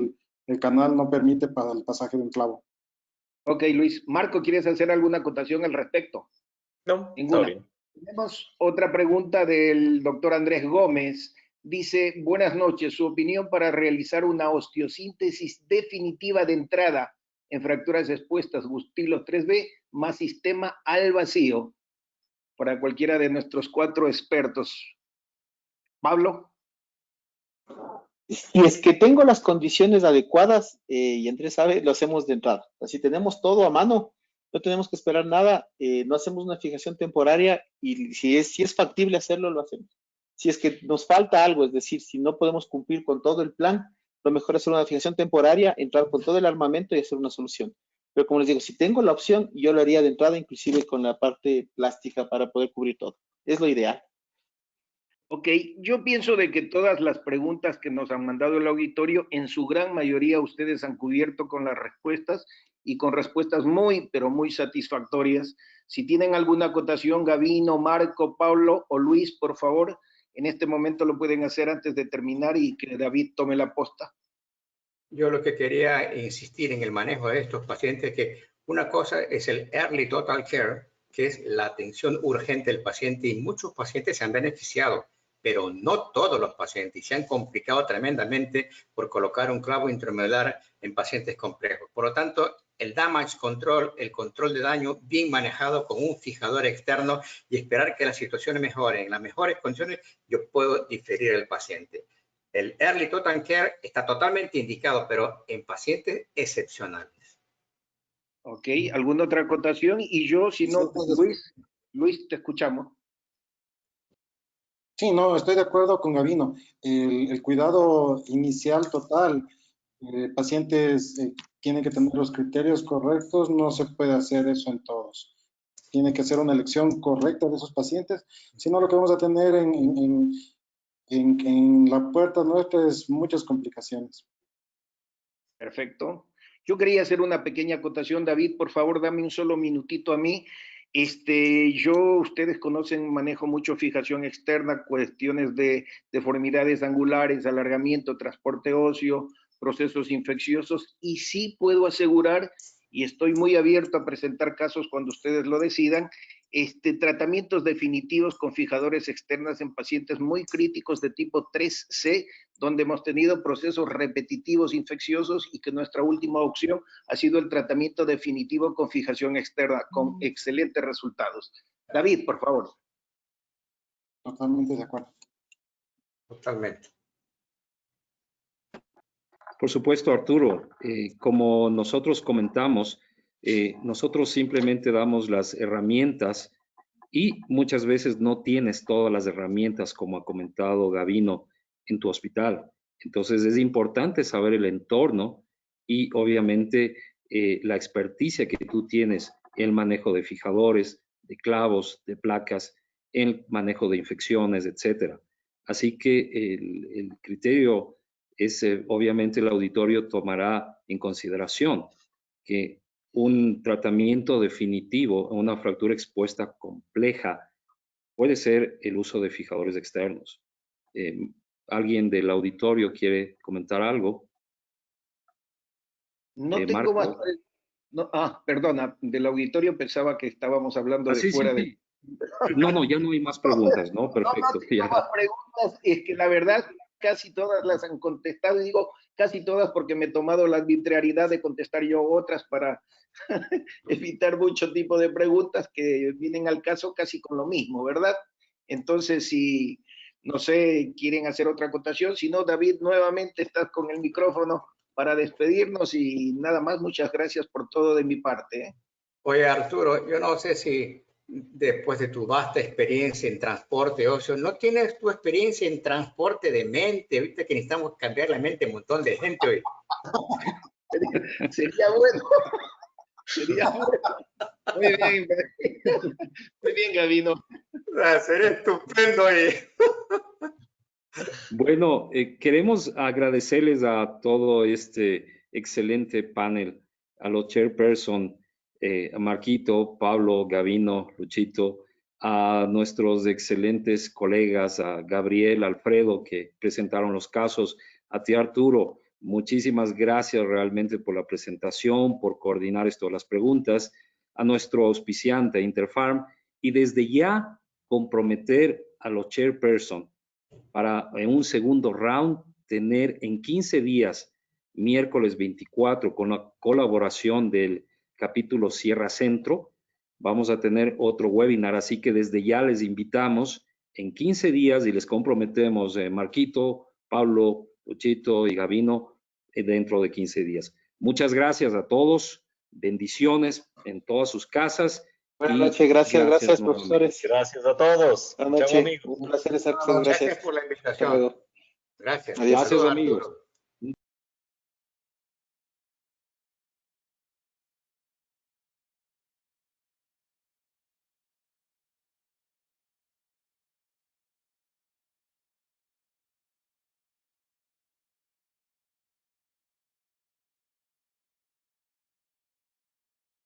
el canal no permite para el pasaje de un clavo. Ok, Luis. Marco, ¿quieres hacer alguna acotación al respecto? No, ninguna. está bien. Tenemos otra pregunta del doctor Andrés Gómez. Dice, buenas noches, su opinión para realizar una osteosíntesis definitiva de entrada en fracturas expuestas, Gustilo 3B, más sistema al vacío, para cualquiera de nuestros 4 expertos. Pablo. Si es que tengo las condiciones adecuadas, y Andrés sabe, lo hacemos de entrada. Si tenemos todo a mano, no tenemos que esperar nada, no hacemos una fijación temporaria y si es factible hacerlo, lo hacemos. Si es que nos falta algo, es decir, si no podemos cumplir con todo el plan, lo mejor es hacer una fijación temporaria, entrar con todo el armamento y hacer una solución. Pero como les digo, si tengo la opción, yo lo haría de entrada, inclusive con la parte plástica para poder cubrir todo. Es lo ideal. Ok, yo pienso de que todas las preguntas que nos han mandado el auditorio, en su gran mayoría ustedes han cubierto con las respuestas y con respuestas muy, pero muy satisfactorias. Si tienen alguna acotación, Gavino, Marco, Pablo o Luis, por favor, en este momento lo pueden hacer antes de terminar y que David tome la posta. Yo lo que quería insistir en el manejo de estos pacientes es que Una cosa es el Early Total Care, que es la atención urgente del paciente, y muchos pacientes se han beneficiado, pero no todos los pacientes, y se han complicado tremendamente por colocar un clavo intramedular en pacientes complejos. Por lo tanto, el damage control, el control de daño bien manejado con un fijador externo y esperar que la situación mejore. En las mejores condiciones yo puedo diferir al paciente. El Early Total Care está totalmente indicado, pero en pacientes excepcionales. Ok, ¿alguna otra acotación? Y yo, si no, Luis, te escuchamos. Sí, no, estoy de acuerdo con Gavino. El cuidado inicial total, pacientes tienen que tener los criterios correctos, no se puede hacer eso en todos. Tiene que ser una elección correcta de esos pacientes, si no lo que vamos a tener en la puerta nuestra es muchas complicaciones. Perfecto. Yo quería hacer una pequeña acotación. David, por favor, dame un solo minutito a mí. Ustedes conocen, manejo mucho fijación externa, cuestiones de deformidades angulares, alargamiento, transporte óseo, procesos infecciosos, y sí puedo asegurar, y estoy muy abierto a presentar casos cuando ustedes lo decidan, tratamientos definitivos con fijadores externas en pacientes muy críticos de tipo 3C, donde hemos tenido procesos repetitivos infecciosos y que nuestra última opción ha sido el tratamiento definitivo con fijación externa, con excelentes resultados. David, por favor. Totalmente de acuerdo. Totalmente. Por supuesto, Arturo, como nosotros comentamos, nosotros simplemente damos las herramientas y muchas veces no tienes todas las herramientas, como ha comentado Gavino, en tu hospital. Entonces es importante saber el entorno y obviamente la experticia que tú tienes en el manejo de fijadores, de clavos, de placas, en el manejo de infecciones, etcétera. Así que el criterio es, obviamente el auditorio tomará en consideración que un tratamiento definitivo a una fractura expuesta compleja puede ser el uso de fijadores externos. ¿Alguien del auditorio quiere comentar algo? No tengo Marco. más. No, perdona, del auditorio pensaba que estábamos hablando de Sí, fuera sí. No, ya no hay más preguntas, ¿no? Perfecto. No tengo más preguntas, es que la verdad casi todas las han contestado, y digo casi todas porque me he tomado la arbitrariedad de contestar yo otras para evitar mucho tipo de preguntas que vienen al caso casi con lo mismo, ¿verdad? Entonces, si, no sé, quieren hacer otra acotación, si no, David, nuevamente estás con el micrófono para despedirnos y nada más, muchas gracias por todo de mi parte, ¿eh? Oye, Arturo, yo no sé si después de tu vasta experiencia en transporte óseo, ¿no tienes tu experiencia en transporte de mente? Ahorita que necesitamos cambiar la mente a un montón de gente hoy. Sería bueno. Sería bueno. Muy bien, muy bien, Gavino. Sería estupendo. Bueno, queremos agradecerles a todo este excelente panel, a los chairperson, a Marquito, Pablo, Gavino, Luchito, a nuestros excelentes colegas, a Gabriel, Alfredo, que presentaron los casos, a ti, Arturo. Muchísimas gracias realmente por la presentación, por coordinar todas las preguntas, a nuestro auspiciante Interfarm, y desde ya comprometer a los chairperson para en un segundo round tener en 15 días, miércoles 24, con la colaboración del capítulo Sierra Centro, vamos a tener otro webinar, así que desde ya les invitamos en 15 días y les comprometemos, Marquito, Pablo, Luchito y Gavino, dentro de 15 días. Muchas gracias a todos, bendiciones en todas sus casas. Buenas noches, gracias profesores. Gracias a todos. Buenas noches. Chao, amigos. Un placer estar con Gracias gracias por la invitación. Gracias. Gracias, amigos.